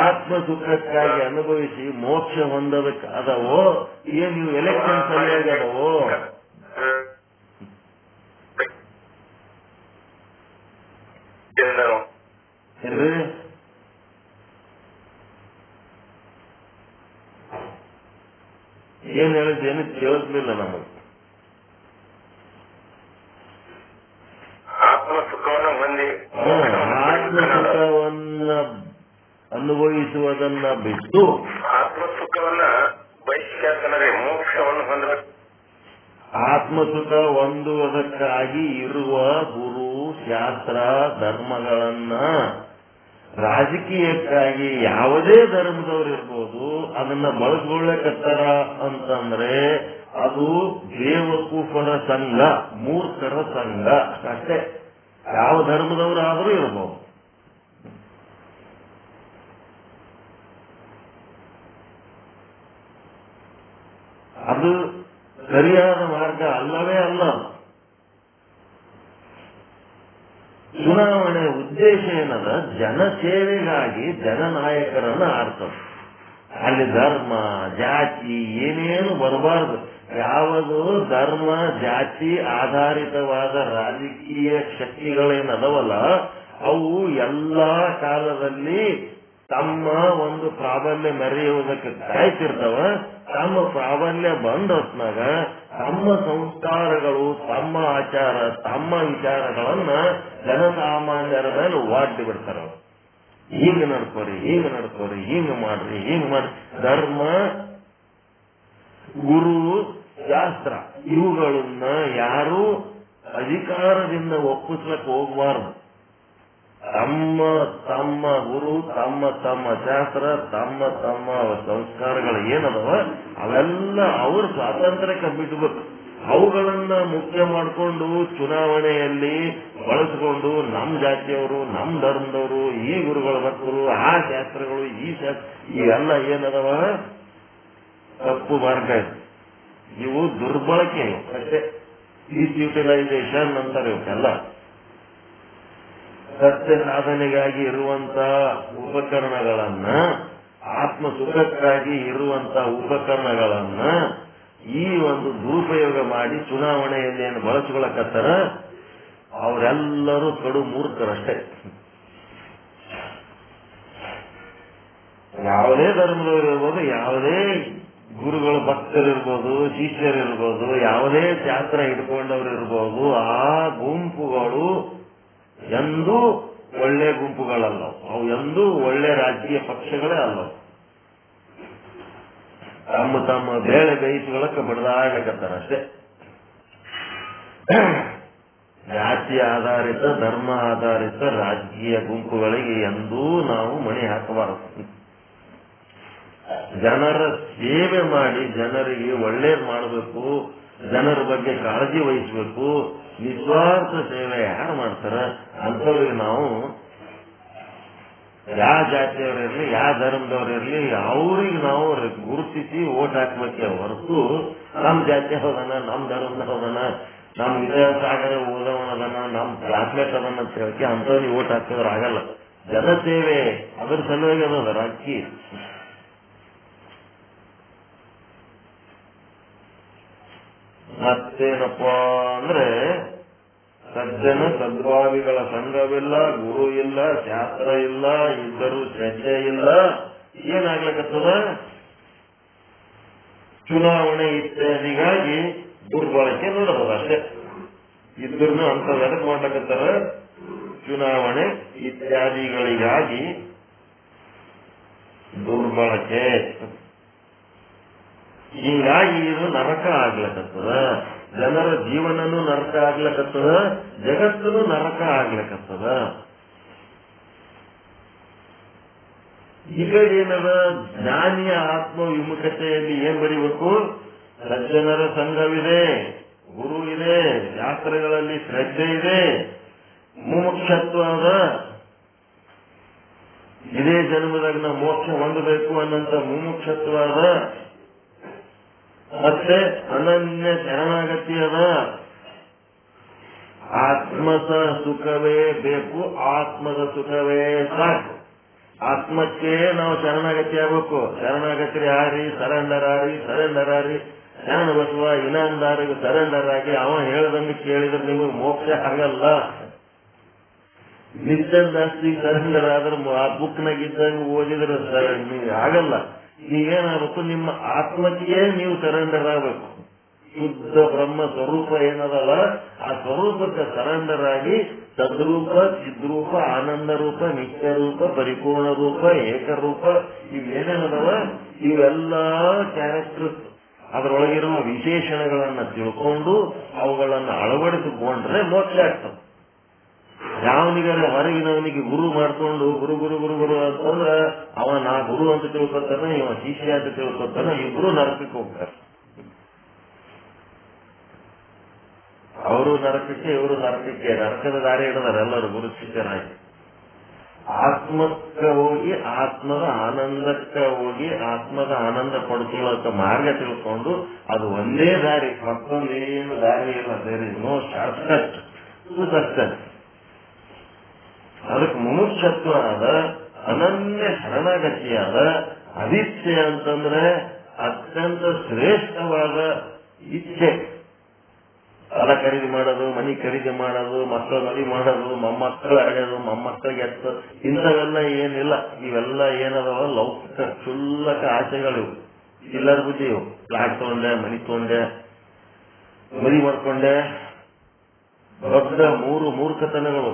ಆತ್ಮ ಸುಖಕ್ಕಾಗಿ ಅನುಭವಿಸಿ ಮೋಕ್ಷ ಹೊಂದೋದಕ್ಕೆ ಅದವೋ ಏನ್ ನೀವು ಎಲೆಕ್ಷನ್ ಸರಿಯಾಗಿ ಅದವೋ? ಏನ್ ಹೇಳಿದ್ದೇನು ಕೇಳಿಸ್ಲಿಲ್ಲ ನಮಗೆ. ಆತ್ಮ ಸುಖವನ್ನ ಅನುಭವಿಸುವುದನ್ನ ಬಿಟ್ಟು ಆತ್ಮಸುಖವನ್ನ ಬಯಸಿದರೆ ಮೋಕ್ಷವನ್ನು ಹೊಂದಬೇಕು. ಆತ್ಮಸುಖ ಹೊಂದುವುದಕ್ಕಾಗಿ ಇರುವ ಗುರು ಶಾಸ್ತ್ರ ಧರ್ಮಗಳನ್ನ ರಾಜಕೀಯಕ್ಕಾಗಿ ಯಾವುದೇ ಧರ್ಮದವ್ರು ಇರ್ಬೋದು ಅದನ್ನ ಬಳಸ್ಕೊಳ್ಳಕತ್ತಾರ ಅಂತಂದ್ರೆ ಅದು ಬೇವಕೂಫರ ಸಂಘ, ಮೂರ್ಖರ ಸಂಘ ಅಷ್ಟೇ. ಯಾವ ಧರ್ಮದವರಾದ್ರೂ ಇರ್ಬೋದು. ಅದು ಸರಿಯಾದ ಮಾರ್ಗ ಅಲ್ಲವೇ ಅಲ್ಲ. ಚುನಾವಣೆ ಉದ್ದೇಶ ಏನದ? ಜನಸೇವೆಗಾಗಿ ಜನನಾಯಕರನ್ನು ಆಡ್ತದೆ. ಅಲ್ಲಿ ಧರ್ಮ ಜಾತಿ ಏನೇನು ಬರಬಾರದು. ಯಾವುದು ಧರ್ಮ ಜಾತಿ ಆಧಾರಿತವಾದ ರಾಜಕೀಯ ಶಕ್ತಿಗಳೇನದವಲ್ಲ ಅವು ಎಲ್ಲಾ ಕಾಲದಲ್ಲಿ ತಮ್ಮ ಒಂದು ಪ್ರಾಬಲ್ಯ ಮೆರೆಯುವುದಕ್ಕೆ ಕಾಯ್ತಿರ್ತಾವ. ತಮ್ಮ ಪ್ರಾಬಲ್ಯ ಬಂದ ಹೊತ್ನಾಗ ತಮ್ಮ ಸಂಸ್ಕಾರಗಳು, ತಮ್ಮ ಆಚಾರ, ತಮ್ಮ ವಿಚಾರಗಳನ್ನ ಜನಸಾಮಾನ್ಯರ ಮೇಲೆ ಒಡ್ಡಿ ಬಿಡ್ತಾರ. ಹಿಂಗ ನಡ್ಕೋರಿ, ಹಿಂಗ ನಡ್ಕೋರಿ, ಹಿಂಗ ಮಾಡ್ರಿ, ಹಿಂಗ ಮಾಡ್ರಿ. ಧರ್ಮ, ಗುರು, ಶಾಸ್ತ್ರ ಇವುಗಳನ್ನ ಯಾರು ಅಧಿಕಾರದಿಂದ ಒಪ್ಪಿಸ್ಲಕ್ ಹೋಗ್ಬಾರ್ದು. ತಮ್ಮ ತಮ್ಮ ಗುರು, ತಮ್ಮ ತಮ್ಮ ಶಾಸ್ತ್ರ, ತಮ್ಮ ತಮ್ಮ ಸಂಸ್ಕಾರಗಳು ಏನದವ ಅವೆಲ್ಲ ಅವ್ರ ಸ್ವಾತಂತ್ರ್ಯಕ್ಕೆ ಬಿಡ್ಬೇಕು. ಅವುಗಳನ್ನ ಮುಖ್ಯ ಮಾಡಿಕೊಂಡು ಚುನಾವಣೆಯಲ್ಲಿ ಬಳಸಿಕೊಂಡು ನಮ್ಮ ಜಾತಿಯವರು, ನಮ್ಮ ಧರ್ಮದವರು, ಈ ಗುರುಗಳ ಮಕ್ಕಳು, ಆ ಶಾಸ್ತ್ರಗಳು, ಈ ಶಾಸ್ತ್ರ, ಇವೆಲ್ಲ ಏನದವ ತಪ್ಪು ಮಾರ್ಗ. ಇವು ದುರ್ಬಳಕೆ, ಅಷ್ಟೇ. ಡಿಸ್ಯುಟಿಲೈಸೇಷನ್ ಅಂತಾರೆ ಇವಕ್ಕೆಲ್ಲ. ಸತ್ಯ ಸಾಧನೆಗಾಗಿ ಇರುವಂತ ಉಪಕರಣಗಳನ್ನ, ಆತ್ಮ ಸುಖಕ್ಕಾಗಿ ಇರುವಂತ ಉಪಕರಣಗಳನ್ನ ಈ ಒಂದು ದುರುಪಯೋಗ ಮಾಡಿ ಚುನಾವಣೆಯಲ್ಲಿ ಏನು ಬಳಸ್ಕೊಳಕತ್ತಾರ ಅವರೆಲ್ಲರೂ ಕಡು ಮೂರ್ಖರಷ್ಟೇ. ಯಾವುದೇ ಧರ್ಮದವರಿರ್ಬೋದು, ಯಾವುದೇ ಗುರುಗಳು ಭಕ್ತರಿರ್ಬೋದು, ಶಿಷ್ಯರಿರ್ಬೋದು, ಯಾವುದೇ ಶಾಸ್ತ್ರ ಹಿಡ್ಕೊಂಡವರಿರ್ಬೋದು, ಆ ಗುಂಪುಗಳು ಎಂದೂ ಒಳ್ಳೆ ಗುಂಪುಗಳಲ್ಲ. ಅವು ಎಂದೂ ಒಳ್ಳೆ ರಾಜಕೀಯ ಪಕ್ಷಗಳೇ ಅಲ್ಲ. ತಮ್ಮ ತಮ್ಮ ಬೇಳೆ ಬೇಯಿಸಿಗಳಕ್ಕೆ ಬಡದಾಗಕತ್ತಾರ ಅಷ್ಟೇ. ಜಾತಿ ಆಧಾರಿತ, ಧರ್ಮ ಆಧಾರಿತ ರಾಜಕೀಯ ಗುಂಪುಗಳಿಗೆ ಎಂದೂ ನಾವು ಮಣಿ ಹಾಕಬಾರದು. ಜನರ ಸೇವೆ ಮಾಡಿ ಜನರಿಗೆ ಒಳ್ಳೇದು ಮಾಡಬೇಕು, ಜನರ ಬಗ್ಗೆ ಕಾಳಜಿ ವಹಿಸಬೇಕು. ನಿಸ್ವಾರ್ಥ ಸೇವೆ ಯಾರು ಮಾಡ್ತಾರ ಅಂಥವ್ರಿಗೆ ನಾವು ಯಾವ ಜಾತಿಯವರಿರ್ಲಿ, ಯಾವ ಧರ್ಮದವರಿರ್ಲಿ, ಅವ್ರಿಗೆ ನಾವು ಗುರುತಿಸಿ ಓಟ್ ಹಾಕ್ಬೇಕೆ ಹೊರತು ನಮ್ಮ ಜಾತಿ ಹೋದನ, ನಮ್ಮ ಧರ್ಮದ ಹೋದನ, ನಮ್ಮ ವಿದ್ಯಾಸಾಗರ ಓದವನದನ, ನಮ್ಮ ಕ್ಲಾಸ್ಮೇಟ್ ಅದನ್ನ ಅಂತ ಹೇಳಕ್ಕೆ ಅಂಥವ್ರಿಗೆ ಓಟ್ ಹಾಕಿದ್ರೆ ಆಗಲ್ಲ. ಜನಸೇವೆ ಅದ್ರ ಸಲುವಾಗಿ ಅದ ರಾಜಕೀಯ. ಮತ್ತೇನಪ್ಪಾ ಅಂದ್ರೆ ಸಜ್ಜನ ಸದ್ಭಾವಿಗಳ ಸಂಘವಿಲ್ಲ, ಗುರು ಇಲ್ಲ, ಶಾಸ್ತ್ರ ಇಲ್ಲ, ಇದ್ದರೂ ಶ್ರದ್ಧೆ ಇಲ್ಲ. ಏನಾಗ್ಲಿಕ್ಕತ್ತದ? ಚುನಾವಣೆ ಇತ್ಯಾದಿಗಾಗಿ ದುರ್ಬಳಕೆ ನೋಡಬಹುದು ಅಷ್ಟೇ. ಇದ್ರೂ ಅಂತ ಎದಕ್ ಮಾಡ್ಲಕತ್ತಾರ? ಚುನಾವಣೆ ಇತ್ಯಾದಿಗಳಿಗಾಗಿ ದುರ್ಬಳಕೆ. ಹೀಗಾಗಿ ಇದು ನರಕ ಆಗ್ಲಕತ್ತದ. ಜನರ ಜೀವನನೂ ನರಕ ಆಗ್ಲಕತ್ತದ, ಜಗತ್ತೂ ನರಕ ಆಗ್ಲಕತ್ತದ. ಈಗ ಏನದ? ಜ್ಞಾನಿಯ ಆತ್ಮ ವಿಮುಖತೆಯಲ್ಲಿ ಏನ್ ಬರೀಬೇಕು? ಸಜ್ಜನರ ಸಂಘವಿದೆ, ಗುರು ಇದೆ, ಶಾಸ್ತ್ರಗಳಲ್ಲಿ ಶ್ರದ್ಧೆ ಇದೆ, ಮುಮುಕ್ಷತ್ವ ಅದ, ಇದೇ ಜನ್ಮದಾಗ ನಾವು ಮೋಕ್ಷ ಹೊಂದಬೇಕು ಅನ್ನಂತ ಮುಮುಕ್ಷತ್ವ ಅದ, ಮತ್ತೆ ಅನನ್ಯ ಶರಣಾಗತಿ ಅದ. ಆತ್ಮದ ಸುಖವೇ ಬೇಕು, ಆತ್ಮದ ಸುಖವೇ ಸಾಕು. ಆತ್ಮಕ್ಕೆ ನಾವು ಶರಣಾಗತಿ ಆಗ್ಬೇಕು. ಶರಣಾಗತಿ ಯಾರಿ? ಸರೆಂಡರ್ ಆರಿ, ಸರೆಂಡರ್ ಆರಿ. ಶರಣ ಬಸವ ಇನಾಮದಾರಿಗೆ ಸರೆಂಡರ್ ಆಗಿ ಅವ ಹೇಳ್ದಂಗೆ ಕೇಳಿದ್ರೆ ನಿಮಗೆ ಮೋಕ್ಷ ಆಗಲ್ಲ. ನಿತ್ಯದಾಸ್ತಿ ಸರೆಂಡರ್ ಆದ್ರೆ ಆ ಬುಕ್ನಾಗಿದ್ದಂಗೆ ಓದಿದ್ರೆ ಆಗಲ್ಲ. ನೀವೇನಾಗಬೇಕು? ನಿಮ್ಮ ಆತ್ಮಕ್ಕೆ ನೀವು ಸರೆಂಡರ್ ಆಗಬೇಕು. ಶುದ್ಧ ಬ್ರಹ್ಮ ಸ್ವರೂಪ ಏನದಲ್ಲ, ಆ ಸ್ವರೂಪಕ್ಕೆ ಸರೆಂಡರ್ ಆಗಿ ಸದ್ರೂಪ, ಚಿದ್ರೂಪ, ಆನಂದ ರೂಪ, ನಿತ್ಯ ರೂಪ, ಪರಿಪೂರ್ಣ ರೂಪ, ಏಕರೂಪ, ಇವೇನೇನದವ ಇವೆಲ್ಲ ಕ್ಯಾರೆಕ್ಟರ್ಸ್, ಅದರೊಳಗಿರುವ ವಿಶೇಷಣಗಳನ್ನ ತಿಳ್ಕೊಂಡು ಅವುಗಳನ್ನ ಅಳವಡಿಸಿಕೊಂಡ್ರೆ ಮೋಕ್ಷ ಆಗ್ತದೆ. ಯಾವನಿಗೆಲ್ಲ ಹೊರಗಿನವನಿಗೆ ಗುರು ಮಾಡ್ಕೊಂಡು ಗುರು ಗುರು ಗುರು ಗುರು ಅಂತಂದ್ರ ಅವ ನಾ ಗುರು ಅಂತ ತಿಳ್ಕೊತಾನ, ಇವ ಶಿಷ್ಯ ಅಂತ ತಿಳ್ಕೊತಾನ, ಇಬ್ರು ನರಕಕ್ಕೆ ಹೋಗ್ತಾರೆ. ಅವರು ನರಕಕ್ಕೆ, ಇವರು ನರಕಕ್ಕೆ, ನರಕದ ದಾರಿ ಹಿಡಿದಾರೆ ಎಲ್ಲರೂ ಗುರು ಶಿಷ್ಯರಾಗಿ. ಆತ್ಮಕ್ಕ ಹೋಗಿ ಆತ್ಮದ ಆನಂದಕ್ಕ ಹೋಗಿ ಆತ್ಮದ ಆನಂದ ಪಡಿಸುವಂತ ಮಾರ್ಗ ತಿಳ್ಕೊಂಡು ಅದು ಒಂದೇ ದಾರಿ, ಮತ್ತೊಂದೇನು ದಾರಿ ಇಲ್ಲ. There is no shortcut to success. ಅದಕ್ಕೆ ಮುಮುಕ್ಷತ್ವ ಅದ, ಅನನ್ಯ ಶರಣಾಗತಿಯಾದ. ಅದಿಚ್ಛೆ ಅಂತಂದ್ರೆ ಅತ್ಯಂತ ಶ್ರೇಷ್ಠವಾದ ಇಚ್ಛೆ. ಹೊಲ ಖರೀದಿ ಮಾಡೋದು, ಮನಿ ಖರೀದಿ ಮಾಡೋದು, ಮಕ್ಕಳ ಮದುವೆ ಮಾಡೋದು, ಮೊಮ್ಮಕ್ಕಳು ಅಡೆಯೋದು, ಮೊಮ್ಮಕ್ಕಳಿಗೆ ಎತ್ತು, ಇಂಥವೆಲ್ಲ ಏನಿಲ್ಲ. ಇವೆಲ್ಲ ಏನದವ? ಲೌಕಿಕ ಕ್ಷುಲ್ಲಕ ಆಸೆಗಳಿವು, ಚಿಲ್ಲರ್ ಬುದ್ಧಿ ಇವು. ಫ್ಲಾಟ್ ತಗೊಂಡೆ, ಮನಿ ತಗೊಂಡೆ, ಮದುವೆ ಮಾಡ್ಕೊಂಡೆ, ದೊಡ್ಡ ಮೂರು ಮೂರ್ಖತನಗಳು.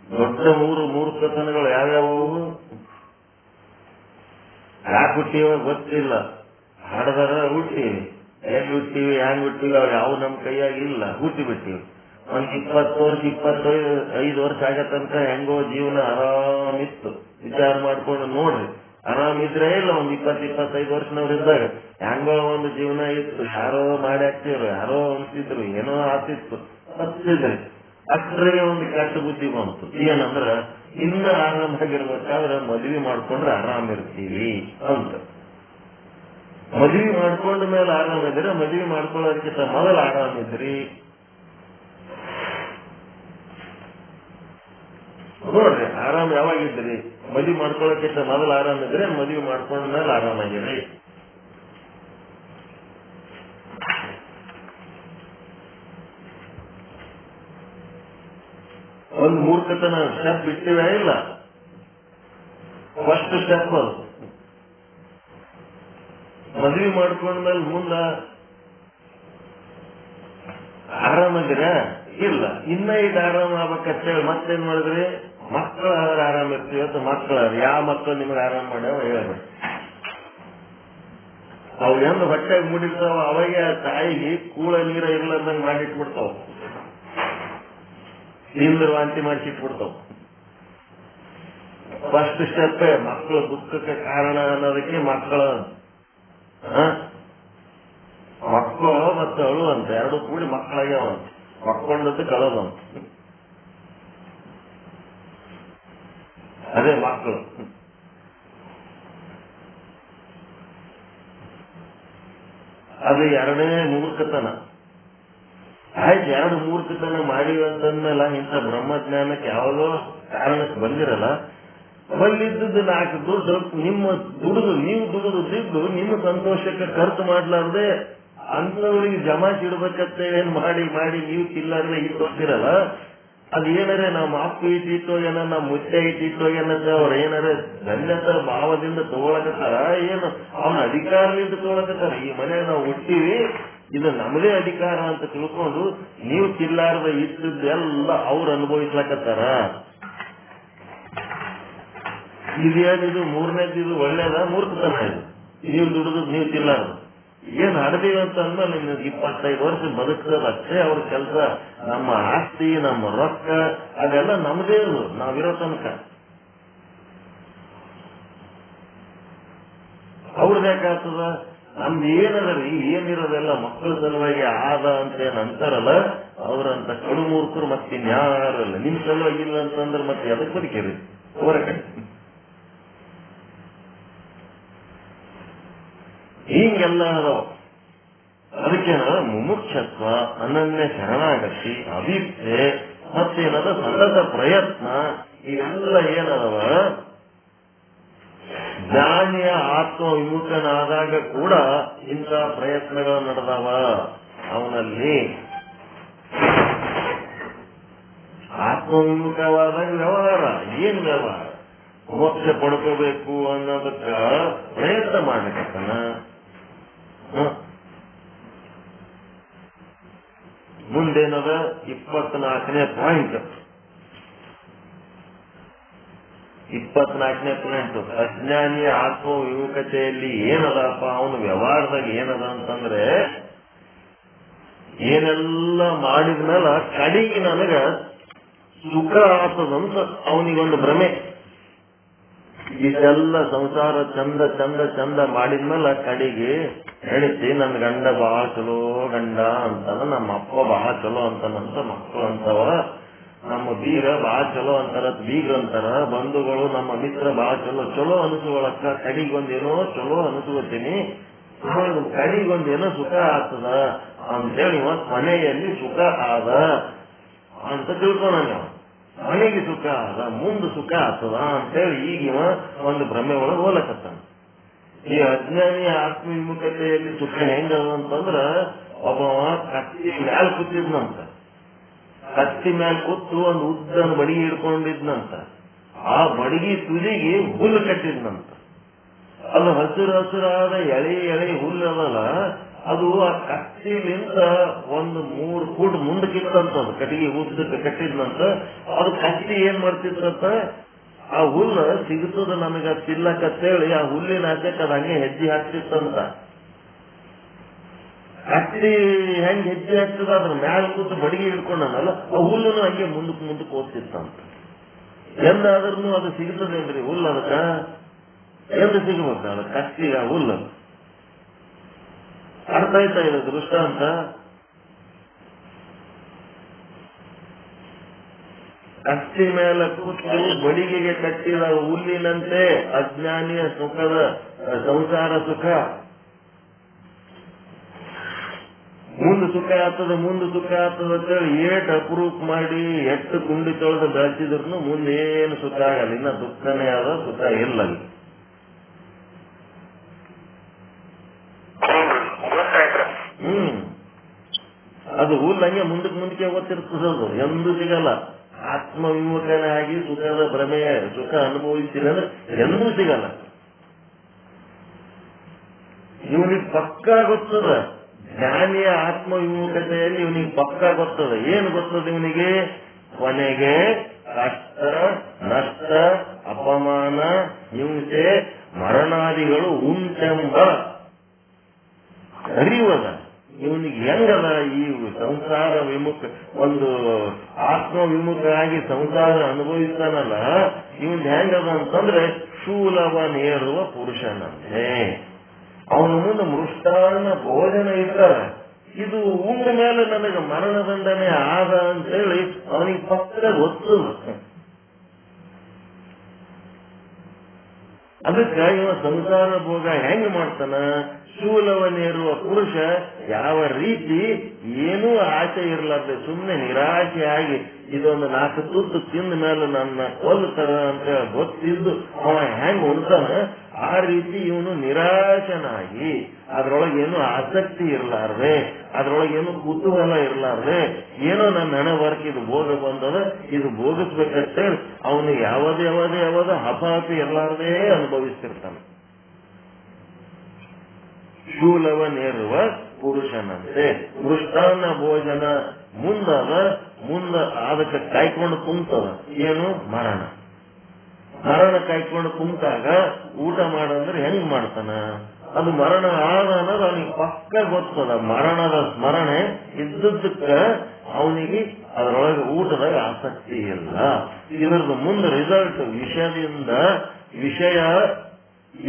ದೊಡ್ಡ ಮೂರ್ಖತನಗಳು ಯಾವ್ಯಾವು? ಯಾಕೆ ಹುಟ್ಟಿವ ಗೊತ್ತಿಲ್ಲ, ಹಾಡದಾರ ಹುಟ್ಟಿವಿ, ಹೆಂಗ್ ಹುಟ್ಟಿವಿ ಹ್ಯಾಂಗ್ ಹುಟ್ಟಿವಿ ಅವ್ ಯಾವ ನಮ್ ಕೈಯಾಗಿ ಇಲ್ಲ, ಹುಟ್ಟಿ ಬಿಟ್ಟಿವಿ. ಒಂದ್ 20 ವರ್ಷ 25 ವರ್ಷ ಆಗ ತನಕ ಹೆಂಗೋ ಜೀವನ ಆರಾಮಿತ್ತು. ವಿಚಾರ ಮಾಡ್ಕೊಂಡು ನೋಡ್ರಿ, ಆರಾಮಿದ್ರೆ ಇಲ್ಲ ಒಂದ್ 20-25 ವರ್ಷನವ್ರಿದ್ದಾಗ ಹೆಂಗೋ ಒಂದು ಜೀವನ ಇತ್ತು. ಯಾರೋ ಮಾಡಿ ಹಾಕ್ತಿದ್ರು, ಯಾರೋ ಅನ್ಸಿದ್ರು, ಏನೋ ಆತಿತ್ತು, ಹತ್ತಿದ್ರಿ. ಅಷ್ಟ್ರಿಗೆ ಒಂದು ಕೆಟ್ಟ ಬುದ್ಧಿ ಬಂತು. ಏನಂದ್ರ ಇನ್ನು ಆರಾಮಾಗಿರ್ಬೇಕಾದ್ರೆ ಮದ್ವಿ ಮಾಡ್ಕೊಂಡ್ರೆ ಆರಾಮಿರ್ತೀವಿ ಅಂತ. ಮದ್ವಿ ಮಾಡ್ಕೊಂಡ ಮೇಲೆ ಆರಾಮಿದ್ರೆ, ಮದ್ವಿ ಮಾಡ್ಕೊಳ್ಳೋದಕ್ಕಿಂತ ಮೊದಲು ಆರಾಮಿದ್ರಿ. ನೋಡ್ರಿ, ಆರಾಮ್ ಯಾವಾಗಿದ್ರಿ? ಮದ್ವಿ ಮಾಡ್ಕೊಳ್ಳೋಕ್ಕಿಂತ ಮೊದಲು ಆರಾಮಿದ್ರೆ, ಮದ್ವಿ ಮಾಡ್ಕೊಂಡ ಮೇಲೆ ಆರಾಮಾಗಿರಿ. ಒಂದು ಮೂರ್ಖತನ ಸ್ಟೆಪ್ ಬಿಟ್ಟಿವೆ ಇಲ್ಲ, ಫಸ್ಟ್ ಸ್ಟೆಪ್ ಅದು. ಮದ್ವಿ ಮಾಡ್ಕೊಂಡ್ಮೇಲೆ ಮುಂದ ಆರಾಮದಿರ ಇಲ್ಲ, ಇನ್ನ ಈಗ ಆರಾಮ ಆಗ್ಬೇಕಂತೇಳಿ ಮತ್ತೇನ್ ಮಾಡಿದ್ರಿ? ಮಕ್ಕಳ ಆರಾಮಿರ್ತೀವಿ ಅಂತ ಮಕ್ಕಳ ಯಾವ ಮಕ್ಕಳು ನಿಮ್ಗೆ ಆರಾಮ ಮಾಡ್ಯಾವ ಹೇಳ್ರಿ. ಅವು ಎಂದು ಹೊಟ್ಟೆಗೆ ಮುಡಿತಾವ ಅವಾಗ ತಾಯಿಗೆ ಕೂಳ ನೀರ ಇರ್ಲಾರ್ದಂಗ್ ಮಾಡಿಟ್ಬಿಡ್ತಾವ, ತಿಂದ್ರ ವಾಂತಿ ಮಾಡಿಸಿಟ್ಬಿಡ್ತಾವ. ಫಸ್ಟ್ ಸ್ಟೆಪ್ ಮಕ್ಕಳು ದುಃಖಕ್ಕೆ ಕಾರಣ ಅನ್ನೋದಕ್ಕೆ ಮಕ್ಕಳು ಮತ್ತು ಅಳು ಅಂತ ಎರಡು ಕೂಡಿ ಮಕ್ಕಳಾಗ್ಯಾವಂತ, ಮಕ್ಕೊಂಡದ್ದು ಕಳೋದಂತ. ಅದೇ ಮಕ್ಕಳು. ಅದು ಎರಡನೇ ಮೂರ್ಖತನ. ಆಯ್ತು, ಎರಡು ಮೂರ್ಖತನ ಮಾಡಿವಿ ಅಂತಂದ್ಮೇಲೆ ಇಂಥ ಬ್ರಹ್ಮಜ್ಞಾನಕ್ಕೆ ಯಾವುದೋ ಕಾರಣಕ್ಕೆ ಬಂದಿರಲ್ಲ. ಬಂದಿದ್ದು 4 ದುಡ್ಡು ನಿಮ್ಮ ದುಡಿದು ನೀವು ದುಡಿದು ನಿಮ್ಮ ಸಂತೋಷಕ್ಕೆ ಖರ್ಚು ಮಾಡ್ಲಾರ್ದೆ ಅಂತವರಿಗೆ ಜಮಾಚಿಡ್ಬೇಕಂತ ಏನ್ ಮಾಡಿ ನೀವು ತಿಲ್ಲಾರ್ದೆ ಇಟ್ಟೋಗ್ತಿರಲ್ಲ. ಅದ್ ಏನಾರೆ ನಮ್ಮ ಅಪ್ಪ ಇಟ್ಟಿತ್ತೋ ಏನೋ, ನಮ್ಮ ಮುಚ್ಚೆ ಇಟ್ಟಿತ್ತೋ ಏನಂತ ಅವ್ರ ಏನಾರೆ ಧನ್ಯತ ಭಾವದಿಂದ ತಗೊಳಕತ್ತಾರ, ಏನು ಅವನ ಅಧಿಕಾರದಿಂದ ತಗೊಳಕತ್ತಾರ. ಈ ಮನೆ ನಾವು ಹುಟ್ಟಿವಿ, ಇದು ನಮ್ಮದೇ ಅಧಿಕಾರ ಅಂತ ತಿಳ್ಕೊಂಡು ನೀವು ತಿಲ್ಲಾರ್ದ ಇಟ್ಟದ್ದೆಲ್ಲ ಅವ್ರು ಅನುಭವಿಸ್ಲಕತ್ತಾರ. ಇದೇನಿದು ಮೂರನೇದು ಒಳ್ಳೇದ ಮೂರ್ಖತನ? ಇದು ನೀವು ದುಡಿದು ನೀವು ತಿಲ್ಲಾರ್ದು ಏನ್ ಹಡ್ದೀವಿ ಅಂತ ಅಂದ್ಮೇಲೆ ನಿಮ್ಗೆ 25 ವರ್ಷ ಬದುಕದ ಅಷ್ಟೇ ಅವ್ರ ಕೆಲಸ. ನಮ್ಮ ಆಸ್ತಿ, ನಮ್ಮ ರೊಕ್ಕ ಅದೆಲ್ಲ ನಮ್ದೇ ಇರೋದು, ನಾವಿರೋ ತನಕ. ಅವ್ರದೇಕಾಗ್ತದ? ನಮ್ದು ಏನದರಿ, ಏನಿರೋದೆಲ್ಲ ಮಕ್ಕಳ ಸಲುವಾಗಿ ಆದ ಅಂತ ಏನ್ ಅಂತಾರಲ್ಲ, ಅವ್ರಂತ ಕಡು ಮೂರ್ಖರು ಮತ್ತಿನ್ಯಾರಲ್ಲ. ನಿಮ್ ಸಲುವಾಗಿಲ್ಲ ಅಂತಂದ್ರೆ ಮತ್ತೆ ಅದಕ್ಕೆ ಬದುಕಿರಿ ಹೊರಗಡೆ. ಹಿಂಗೆಲ್ಲ ಅದಾವ. ಅದಕ್ಕೇನ ಮುಮುಕ್ಷತ್ವ, ಅನನ್ಯ ಶರಣಾಗತಿ, ಅಭಿಪ್ಸೆ, ಮತ್ತೇನದ ಸತತ ಪ್ರಯತ್ನ, ಇವೆಲ್ಲ ಏನದವ ಜ್ಞಾನಿಯ ಆತ್ಮ ವಿಮುಖನಾದಾಗ ಕೂಡ ಇಂಥ ಪ್ರಯತ್ನಗಳು ನಡೆದವ ಅವನಲ್ಲಿ. ಆತ್ಮವಿಮುಖವಾದಾಗ ವ್ಯವಹಾರ ಏನ್ ವ್ಯವಹಾರ? ಮೋಕ್ಷ ಪಡ್ಕೋಬೇಕು ಅನ್ನೋದಕ್ಕ ಪ್ರಯತ್ನ ಮಾಡಕತ್ತನ. ಮುಂದೇನದ 24ನೇ ಪಾಯಿಂಟ್. 24ನೇ ಪಾಯಿಂಟ್, ಅಜ್ಞಾನಿಯ ಆತ್ಮ ವಿಮುಖತೆಯಲ್ಲಿ ಏನದಪ್ಪ ಅವನು ವ್ಯವಹಾರದಾಗ ಏನದ ಅಂತಂದ್ರೆ, ಏನೆಲ್ಲ ಮಾಡಿದ್ಮೇಲೆ ಕಡೆಗೆ ನನಗ ಸುಖ ಆಗ್ತದಂತ ಅವನಿಗೊಂದು ಭ್ರಮೆ. ಇದೆಲ್ಲ ಸಂಸಾರ ಚಂದ ಚಂದ ಚಂದ ಮಾಡಿದ್ಮೇಲೆ ಕಡೆಗೆ ಹೆಣಿಸಿ ನನ್ನ ಗಂಡ ಬಹಳ ಚಲೋ ಗಂಡ ಅಂತಾನ, ನಮ್ಮ ಅಪ್ಪ ಬಹಳ ಚಲೋ ಅಂತಾನಂತ ಮಕ್ಕಳು ಅಂತವ, ನಮ್ಮ ಬೀರ ಬಹಳ ಚಲೋ ಅಂತಾರ ಬೀಗ್ರ ಅಂತಾರ, ಬಂಧುಗಳು ನಮ್ಮ ಮಿತ್ರ ಬಹಳ ಚಲೋ ಅನಿಸುವಳಕ್ಕ ಕಡಿಗೊಂದೇನೋ ಚಲೋ ಅನಿಸ್ಕೋತೀನಿ, ಕಡಿಗೊಂದೇನೋ ಸುಖ ಆಗ್ತದ ಅಂತೇಳಿ ಮನೆಯಲ್ಲಿ ಸುಖ ಆದ ಅಂತ ತಿಳ್ಕೊಳ. ಮನೆಗೆ ಸುಖ ಆದ, ಮುಂದೆ ಸುಖ ಆಗ್ತದ ಅಂತೇಳಿ ಈಗ ಒಂದು ಭ್ರಮೆ ಒಳಗೆ ಹೋಲಕತ್ತಾನ. ಈ ಅಜ್ಞಾನಿ ಆತ್ಮವಿಮುಖತೆಯಲ್ಲಿ ಸುಖ ಹೆಂಗದ ಅಂತಂದ್ರ, ಒಬ್ಬವ ಕತ್ತಿ ಮ್ಯಾಲ ಕೂತಿದ್ನಂತ, ಕತ್ತಿ ಮ್ಯಾಲ ಕೂತು ಒಂದು ಉದ್ದನ ಬಡಿಗೆ ಹಿಡ್ಕೊಂಡಿದ್ನಂತ. ಆ ಬಡಿಗೆ ತುದಿಗೆ ಹುಲ್ಲು ಕಟ್ಟಿದ್ನಂತ. ಅದು ಹಸಿರಾದ ಎಳೆ ಹುಲ್ಲು ಅದಲ್ಲ, ಅದು ಆ ಕತ್ತಿಲಿಂದ ಒಂದು 3 ಫೂಟ್ ಮುಂದಕ್ಕಿತ್ತಂತದು, ಕಟ್ಟಿಗೆ ಉದ್ದಕ್ಕೆ ಕಟ್ಟಿದ್ನಂತ. ಅದು ಕತ್ತಿ ಏನ್ ಮಾಡ್ತಿತ್ತಂತ, ಆ ಹುಲ್ಲು ಸಿಗುತ್ತದ ನಮಗ ತಿಲ್ಲಕತ್ತೇಳಿ ಆ ಹುಲ್ಲಿನ ಹಾಕಕ್ಕೆ ಅದು ಹಂಗೆ ಹೆಜ್ಜೆ ಹಾಕ್ತಿತ್ತಂತ. ಕತ್ತಿ ಹೆಂಗ್ ಹೆಜ್ಜೆ ಹಾಕ್ತದ ಅದ್ರ ಮ್ಯಾಲ ಕೂತು ಬಡಿಗೆ ಹಿಡ್ಕೊಂಡನಲ್ಲ, ಆ ಹುಲ್ಲನ್ನು ಹಂಗೆ ಮುಂದಕ್ಕೆ ಓದ್ತಿತ್ತಂತ. ಎಂದಾದ್ರೂ ಅದು ಸಿಗುತ್ತದೇನ್ರಿ ಹುಲ್ಲು? ಅದಕ್ಕ ಎಂದು ಸಿಗಬೇಕ ಅದ ಕತ್ತಿ ಆ ಹುಲ್ಲು. ಅರ್ಥ ಆಯ್ತಾ ಇದು ದೃಷ್ಟ ಅಂತ? ಕತ್ತಿ ಮೇಲೆ ಕೂತು ಬಡಿಗೆಗೆ ಕಟ್ಟಿದ ಹುಲ್ಲಿನಂತೆ ಅಜ್ಞಾನಿಯ ಸುಖದ ಸಂಸಾರ ಸುಖ. ಮುಂದೆ ಸುಖ ಆಗ್ತದೆ ಅಂತೇಳಿ ಏಟ್ ಅಪ್ರೂಪ್ ಮಾಡಿ ಎಷ್ಟು ಕುಂಡಿ ತೊಳೆದು ಬೆಳೆಸಿದ್ರು ಮುಂದೇನು ಸುಖ ಆಗಲ್ಲ. ಇನ್ನ ದುಃಖನೇ ಆದ, ಸುಖ ಇಲ್ಲ. ಅದು ಹುಲ್ಲು ಹಂಗೆ ಮುಂದಕ್ಕೆ ಓದ್ತಿರ್ತದದು, ಎಂದೂ ಸಿಗಲ್ಲ. ಆತ್ಮವಿಮುಖನಾಗಿ ಸುಖದ ಭ್ರಮೆಯ ಸುಖ ಅನುಭವಿಸಿದ್ರೆ ಎಂದೂ ಸಿಗಲ್ಲ. ಇವನಿಗೆ ಪಕ್ಕ ಗೊತ್ತದ, ಜ್ಞಾನಿಯ ಆತ್ಮವಿಮುಖತೆಯಲ್ಲಿ ಇವನಿಗೆ ಪಕ್ಕ ಗೊತ್ತದ. ಏನು ಗೊತ್ತದ ಇವನಿಗೆ? ಕೊನೆಗೆ ಕಷ್ಟ, ನಷ್ಟ, ಅಪಮಾನ, ಹಿಂಸೆ, ಮರಣಾದಿಗಳು ಉಂಟೆಂಬ ಅರಿವದ. ಇವನಿಗೆ ಹೆಂಗದ ಈ ಸಂಸಾರ ವಿಮುಖ, ಒಂದು ಆತ್ಮ ವಿಮುಖ ಆಗಿ ಸಂಸಾರ ಅನುಭವಿಸ್ತಾನಲ್ಲ, ಇವನ್ ಹೆಂಗದ ಅಂತಂದ್ರೆ ಶೂಲವನೇರುವ ಪುರುಷನಂತೆ. ಅವನ ಮುಂದೆ ಮೃಷ್ಟಾನ್ನ ಭೋಜನ ಇರ್ತಾರ, ಇದು ಉಂಡ ಮೇಲೆ ನನಗೆ ಮರಣದಂಡನೆ ಆದ ಅಂತೇಳಿ ಅವನಿಗೆ ಪಕ್ಕ ಗೊತ್ತು. ಅದಕ್ಕೆ ಇವ ಸಂಸಾರ ಭೋಗ ಹೆಂಗ್ ಮಾಡ್ತಾನ? ಶೂಲವನೇರುವ ಪುರುಷ ಯಾವ ರೀತಿ ಏನೂ ಆಸೆ ಇರಲಾರ್ದೆ ಸುಮ್ಮನೆ ನಿರಾಶೆಯಾಗಿ ಇದೊಂದು 4 ತುತ್ತು ತಿಂದ ಮೇಲೆ ನನ್ನ ಕೊಲ್ತಾರ ಅಂತ ಗೊತ್ತಿದ್ದು ಅವ ಹೆಂಗ್ ಉಣ್ತಾನ, ಆ ರೀತಿ ಇವನು ನಿರಾಶನಾಗಿ ಅದ್ರೊಳಗೇನು ಆಸಕ್ತಿ ಇರಲಾರ್ದೆ, ಅದ್ರೊಳಗೇನು ಕುತೂಹಲ ಇರಲಾರ್ದೆ, ಏನೋ ನನ್ನ ಹಣೆ ವರ್ಕ್ ಇದು ಭೋಗ ಬಂದದ, ಇದು ಭೋಗಿಸ್ಬೇಕಂತೇಳಿ ಅವನು ಯಾವದೇ ಹಪಾಪಿ ಇರಲಾರ್ದೇ ಅನುಭವಿಸ್ತಿರ್ತಾನೆ. ಶೂಲವನೇರುವ ಪುರುಷನಂತೆ. ಮೃಷ್ಟಾನ್ನ ಭೋಜನ ಮುಂದ ಅದಕ್ಕೆ ಕಾಯ್ಕೊಂಡು ಕುಂತದ. ಏನು? ಮರಣ ಕಾಯ್ಕೊಂಡು ಕುಂತಾಗ ಊಟ ಮಾಡಂದ್ರೆ ಹೆಂಗ್ ಮಾಡ್ತಾನ? ಅದು ಮರಣ ಆದ ಅನ್ನೋದು ಅವನಿಗೆ ಪಕ್ಕ ಗೊತ್ತದ. ಮರಣದ ಸ್ಮರಣೆ ಇದ್ದಕ್ಕ ಅವನಿಗೆ ಅದರೊಳಗೆ ಊಟದಾಗ ಆಸಕ್ತಿ ಇಲ್ಲ. ಇದರದ್ದು ಮುಂದೆ ರಿಸಲ್ಟ್ ವಿಷಯದಿಂದ, ವಿಷಯ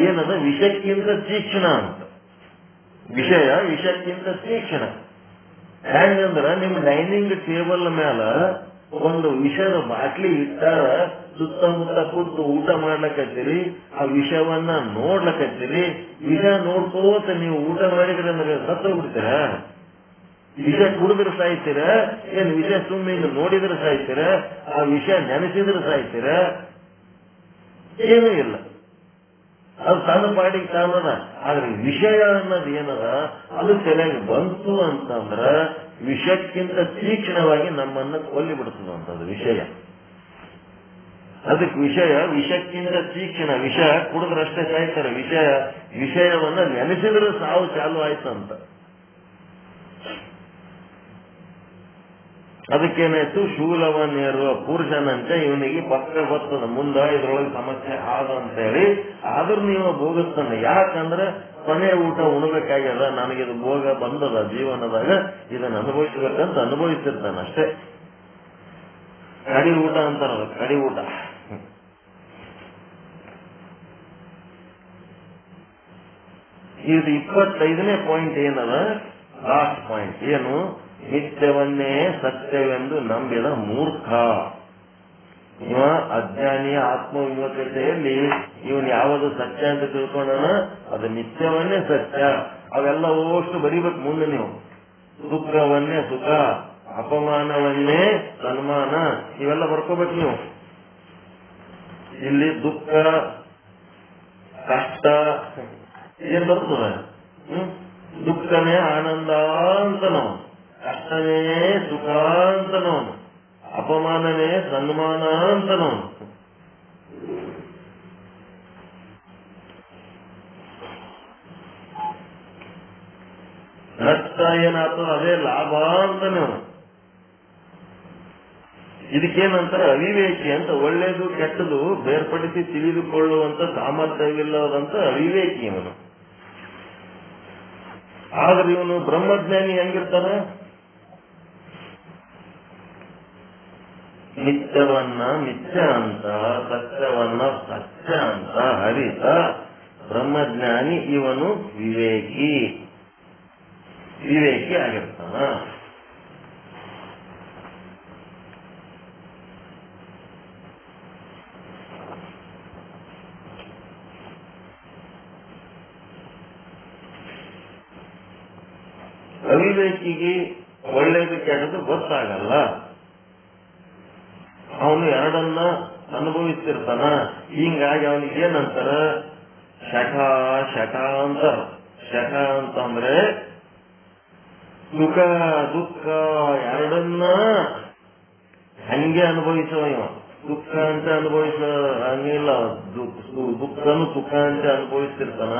ಏನದ? ವಿಷಕ್ಕಿಂತ ತೀಕ್ಷ್ಣ ಅಂತ. ವಿಷಯಕ್ಕಿಂತ ತೀಕ್ಷ್ಣ ಹೆಂಗಂದ್ರ, ನಿಮ್ ಡೈನಿಂಗ್ ಟೇಬಲ್ ಮೇಲೆ ಒಂದು ವಿಷದ ಬಾಟ್ಲಿ ಇಟ್ಟಾರ, ಸುತ್ತಮುತ್ತ ಕೂತು ಊಟ ಮಾಡ್ಲಕತ್ತೀರಿ, ಆ ವಿಷವನ್ನ ನೋಡ್ಲಕತ್ತೀರಿ. ವಿಷ ನೋಡ್ಕೋತ ನೀವು ಊಟ ಮಾಡಿದ್ರೆ ಅಂದ್ರೆ ಸತ್ತು ಬಿಡ್ತೀರ? ವಿಷ ಕುಡಿದ್ರೆ ಸಾಯ್ತೀರ? ಏನ್ ವಿಷ ಸುಮ್ಮನೆ ನೋಡಿದ್ರೆ ಸಾಯ್ತೀರ? ಆ ವಿಷ ನೆನೆಸಿದ್ರೆ ಸಾಯ್ತೀರ? ಏನೂ ಇಲ್ಲ, ಅದು ತನ್ನ ಪಾಡಿಗೆ ತಾನದ. ಆದ್ರೆ ವಿಷಯ ಅನ್ನೋದು ಏನದ, ಅದು ತಲೆಗೆ ಬಂತು ಅಂತಂದ್ರ ವಿಷಕ್ಕಿಂತ ತೀಕ್ಷ್ಣವಾಗಿ ನಮ್ಮನ್ನ ಕೊಲ್ಲಿ ಬಿಡ್ತದಂತದು ವಿಷಯ. ಅದಕ್ಕೆ ವಿಷಕ್ಕಿಂತ ತೀಕ್ಷ್ಣ. ವಿಷ ಕುಡಿದ್ರಷ್ಟೇ ಸಾಯ್ತಾರೆ, ವಿಷಯವನ್ನ ನೆನೆಸಿದ್ರೆ ಸಾವು ಚಾಲು ಆಯ್ತಂತ. ಅದಕ್ಕೇನಾಯ್ತು? ಶೂಲವನ್ನೇರುವ ಪುರುಷನಂತೆ ಇವನಿಗೆ ಪಕ್ಕ ಗೊತ್ತದ ಮುಂದ ಇದ್ರೊಳಗೆ ಸಮಸ್ಯೆ ಆದ ಅಂತೇಳಿ. ಆದ್ರೂ ನೀವು ಭೋಗಿಸ್ತಾನೆ. ಯಾಕಂದ್ರೆ ಕೊನೆ ಊಟ ಉಣ್ಬೇಕಾಗ್ಯದ, ನನಗಿದು ಭೋಗ ಬಂದದ ಜೀವನದಾಗ, ಇದನ್ನ ಅನುಭವಿಸ್ಬೇಕಂತ ಅನುಭವಿಸಿರ್ತಾನೆ ಅಷ್ಟೇ. ಕಡಿ ಊಟ ಅಂತಾರ, ಕಡಿ ಊಟ. ಇದು 25ನೇ ಪಾಯಿಂಟ್ ಏನದ? ಲಾಸ್ಟ್ ಪಾಯಿಂಟ್ ಏನು? ನಿತ್ಯವನ್ನೇ ಸತ್ಯವೆಂದು ನಂಬಿದ ಮೂರ್ಖ. ಇವ ಅಜ್ಞಾನಿಯ ಆತ್ಮವಿಮುಖತೆಯಲ್ಲಿ ಇವನು ಯಾವುದು ಸತ್ಯ ಅಂತ ತಿಳ್ಕೊಂಡನ, ಅದು ನಿತ್ಯವನ್ನೇ ಸತ್ಯ. ಅವೆಲ್ಲ ಓಷ್ಟು ಬರೀಬೇಕು ಮುಂದೆ ನೀವು. ದುಃಖವನ್ನೇ ಸುಖ, ಅಪಮಾನವನ್ನೇ ಸನ್ಮಾನ, ಇವೆಲ್ಲ ಬರ್ಕೋಬೇಕು ನೀವು. ಇಲ್ಲಿ ದುಃಖ, ಕಷ್ಟ ಏನ್ ಬರ್ತದೆ? ದುಃಖನೇ ಆನಂದ ಅಂತನವನು, ಕಷ್ಟನೇ ಸುಖ ಅಂತನವನು, ಅಪಮಾನನೇ ಸನ್ಮಾನ ಅಂತನವನು. ನಷ್ಟ ಏನಾಗ್ತದ ಅದೇ ಲಾಭ ಅಂತಾನೆ ಅವನು. ಇದಕ್ಕೇನಂತಾರೆ ಅವಿವೇಕಿ ಅಂತ. ಒಳ್ಳೇದು ಕೆಟ್ಟದು ಬೇರ್ಪಡಿಸಿ ತಿಳಿದುಕೊಳ್ಳುವಂತ ಸಾಮರ್ಥ್ಯವಿಲ್ಲದಂತ ಅವಿವೇಕಿ ಇವನು. ಆದ್ರೆ ಇವನು ಬ್ರಹ್ಮಜ್ಞಾನಿ ಹೆಂಗಿರ್ತಾನೆ? ಮಿಥ್ಯವನ್ನ ಮಿಥ್ಯ ಅಂತ, ಸತ್ಯವನ್ನ ಸತ್ಯ ಅಂತ ಹರಿತ ಬ್ರಹ್ಮಜ್ಞಾನಿ ಇವನು ವಿವೇಕಿ ಆಗಿರ್ತಾನ. ಅವಿವೇಕಿಗೆ ಒಳ್ಳೇದು ಕೆಟ್ಟದು ಗೊತ್ತಾಗಲ್ಲ. ಅವನು ಎರಡನ್ನ ಅನುಭವಿಸ್ತಿರ್ತಾನ. ಹಿಂಗಾಗಿ ಅವನಿಗೆ ಏನಂತಾರ? ಶಠ ಅಂತ. ಶಠ ಅಂತಂದ್ರೆ ಸುಖ ದುಃಖ ಎರಡನ್ನ ಹಂಗೆ ಅನುಭವಿಸುವ ಇವ. ದುಃಖ ಅಂತ ಅನುಭವಿಸ ಹಂಗಿಲ್ಲ, ದುಃಖನು ಸುಖ ಅಂತ ಅನುಭವಿಸ್ತಿರ್ತಾನ.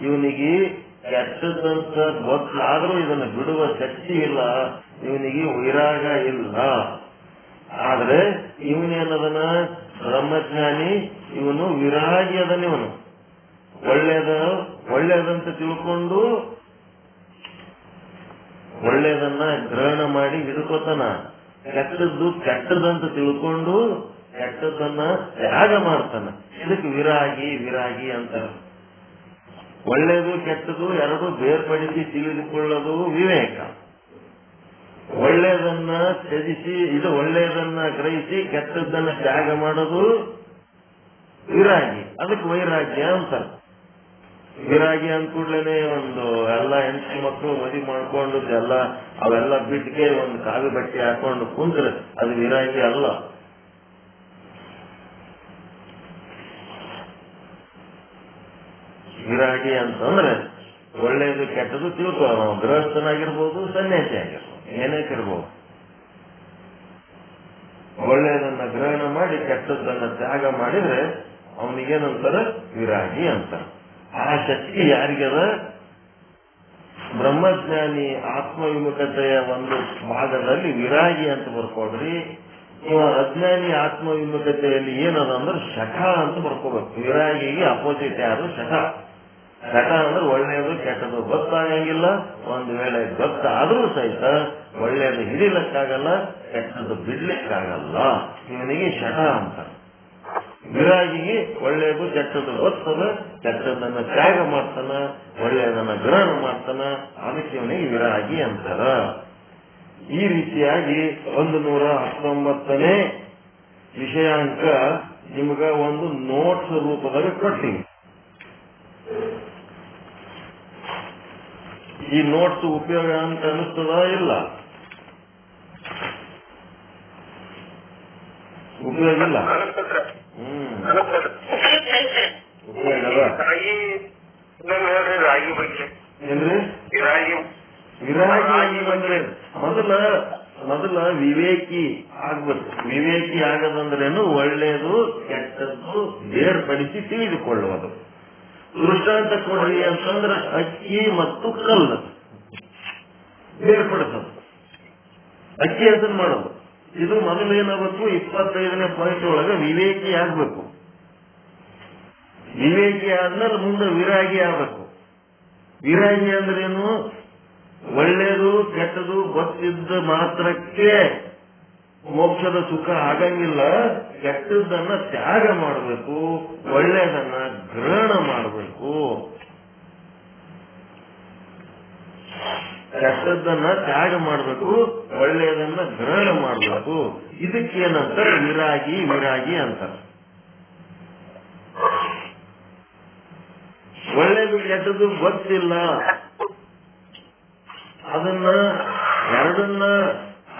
ಇವನಿಗೆ ಕೆಟ್ಟದಂತ ಗೊತ್ತಾದ್ರೂ ಇದನ್ನು ಬಿಡುವ ಶಕ್ತಿ ಇಲ್ಲ, ಇವನಿಗೆ ವೈರಾಗ ಇಲ್ಲ. ಆದ್ರೆ ಇವನೇನದನ ಬ್ರಹ್ಮಜ್ಞಾನಿ, ಇವನು ವಿರಾಗಿ ಅದನ್ನ. ಇವನು ಒಳ್ಳೇದಂತ ತಿಳ್ಕೊಂಡು ಒಳ್ಳೇದನ್ನ ಗ್ರಹಣ ಮಾಡಿ ಹಿಡ್ಕೋತಾನ. ಕೆಟ್ಟದಂತ ತಿಳ್ಕೊಂಡು ಕೆಟ್ಟದನ್ನ ತ್ಯಾಗ ಮಾಡ್ತಾನ. ಇದಕ್ಕೆ ವಿರಾಗಿ ಅಂತಾರ. ಒಳ್ಳೇದು ಕೆಟ್ಟದು ಎರಡು ಬೇರ್ಪಡಿಸಿ ತಿಳಿದುಕೊಳ್ಳೋದು ವಿವೇಕ. ಒಳ್ಳೇದನ್ನ ತ್ಯಜಿಸಿ ಒಳ್ಳೇದನ್ನ ಗ್ರಹಿಸಿ ಕೆಟ್ಟದ್ದನ್ನ ತ್ಯಾಗ ಮಾಡೋದು ವಿರಾಗಿ. ಅದಕ್ಕೆ ವೈರಾಗ್ಯ ಅಂತ. ವಿರಾಗಿ ಅಂದ್ಕೂಡ್ಲೇನೆ ಒಂದು ಎಲ್ಲ ಹೆಂಡತಿ ಮಕ್ಕಳು ಮದುವೆ ಮಾಡ್ಕೊಂಡು ಅವೆಲ್ಲ ಬಿಟ್ಟಿಗೆ ಒಂದು ಕಾವಿ ಬಟ್ಟೆ ಹಾಕೊಂಡು ಕುಂತ್ರೆ ಅದು ವಿರಾಗಿ ಅಲ್ಲ. ವಿರಾಗಿ ಅಂತಂದ್ರೆ ಒಳ್ಳೇದು ಕೆಟ್ಟದು ತಿಳ್ಕೊ. ನಾವು ಗೃಹಸ್ಥನಾಗಿರ್ಬೋದು, ಸನ್ಯಾಸಿ ಆಗಿರ್ಬೋದು, ಏನಕ್ಕಿರ್ಬೋದು. ಒಳ್ಳೇದನ್ನ ಗ್ರಹಣ ಮಾಡಿ ಕೆಟ್ಟದ್ದನ್ನ ತ್ಯಾಗ ಮಾಡಿದ್ರೆ ಅವನಿಗೇನಂತಾರ? ವಿರಾಗಿ ಅಂತ. ಆ ಶಕ್ತಿ ಯಾರಿಗದ? ಬ್ರಹ್ಮಜ್ಞಾನಿ ಆತ್ಮವಿಮುಖತೆಯ ಒಂದು ಭಾಗದಲ್ಲಿ ವಿರಾಗಿ ಅಂತ ಬರ್ಕೊಡ್ರಿ. ಅಜ್ಞಾನಿ ಆತ್ಮವಿಮುಖತೆಯಲ್ಲಿ ಏನದ ಅಂದ್ರೆ ಶಠ ಅಂತ ಬರ್ಕೋಬೇಕು. ವಿರಾಗಿಗೆ ಅಪೋಸಿಟ್ ಯಾರು? ಶಠ. ಶಠ ಅಂದ್ರೆ ಒಳ್ಳೆಯದು ಕೆಟ್ಟದು ಗೊತ್ತಾಗಂಗಿಲ್ಲ. ಒಂದು ವೇಳೆ ಗೊತ್ತಾದ್ರೂ ಸಹಿತ ಒಳ್ಳೆಯದು ಹಿಡಿಲಿಕ್ಕಾಗಲ್ಲ, ಕೆಟ್ಟದ್ದು ಬಿಡ್ಲಿಕ್ಕಾಗಲ್ಲ. ಇವನಿಗೆ ಶಠ ಅಂತ. ವಿರಾಗಿಗೆ ಒಳ್ಳೆಯದು ಕೆಟ್ಟದ್ದು ಗೊತ್ತದ, ಕೆಟ್ಟದನ್ನ ತ್ಯಾಗ ಮಾಡ್ತಾನ, ಒಳ್ಳೆಯದನ್ನ ಗ್ರಹಣ ಮಾಡ್ತಾನ. ಅದಕ್ಕೆ ಇವನಿಗೆ ವಿರಾಗಿ ಅಂತಾರ. ಈ ರೀತಿಯಾಗಿ 119ನೇ ವಿಷಯಾಂಕ ನಿಮ್ಗ ಒಂದು ನೋಟ್ಸ್ ರೂಪದಲ್ಲಿ ಕೊಡ್ತೀವಿ. ಈ ನೋಟ್ಸ್ ಉಪಯೋಗ ಅಂತ ಅನಿಸ್ತದ? ಇಲ್ಲ, ಉಪಯೋಗ ಇಲ್ಲ. ಏನ್ರಿ ವಿರಾಗಿ ಅಂದ್ರೆ ಮೊದಲ ವಿವೇಕಿ ಆಗ್ಬೇಕು. ವಿವೇಕಿ ಆಗದಂದ್ರೇನು? ಒಳ್ಳೆಯದು ಕೆಟ್ಟದ್ದು ಬೇರ್ಪಡಿಸಿ ತಿಳಿದುಕೊಳ್ಳುವುದು. ದೃಷ್ಟಾಂತ ಕೊಡ್ರಿ ಅಂತಂದ್ರೆ ಅಕ್ಕಿ ಮತ್ತು ಕಲ್ಲು ಬೇರ್ಪಡಿಸೋದು, ಅಕ್ಕಿ ಅದನ್ನ ಮಾಡೋದು. ಇದು ಮೊದಲು ಏನಾಗಬೇಕು? 25ನೇ ಪಾಯಿಂಟ್ ಒಳಗೆ ವಿವೇಕಿ ಆಗ್ಬೇಕು. ವಿವೇಕಿ ಆದ್ಮೇಲೆ ಮುಂದೆ ವಿರಾಗಿ ಆಗ್ಬೇಕು. ವಿರಾಗಿ ಅಂದ್ರೇನು? ಒಳ್ಳೇದು ಕೆಟ್ಟದು ಗೊತ್ತಿದ್ದ ಮಾತ್ರಕ್ಕೆ ಮೋಕ್ಷದ ಸುಖ ಆಗಂಗಿಲ್ಲ. ಕೆಟ್ಟದನ್ನ ತ್ಯಾಗ ಮಾಡಬೇಕು, ಒಳ್ಳೆಯದನ್ನ ಗ್ರಹಣ ಮಾಡಬೇಕು. ಕೆಟ್ಟದ್ದನ್ನ ತ್ಯಾಗ ಮಾಡಬೇಕು, ಒಳ್ಳೆಯದನ್ನ ಗ್ರಹಣ ಮಾಡಬೇಕು. ಇದಕ್ಕೇನಂತಾರೆ? ವಿರಾಗಿ ಅಂತಾರೆ. ಒಳ್ಳೇದು ಕೆಟ್ಟದ್ದು ಗೊತ್ತಿಲ್ಲ, ಅದನ್ನ ಎರಡನ್ನ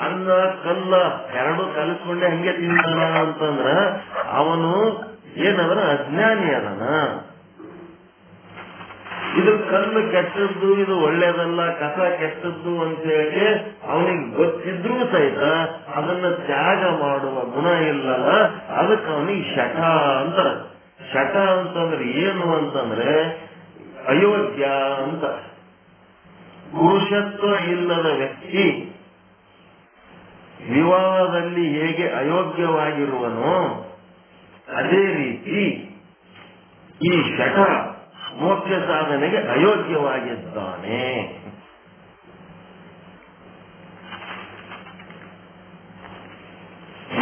ಅನ್ನ ಕಲ್ಲ ಎರಡು ಕಲಿಸ್ಕೊಂಡೆ ಹಂಗೆ ತಿಂತಾನ ಅಂತಂದ್ರ ಅವನು ಏನಂದ್ರ ಅಜ್ಞಾನಿ ಅದನ. ಇದು ಕಲ್ಲು ಕೆಟ್ಟದ್ದು, ಇದು ಒಳ್ಳೇದಲ್ಲ, ಕಸ ಕೆಟ್ಟದ್ದು ಅಂತ ಹೇಳಿ ಅವನಿಗೆ ಗೊತ್ತಿದ್ರೂ ಸಹಿತ ಅದನ್ನ ತ್ಯಾಗ ಮಾಡುವ ಗುಣ ಇಲ್ಲಲ್ಲ. ಅದಕ್ಕೆ ಅವನಿಗೆ ಶಠ ಅಂತಾರ. ಶಠ ಅಂತಂದ್ರೆ ಏನು ಅಂತಂದ್ರೆ ಅಯೋಗ್ಯ ಅಂತ. ಪುರುಷತ್ವ ಇಲ್ಲದ ವ್ಯಕ್ತಿ ವಿವಾಹದಲ್ಲಿ ಹೇಗೆ ಅಯೋಗ್ಯವಾಗಿರುವನೋ ಅದೇ ರೀತಿ ಈ ಶಠ ಮೋಕ್ಷ ಸಾಧನೆಗೆ ಅಯೋಗ್ಯವಾಗಿದ್ದಾನೆ.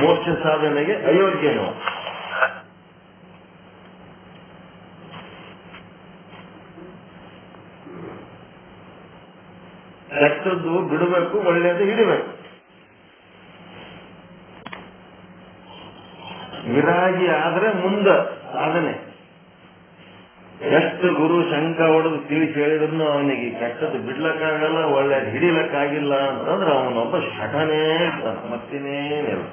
ಮೋಕ್ಷ ಸಾಧನೆಗೆ ಅಯೋಗ್ಯನು. ಕೆಟ್ಟದ್ದು ಬಿಡಬೇಕು, ಒಳ್ಳೆಯದು ಹಿಡಿಬೇಕು. ವಿರಾಗಿ ಆದ್ರೆ ಮುಂದೆ ಸಾಧನೆ. ಎಷ್ಟು ಗುರು ಶಂಕ ಹೊಡೆದು ತಿಳಿಸಿ ಹೇಳಿದ್ರು ಅವನಿಗೆ ಕೆಟ್ಟದ್ದು ಬಿಡ್ಲಕ್ಕಾಗಲ್ಲ, ಒಳ್ಳೆಯದು ಹಿಡಿಲಕ್ಕಾಗಿಲ್ಲ ಅಂತಂದ್ರೆ ಅವನೊಬ್ಬ ಶಠನೇ ಇರ್ತಾನೆ, ಮತ್ತಿನೇನಿಲ್ಲ.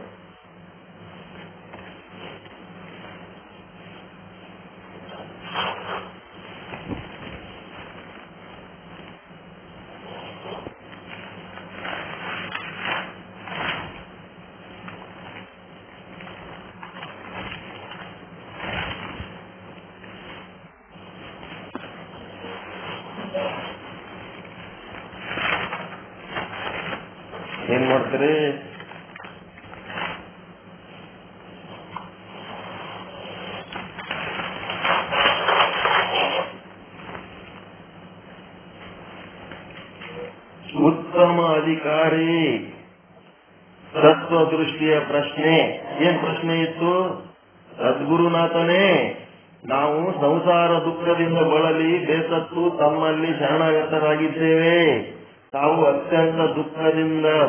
ಏನ್ ಮಾಡ್ತಾರೆ? ಉತ್ತಮ ಅಧಿಕಾರಿ ತತ್ವದೃಷ್ಟಿಯ ಪ್ರಶ್ನೆ. ಏನ್ ಪ್ರಶ್ನೆ ಇತ್ತು? ಸದ್ಗುರುನಾಥನೇ, ನಾವು ಸಂಸಾರ ದುಃಖದಿಂದ ಬಳಲಿ ಬೇಸತ್ತು ತಮ್ಮಲ್ಲಿ ಶರಣಾಗತರಾಗಿದ್ದೇವೆ. ತಾವು ಅತ್ಯಂತ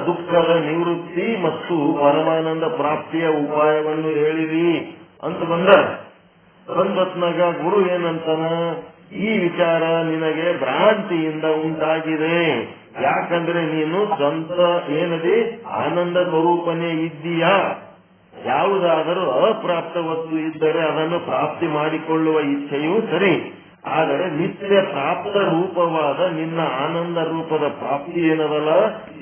ದುಃಖದ ನಿವೃತ್ತಿ ಮತ್ತು ಪರಮಾನಂದ ಪ್ರಾಪ್ತಿಯ ಉಪಾಯವನ್ನು ಹೇಳಿರಿ ಅಂತ ಬಂದತ್ನಾಗ ಗುರು ಏನಂತಾನ? ಈ ವಿಚಾರ ನಿನಗೆ ಭ್ರಾಂತಿಯಿಂದ ಉಂಟಾಗಿದೆ. ಯಾಕಂದ್ರೆ ನೀನು ಸ್ವಂತ ಏನದೆ ಆನಂದ ಸ್ವರೂಪನೇ ಇದ್ದೀಯಾ. ಯಾವುದಾದರೂ ಅಪ್ರಾಪ್ತ ವಸ್ತು ಇದ್ದರೆ ಅದನ್ನು ಪ್ರಾಪ್ತಿ ಮಾಡಿಕೊಳ್ಳುವ ಇಚ್ಛೆಯೂ ಸರಿ, ಆದರೆ ನಿತ್ಯ ಪ್ರಾಪ್ತ ರೂಪವಾದ ನಿನ್ನ ಆನಂದ ರೂಪದ ಪ್ರಾಪ್ತಿ ಏನದಲ್ಲ,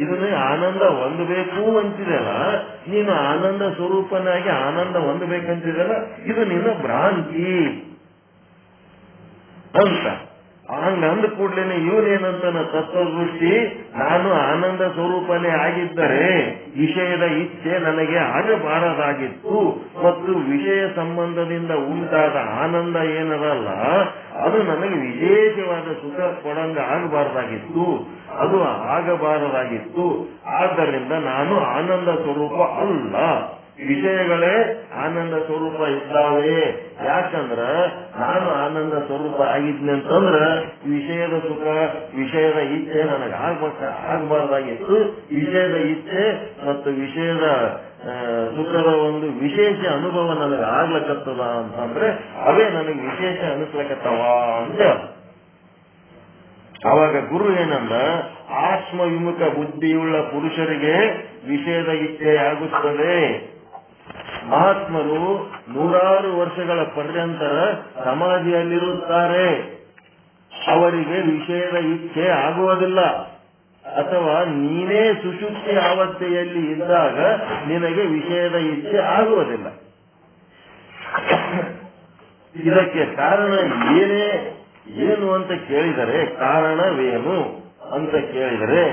ಇದನ್ನೇ ಆನಂದ ಹೊಂದಬೇಕು ಅಂತಿದೆಲ್ಲ. ನೀನು ಆನಂದ ಸ್ವರೂಪನಾಗಿ ಆನಂದ ಹೊಂದಬೇಕಂತಿದೆಲ್ಲ, ಇದು ನಿನ್ನ ಭ್ರಾಂತಿ ಅಂತ. ಹಂಗಂದ ಕೂಡ್ಲೇನೆ ಇವನೇನಂತಾನ ತತ್ವದೃಷ್ಟಿ, ನಾನು ಆನಂದ ಸ್ವರೂಪನೇ ಆಗಿದ್ದರೆ ವಿಷಯದ ಇಚ್ಛೆ ನನಗೆ ಆಗಬಾರದಾಗಿತ್ತು, ಮತ್ತು ವಿಷಯ ಸಂಬಂಧದಿಂದ ಉಂಟಾದ ಆನಂದ ಏನದಲ್ಲ ಅದು ನನಗೆ ವಿಶೇಷವಾದ ಸುಖ ಕೊಡಂಗ ಆಗಬಾರದಾಗಿತ್ತು, ಅದು ಆಗಬಾರದಾಗಿತ್ತು. ಆದ್ದರಿಂದ ನಾನು ಆನಂದ ಸ್ವರೂಪ ಅಲ್ಲ. ವಿಷಯಗಳೇ ಆನಂದ ಸ್ವರೂಪ ಇದ್ದಾವೆ. ಯಾಕಂದ್ರ ನಾನು ಆನಂದ ಸ್ವರೂಪ ಆಗಿದ್ನಿ ಅಂತಂದ್ರ ವಿಷಯದ ಸುಖ, ವಿಷಯದ ಇಚ್ಛೆ ನನಗೆ ಆಗಬಾರ್ದಾಗಿತ್ತು. ವಿಷಯದ ಇಚ್ಛೆ ಮತ್ತು ವಿಷಯದ ಸುಖದ ಒಂದು ವಿಶೇಷ ಅನುಭವ ನನಗೆ ಆಗ್ಲಕತ್ತದ ಅಂತಂದ್ರೆ ಅವೇ ನನಗೆ ವಿಶೇಷ ಅನಿಸ್ಲಕತ್ತವ ಅಂತ. ಅವಾಗ ಗುರು ಏನಂದ, ಆತ್ಮವಿಮುಖ ಬುದ್ಧಿಯುಳ್ಳ ಪುರುಷರಿಗೆ ವಿಷಯದ ಇಚ್ಛೆ ಆಗುತ್ತದೆ. ಮಹಾತ್ಮರು 100 ವರ್ಷಗಳ ಪರ್ಯಂತರ ಸಮಾಧಿಯಲ್ಲಿರುತ್ತಾರೆ. ಅವರಿಗೆ ವಿಷಯದ ಇಚ್ಛೆ ಆಗುವುದಿಲ್ಲ. ಅಥವಾ ನೀನೇ ಸುಷುಪ್ತಿ ಅವಸ್ಥೆಯಲ್ಲಿ ಇದ್ದಾಗ ನಿನಗೆ ವಿಷಯದ ಇಚ್ಛೆ ಆಗುವುದಿಲ್ಲ. ಇದಕ್ಕೆ ಕಾರಣ ಏನು ಅಂತ ಕೇಳಿದರೆ, ಕಾರಣವೇನು ಅಂತ ಕೇಳಿದರೆ,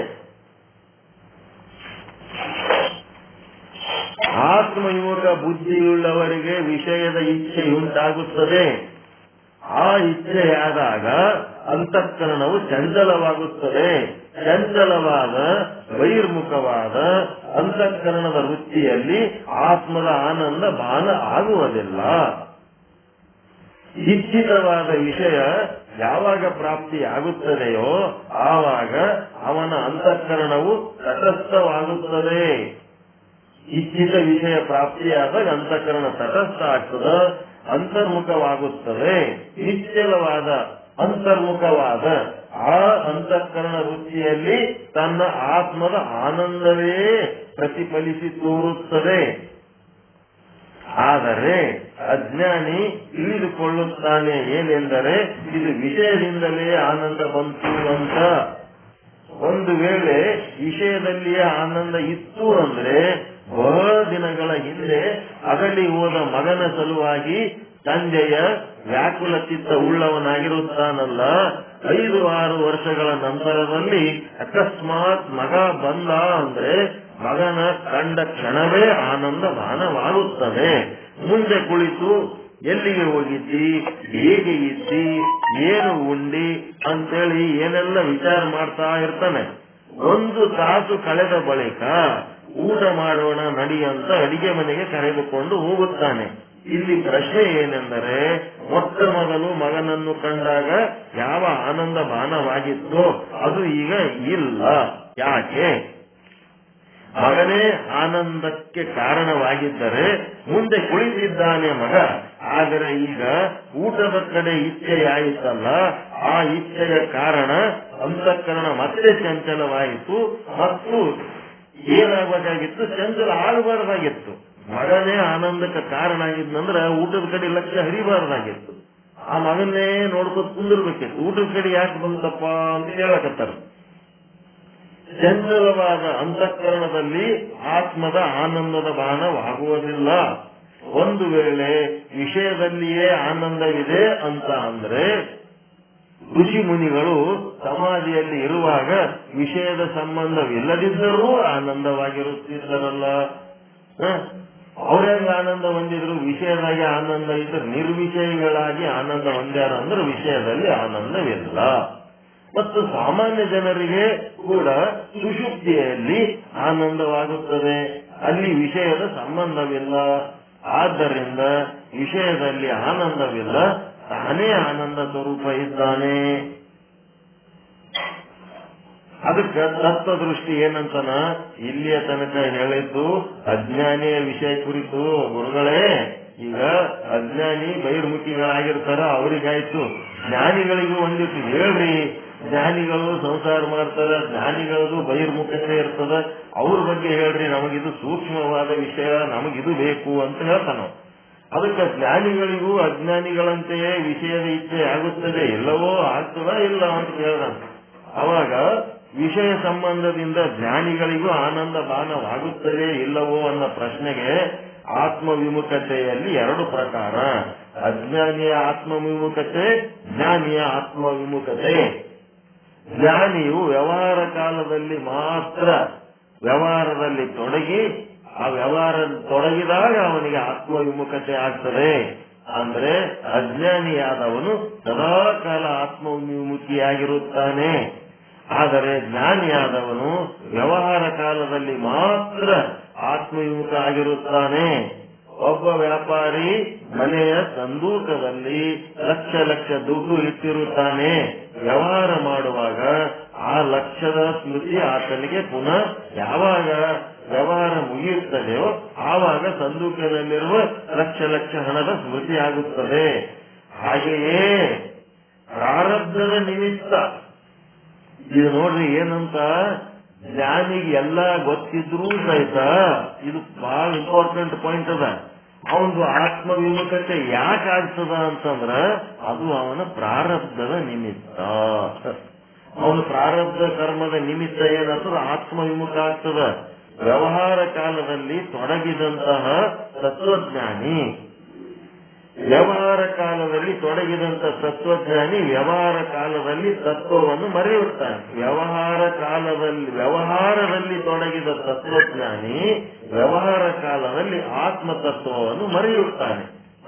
ಆತ್ಮವಿಮುಖ ಬುದ್ಧಿಯುಳ್ಳವರಿಗೆ ವಿಷಯದ ಇಚ್ಛೆಯುಂಟಾಗುತ್ತದೆ. ಆ ಇಚ್ಛೆಯಾದಾಗ ಅಂತಃಕರಣವು ಚಂಚಲವಾಗುತ್ತದೆ. ಚಂಚಲವಾದ ಬಹಿರ್ಮುಖವಾದ ಅಂತಃಕರಣದ ವೃತ್ತಿಯಲ್ಲಿ ಆತ್ಮದ ಆನಂದ ಬಾನ ಆಗುವುದಿಲ್ಲ. ಇಚ್ಛಿತವಾದ ವಿಷಯ ಯಾವಾಗ ಪ್ರಾಪ್ತಿಯಾಗುತ್ತದೆಯೋ ಆವಾಗ ಅವನ ಅಂತಃಕರಣವು ತಟಸ್ಥವಾಗುತ್ತದೆ. ಇಚ್ಛಿತ ವಿಷಯ ಪ್ರಾಪ್ತಿಯಾದಾಗ ಅಂತಃಕರಣ ತಟಸ್ಥ ಆಗ್ತದ, ಅಂತರ್ಮುಖವಾಗುತ್ತದೆ. ನಿಶ್ಚಲವಾದ ಅಂತರ್ಮುಖವಾದ ಆ ಅಂತಃಕರಣ ವೃತ್ತಿಯಲ್ಲಿ ತನ್ನ ಆತ್ಮದ ಆನಂದವೇ ಪ್ರತಿಫಲಿಸಿ ತೋರುತ್ತದೆ. ಆದರೆ ಅಜ್ಞಾನಿ ತಿಳಿದುಕೊಳ್ಳುತ್ತಾನೆ ಏನೆಂದರೆ ಇದು ವಿಷಯದಿಂದಲೇ ಆನಂದ ಬಂತು ಅಂತ. ಒಂದು ವೇಳೆ ವಿಷಯದಲ್ಲಿಯೇ ಆನಂದ ಇತ್ತು ಅಂದ್ರೆ ಬಹಳ ದಿನಗಳ ಹಿಂದೆ ಅಗಲಿ ಹೋದ ಮಗನ ಸಲುವಾಗಿ ತಂದೆಯ ವ್ಯಾಕುಲ ಚಿತ್ತ ಉಳ್ಳವನಾಗಿರುತ್ತಾನಲ್ಲ, 5-6 ವರ್ಷಗಳ ನಂತರದಲ್ಲಿ ಅಕಸ್ಮಾತ್ ಮಗ ಬಂದ ಅಂದ್ರೆ ಮಗನ ಕಂಡ ಕ್ಷಣವೇ ಆನಂದ ಭಾನವಾಗುತ್ತದೆ. ಮುಂದೆ ಕುಳಿತು ಎಲ್ಲಿಗೆ ಹೋಗಿದ್ದಿ, ಹೇಗೆ ಇದ್ದಿ, ಏನು ಉಂಡಿ ಅಂತೇಳಿ ಏನೆಲ್ಲ ವಿಚಾರ ಮಾಡ್ತಾ ಇರ್ತಾನೆ. 1 ತಾಸು ಕಳೆದ ಬಳಿಕ ಊಟ ಮಾಡೋಣ ನಡಿ ಅಂತ ಅಡಿಗೆ ಮನೆಗೆ ಕರೆದುಕೊಂಡು ಹೋಗುತ್ತಾನೆ. ಇಲ್ಲಿ ಪ್ರಶ್ನೆ ಏನೆಂದರೆ, ಮೊಟ್ಟ ಮೊದಲು ಮಗನನ್ನು ಕಂಡಾಗ ಯಾವ ಆನಂದ ಭಾನವಾಗಿತ್ತೋ ಅದು ಈಗ ಇಲ್ಲ. ಯಾಕೆ? ಮಗನೇ ಆನಂದಕ್ಕೆ ಕಾರಣವಾಗಿದ್ದರೆ ಮುಂದೆ ಕುಳಿತಿದ್ದಾನೆ ಮಗ. ಆದರೆ ಈಗ ಊಟದ ಕಡೆ ಇಚ್ಛೆಯಾಯಿತಲ್ಲ, ಆ ಇಚ್ಛೆಯ ಕಾರಣ ಅಂತಃಕರಣ ಮತ್ತೆ ಚಂಚಲವಾಯಿತು. ಮತ್ತು ಏನಾಗಬೇಕಾಗಿತ್ತು, ಚಂಚಲ ಆಗಬಾರ್ದಾಗಿತ್ತು. ಮಗನೇ ಆನಂದಕ್ಕೆ ಕಾರಣ ಆಗಿದ್ನಂದ್ರೆ ಊಟದ ಕಡೆ ಲಕ್ಷ್ಯ ಹರಿಬಾರ್ದಾಗಿತ್ತು. ಆ ಮಗನ್ನೇ ನೋಡ್ಕೊತ ಕುಂದಿರ್ಬೇಕಿತ್ತು. ಊಟದ ಕಡೆ ಯಾಕೆ ಬಂತಪ್ಪ ಅಂತ ಹೇಳಕತ್ತಾರ. ಚಂಚಲವಾದ ಅಂತಃಕರಣದಲ್ಲಿ ಆತ್ಮದ ಆನಂದದ ಭಾನವಾಗುವುದಿಲ್ಲ. ಒಂದು ವೇಳೆ ವಿಷಯದಲ್ಲಿಯೇ ಆನಂದವಿದೆ ಅಂತ ಅಂದ್ರೆ, ಋಷಿ ಮುನಿಗಳು ಸಮಾಧಿಯಲ್ಲಿ ಇರುವಾಗ ವಿಷಯದ ಸಂಬಂಧವಿಲ್ಲದಿದ್ದರೂ ಆನಂದವಾಗಿರುತ್ತಿದ್ದರಲ್ಲ. ಅವ್ರಂಗ ಆನಂದ ಹೊಂದಿದ್ರು, ವಿಷಯದಾಗಿ ಆನಂದ ಇದ್ರೆ ನಿರ್ವಿಷಯಗಳಾಗಿ ಆನಂದ ಹೊಂದ್ಯಾರ ಅಂದ್ರೆ ವಿಷಯದಲ್ಲಿ ಆನಂದವಿಲ್ಲ. ಮತ್ತು ಸಾಮಾನ್ಯ ಜನರಿಗೆ ಕೂಡ ಸುಷುಪ್ತಿಯಲ್ಲಿ ಆನಂದವಾಗುತ್ತದೆ, ಅಲ್ಲಿ ವಿಷಯದ ಸಂಬಂಧವಿಲ್ಲ. ಆದ್ದರಿಂದ ವಿಷಯದಲ್ಲಿ ಆನಂದವಿಲ್ಲ, ತಾನೇ ಆನಂದ ಸ್ವರೂಪ ಇದ್ದಾನೆ. ಅದಕ್ಕೆ ತತ್ವದೃಷ್ಟಿ ಏನಂತನ ಇಲ್ಲಿಯ ತನಕ ಹೇಳಿದ್ದು ಅಜ್ಞಾನಿಯ ವಿಷಯ ಕುರಿತು. ಗುರುಗಳೇ, ಈಗ ಅಜ್ಞಾನಿ ಬಹಿರ್ಮುಖಿಗಳಾಗಿರ್ತಾರ, ಅವರಿಗಾಯ್ತು. ಜ್ಞಾನಿಗಳಿಗೂ ಒಂದಿಟ್ಟು ಹೇಳ್ರಿ, ಜ್ಞಾನಿಗಳು ಸಂಸಾರ ಮಾಡ್ತಾರ, ಜ್ಞಾನಿಗಳದು ಬಹಿರ್ಮುಖತೆ ಇರ್ತದ, ಅವ್ರ ಬಗ್ಗೆ ಹೇಳ್ರಿ, ನಮಗಿದು ಸೂಕ್ಷ್ಮವಾದ ವಿಷಯ, ನಮಗಿದು ಬೇಕು ಅಂತ ಹೇಳ್ತಾನ. ಅದಕ್ಕೆ ಜ್ಞಾನಿಗಳಿಗೂ ಅಜ್ಞಾನಿಗಳಂತೆಯೇ ವಿಷಯದ ಇಚ್ಛೆ ಆಗುತ್ತದೆ, ಇಲ್ಲವೋ ಆಗ್ತದ ಇಲ್ಲ ಅಂತ ಕೇಳ್ದ. ಅವಾಗ ವಿಷಯ ಸಂಬಂಧದಿಂದ ಜ್ಞಾನಿಗಳಿಗೂ ಆನಂದ ಭಾನವಾಗುತ್ತದೆ ಇಲ್ಲವೋ ಅನ್ನೋ ಪ್ರಶ್ನೆಗೆ ಆತ್ಮವಿಮುಖತೆಯಲ್ಲಿ 2 ಪ್ರಕಾರ. ಅಜ್ಞಾನಿಯ ಆತ್ಮವಿಮುಖತೆ, ಜ್ಞಾನಿಯ ಆತ್ಮವಿಮುಖತೆ. ಜ್ಞಾನಿಯು ವ್ಯವಹಾರ ಕಾಲದಲ್ಲಿ ಮಾತ್ರ ವ್ಯವಹಾರದಲ್ಲಿ ತೊಡಗಿ, ಆ ವ್ಯವಹಾರ ತೊಡಗಿದಾಗ ಅವನಿಗೆ ಆತ್ಮವಿಮುಖತೆ ಆಗ್ತದೆ. ಅಂದ್ರೆ ಅಜ್ಞಾನಿಯಾದವನು ಸದಾಕಾಲ ಆತ್ಮವಿಮುಖಿಯಾಗಿರುತ್ತಾನೆ. ಆದರೆ ಜ್ಞಾನಿಯಾದವನು ವ್ಯವಹಾರ ಕಾಲದಲ್ಲಿ ಮಾತ್ರ ಆತ್ಮವಿಮುಖ ಆಗಿರುತ್ತಾನೆ. ಒಬ್ಬ ವ್ಯಾಪಾರಿ ಮನೆಯ ಸಂದೂಕದಲ್ಲಿ ಲಕ್ಷ ದುಡ್ಡು ಇಟ್ಟಿರುತ್ತಾನೆ. ವ್ಯವಹಾರ ಮಾಡುವಾಗ ಆ ಲಕ್ಷದ ಸ್ಮೃತಿ ಆತನಿಗೆ ಪುನಃ ಯಾವಾಗ ವ್ಯವಹಾರ ಮುಗಿಯುತ್ತದೆಯೋ ಆವಾಗ ಸಂದೂಕದಲ್ಲಿರುವ ಲಕ್ಷ ಹಣದ ಸ್ಮೃತಿ ಆಗುತ್ತದೆ. ಹಾಗೆಯೇ ಪ್ರಾರಬ್ಧದ ನಿಮಿತ್ತ ಇದು ನೋಡ್ರಿ ಏನಂತ, ಜ್ಞಾನಿಗೆ ಎಲ್ಲ ಗೊತ್ತಿದ್ರೂ ಸಹಿತ ಇದು ಬಹಳ ಇಂಪಾರ್ಟೆಂಟ್ ಪಾಯಿಂಟ್ ಅದ. ಅವನು ಆತ್ಮವಿಮುಖತೆ ಯಾಕೆ ಆಗ್ತದ ಅಂತಂದ್ರ ಅದು ಅವನ ಪ್ರಾರಬ್ಧದ ನಿಮಿತ್ತ. ಅವನು ಪ್ರಾರಬ್ಧ ಕರ್ಮದ ನಿಮಿತ್ತ ಏನಾಗ್ತದ, ಆತ್ಮವಿಮುಖ ಆಗ್ತದ. ವ್ಯವಹಾರ ಕಾಲದಲ್ಲಿ ತೊಡಗಿದಂತಹ ತತ್ವಜ್ಞಾನಿ, ವ್ಯವಹಾರ ಕಾಲದಲ್ಲಿ ತೊಡಗಿದಂತ ತತ್ವಜ್ಞಾನಿ ವ್ಯವಹಾರ ಕಾಲದಲ್ಲಿ ತತ್ವವನ್ನು ಮರೆಯುತ್ತಾನೆ. ವ್ಯವಹಾರದಲ್ಲಿ ತೊಡಗಿದ ತತ್ವಜ್ಞಾನಿ ವ್ಯವಹಾರ ಕಾಲದಲ್ಲಿ ಆತ್ಮತತ್ವವನ್ನು ಮರೆಯುತ್ತಾನೆ.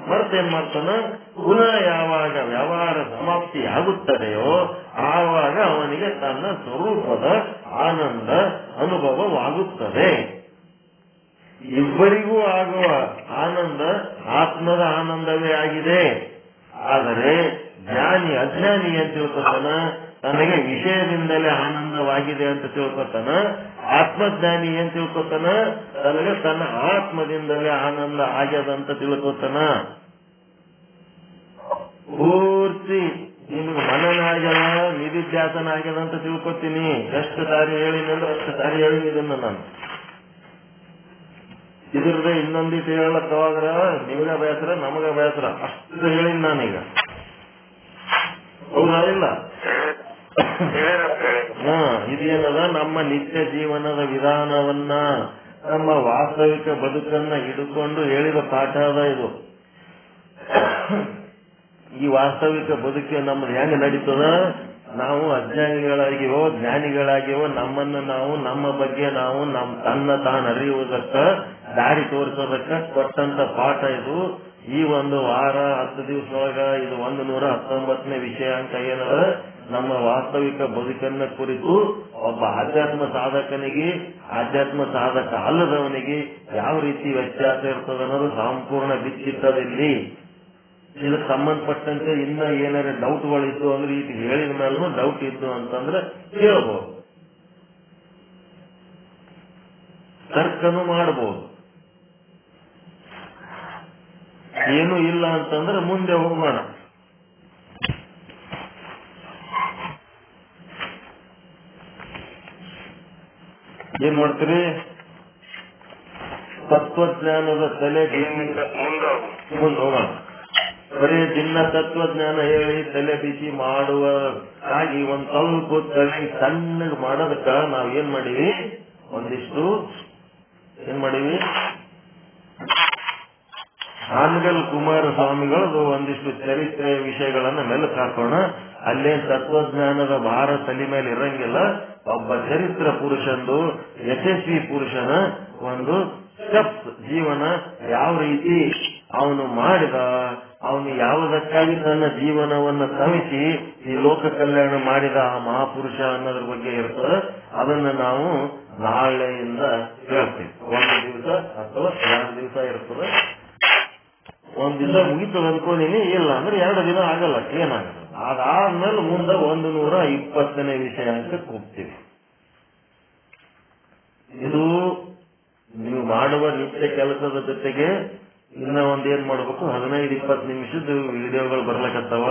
ಮರ್ತೇನ್ ಮಾಡ್ತಾನ, ಪುನಃ ಯಾವಾಗ ವ್ಯವಹಾರ ಸಮಾಪ್ತಿ ಆಗುತ್ತದೆಯೋ ಆವಾಗ ಅವನಿಗೆ ತನ್ನ ಸ್ವರೂಪದ ಆನಂದ ಅನುಭವವಾಗುತ್ತದೆ. ಇಬ್ಬರಿಗೂ ಆಗುವ ಆನಂದ ಆತ್ಮದ ಆನಂದವೇ ಆಗಿದೆ. ಆದರೆ ಅಜ್ಞಾನಿ ಅಂತ ತಿಳ್ಕೊತಾನ, ತನಗೆ ವಿಷಯದಿಂದಲೇ ಆನಂದವಾಗಿದೆ ಅಂತ ತಿಳ್ಕೊತಾನ. ಆತ್ಮಜ್ಞಾನಿ ಏನ್ ತಿಳ್ಕೊತಾನ, ತನಗೆ ತನ್ನ ಆತ್ಮದಿಂದಲೇ ಆನಂದ ಆಗ್ಯದಂತ ತಿಳ್ಕೊತಾನ. ಪೂರ್ತಿ ನಿಮ್ಗೆ ಮನನ ಆಗ್ಯದ, ನಿಧಿಧ್ಯಾಸನ ಆಗ್ಯದ ಅಂತ ತಿಳ್ಕೊತೀನಿ. ಎಷ್ಟು ಸಾರಿ ಹೇಳಿನಂದ್ರೆ ಅಷ್ಟು ಸಾರಿ ಹೇಳಿದನ್ನ ನಾನು. ಇದ್ರದ್ದೇ ಇನ್ನೊಂದಿಟ್ಟು ಹೇಳಕ್ಕವಾದ್ರ ನಿಮ್ಗ ಬೇಸರ, ನಮಗ ಬೇಸರ, ಅಷ್ಟು ಹೇಳಿನ ನಾನೀಗ. ಹೌದಾ ಇಲ್ಲ? ಇದೇನದ, ನಮ್ಮ ನಿತ್ಯ ಜೀವನದ ವಿಧಾನವನ್ನ, ನಮ್ಮ ವಾಸ್ತವಿಕ ಬದುಕನ್ನ ಹಿಡ್ಕೊಂಡು ಹೇಳಿದ ಪಾಠ ಅದ ಇದು. ಈ ವಾಸ್ತವಿಕ ಬದುಕು ನಮ್ದು ಹೆಂಗ್ ನಡೀತದ? ನಾವು ಅಜ್ಞಾನಿಗಳಾಗಿವೋ ಜ್ಞಾನಿಗಳಾಗಿವೋ ನಮ್ಮನ್ನು ನಾವು ನಮ್ಮ ಬಗ್ಗೆ ನಾವು ತನ್ನ ತಾನು ಅರಿಯುವುದಕ್ಕ ದಾರಿ ತೋರಿಸೋದಕ್ಕ ಕೊಟ್ಟಂತ ಪಾಠ ಇದು. ಈ ಒಂದು ವಾರ 10 ದಿವಸದೊಳಗ ಇದು 119ನೇ ವಿಷಯ ಅಂತ ಏನದ ನಮ್ಮ ವಾಸ್ತವಿಕ ಬದುಕನ್ನ ಕುರಿತು ಒಬ್ಬ ಆಧ್ಯಾತ್ಮ ಸಾಧಕನಿಗೆ ಆಧ್ಯಾತ್ಮ ಸಾಧಕ ಅಲ್ಲದವನಿಗೆ ಯಾವ ರೀತಿ ವ್ಯತ್ಯಾಸ ಇರ್ತದ ಅನ್ನೋದು ಸಂಪೂರ್ಣ ಬಿಚ್ಚಿಟ್ಟದಿಲ್ಲಿ. ಇದಕ್ಕೆ ಸಂಬಂಧಪಟ್ಟಂತೆ ಇನ್ನ ಏನಾರ ಡೌಟ್ಗಳಿದ್ದು ಅಂದ್ರೆ ಈಗ ಹೇಳಿದ ಮೇಲೂ ಡೌಟ್ ಇದ್ದು ಅಂತಂದ್ರೆ ಕೇಳಬಹುದು, ತರ್ಕನು ಮಾಡಬಹುದು. ಏನು ಇಲ್ಲ ಅಂತಂದ್ರೆ ಮುಂದೆ ಹೋಗೋಣ. ಏನ್ ಮಾಡ್ತೀರಿ? ತತ್ವಜ್ಞಾನದ ತಲೆ ಮುಂದೆ ಹೋಗೋಣ. ಬರೀ ದಿನ ತತ್ವಜ್ಞಾನ ಹೇಳಿ ತಲೆ ಬಿಸಿ ಮಾಡುವ ಹಾಗೆ ಒಂದ್ ಸ್ವಲ್ಪ ತಲೆ ಸಣ್ಣಗೆ ಮಾಡೋದಕ್ಕ ನಾವ್ ಏನ್ ಮಾಡೀವಿ, ಒಂದಿಷ್ಟು ಏನ್ ಮಾಡೀವಿ, ಹಾನಗಲ್ ಕುಮಾರಸ್ವಾಮಿಗಳದು ಒಂದಿಷ್ಟು ಚರಿತ್ರೆ ವಿಷಯಗಳನ್ನ ಮೆಲುಕು ಹಾಕೋಣ. ಅಲ್ಲೇನ್ ತತ್ವಜ್ಞಾನದ ಭಾರ ತಲೆ ಮೇಲೆ ಇರಂಗಿಲ್ಲ. ಒಬ್ಬ ಚರಿತ್ರ ಪುರುಷಂದು ಯಶಸ್ವಿ ಪುರುಷನ ಒಂದು ಸ್ಟೆಪ್ಸ್ ಜೀವನ ಯಾವ ರೀತಿ ಅವನು ಮಾಡಿದ, ಅವನು ಯಾವುದಕ್ಕಾಗಿ ತನ್ನ ಜೀವನವನ್ನು ಸವಿಸಿ ಈ ಲೋಕ ಕಲ್ಯಾಣ ಮಾಡಿದ ಆ ಮಹಾಪುರುಷ ಅನ್ನೋದ್ರ ಬಗ್ಗೆ ಇರ್ತದೆ. ಅದನ್ನ ನಾವು ನಾಳೆಯಿಂದ ಹೇಳ್ತೀವಿ. 1 ದಿವಸ ಅಥವಾ 2 ದಿವಸ ಇರ್ತದೆ. 1 ದಿವಸ ಮುಗಿತದ ಅನ್ಕೊಂಡಿನಿ, ಇಲ್ಲ ಅಂದ್ರೆ 2 ದಿನ ಆಗಲ್ಲ, ಏನಾಗಲ್ಲ. ಅದಾದ್ಮೇಲೆ ಮುಂದೆ 120ನೇ ವಿಷಯ ಅಂತ ಕೂಗ್ತೀವಿ. ಇದು ನೀವು ಮಾಡುವ ನಿತ್ಯ ಕೆಲಸದ ಜೊತೆಗೆ ಇನ್ನ ಒಂದೇನ್ ಮಾಡ್ಬೇಕು, 15-20 ನಿಮಿಷದ ವಿಡಿಯೋಗಳು ಬರ್ಲಕತ್ತವ.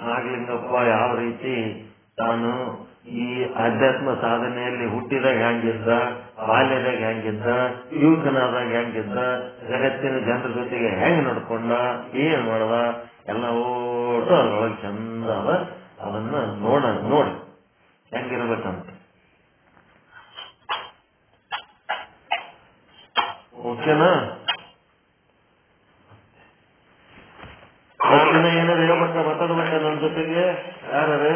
ನಾಗಲಿಂಗಪ್ಪ ಯಾವ ರೀತಿ ತಾನು ಈ ಅಧ್ಯಾತ್ಮ ಸಾಧನೆಯಲ್ಲಿ ಹುಟ್ಟಿದಾಗ ಹೆಂಗಿದ್ದ, ಬಾಲ್ಯದಾಗ ಹೆಂಗಿದ್ದ, ಯುವಕನಾದಾಗ ಹೆಂಗಿದ್ದ, ಜಗತ್ತಿನ ಜನರ ಜೊತೆಗೆ ಹೆಂಗ್ ನಡ್ಕೊಂಡ, ಏನ್ ಮಾಡ್ದ, ಎಲ್ಲ ಓಟು ಅದ್ರೊಳಗೆ ಚಂದ ಅದ. ಅದನ್ನ ನೋಡಿ ಹೆಂಗಿರ್ಬೇಕಂತ. ಓಕೆನಾ? ಏನಾದ್ರು ಹೇಳ್ಬೇಕ, ಮಾತಾಡ್ಬೇಕ ನನ್ನ ಜೊತೆಗೆ? ಯಾರೇ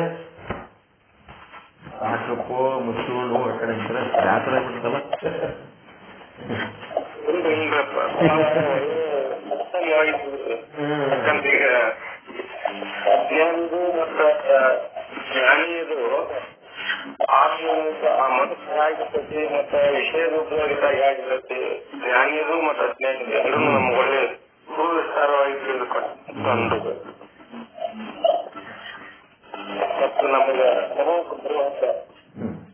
ಸಾಕಪ್ಪೋ ಮುಚ್ಚಿಕೊಂಡು ಆ ಕಡೆ ಯಾತ್ರೆ ಬಿಡ್ತಲ್ಲ. ಅಜ್ಞಾನಿದು ಮತ್ತು ಜ್ಞಾನಿಯದು ಆ ಮನಸ್ಸು ಹೇಗಿರ್ತೈತಿ ಮತ್ತೆ ವಿಷಯದ ಉಪಯೋಗಿಸಿದಾಗ ಹೇಗಿರ್ತೈತಿ, ಜ್ಞಾನಿಯದು ಮತ್ತು ಅಜ್ಞಾನಿದು ಎರಡೂ ನಮ್ಗೆ ಒಳ್ಳೆ ಸುವಿಸ್ತಾರವಾಗಿ ತಿಳಿದುಕೊಂಡು ಮತ್ತು ನಮಗೆ ಬರುವಂತ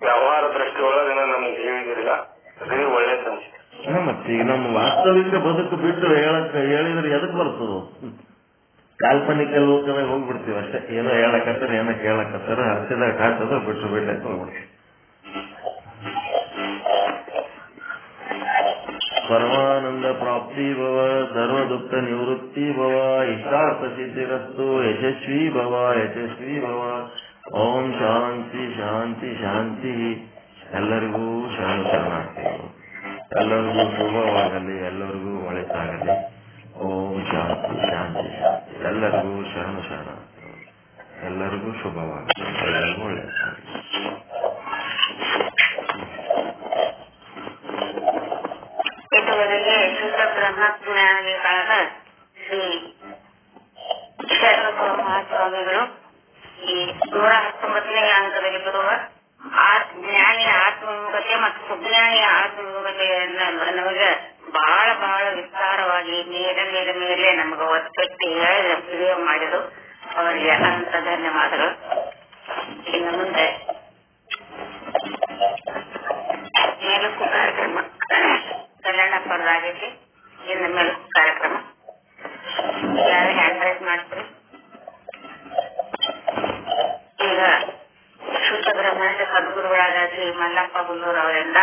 ವ್ಯವಹಾರ ದೃಷ್ಟಿ ಒಳಗಿನ ನಮ್ಗೆ ಹೇಳಿದಿಲ್ಲ, ಅದೇ ಒಳ್ಳೇದು ಅನ್ಸುತ್ತೆ. ಮತ್ತೆ ಈಗ ನಮ್ಮ ವಾಸ್ತವಿಕ ಬದುಕು ಬಿಟ್ಟು ಹೇಳಿದ್ರೆ ಎದಕ್ ಬರ್ತದ? ಕಾಲ್ಪನಿಕ ಲೋಕದಾಗ ಹೋಗ್ಬಿಡ್ತೀವಿ ಅಷ್ಟೇ. ಏನೋ ಹೇಳಕತ್ತಾರ, ಏನೋ ಕೇಳಕತ್ತಾರ, ಹತ್ತಿದಾಗ ಕಾತದ, ಬಿಟ್ಟು ಹೋಗ್ಬಿಡ್ತೀವಿ. ಪರಮಾನಂದ ಪ್ರಾಪ್ತಿ ಭವ, ಸರ್ವ ದುಃಖ ನಿವೃತ್ತಿ ಭವ, ಇಷ್ಟಾರ್ಥ ಸಿದ್ಧಿರಸ್ತು, ಯಶಸ್ವಿ ಭವ. ಓಂ ಶಾಂತಿ ಶಾಂತಿ ಶಾಂತಿ. ಎಲ್ಲರಿಗೂ ಶರಣಾರ್ಥಿಗಳು. ಎಲ್ಲರಿಗೂ ಶುಭವಾಗಲಿ, ಎಲ್ಲರಿಗೂ ಒಳಿತಾಗಲಿ. ಓಂ ಶಾಂತಿ ಶಾಂತಿ ಶಾಂತಿ. ಎಲ್ಲರಿಗೂ ಶರಣಾರ್ಥಿಗಳು. ಎಲ್ಲರಿಗೂ ಶುಭವಾಗಲಿ, ಎಲ್ಲರಿಗೂ ಒಳಿತಾಗಲಿ. ಇದುವರೆಗೆ ಶುದ್ಧ ಬ್ರಹ್ಮಜ್ಞಾನಿಗಳಾದ ಶ್ರೀ ಶರಣಬಸವ ಮಹಾಸ್ವಾಮಿಗಳು ಈ 119ನೇ ಅಂಕದಲ್ಲಿ ಬರುವ ಜ್ಞಾನಿಯ ಆತ್ಮವಿಮುಖತೆ ಮತ್ತು ಸುಜ್ಞಾನಿಯ ಆತ್ಮವಿಮುಖತೆಯನ್ನ ನಮಗೆ ಬಹಳ ಬಹಳ ವಿಸ್ತಾರವಾಗಿ ಮೇಲೆ ನಮಗೆ ಒತ್ತಟ್ಟಿ ಹೇಳಿ ವಿಡಿಯೋ ಮಾಡಿದ್ರು. ಅವರಿಗೆ ಅನಂತ ಧನ್ಯವಾದಗಳು. ಇನ್ನು ಮುಂದೆ ಮೇಲಕ್ಕೂ ಕಾರ್ಯಕ್ರಮ ಕಲ್ಯಾಣಪ್ಪರದಾಗೈತಿ. ಇನ್ನು ಮೇಲಕ್ಕೂ ಕಾರ್ಯಕ್ರಮ ಯಾರು ಹ್ಯಾಂಡ್ ರೈಸ್ ಮಾಡ್ತೀರಿ? ಈಗ ಶುದ್ಧ ಬ್ರಹ್ಮಣ್ಯ ಸದ್ಗುರುಗಳಾದ ಶ್ರೀ ಮಲ್ಲಪ್ಪ ಹುಲ್ಲೂರ್ ಅವರಿಂದ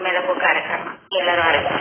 ಮೆಲುಕು ಕಾರ್ಯಕ್ರಮ ಎಲ್ಲರೂ ಆರೈಸಿ.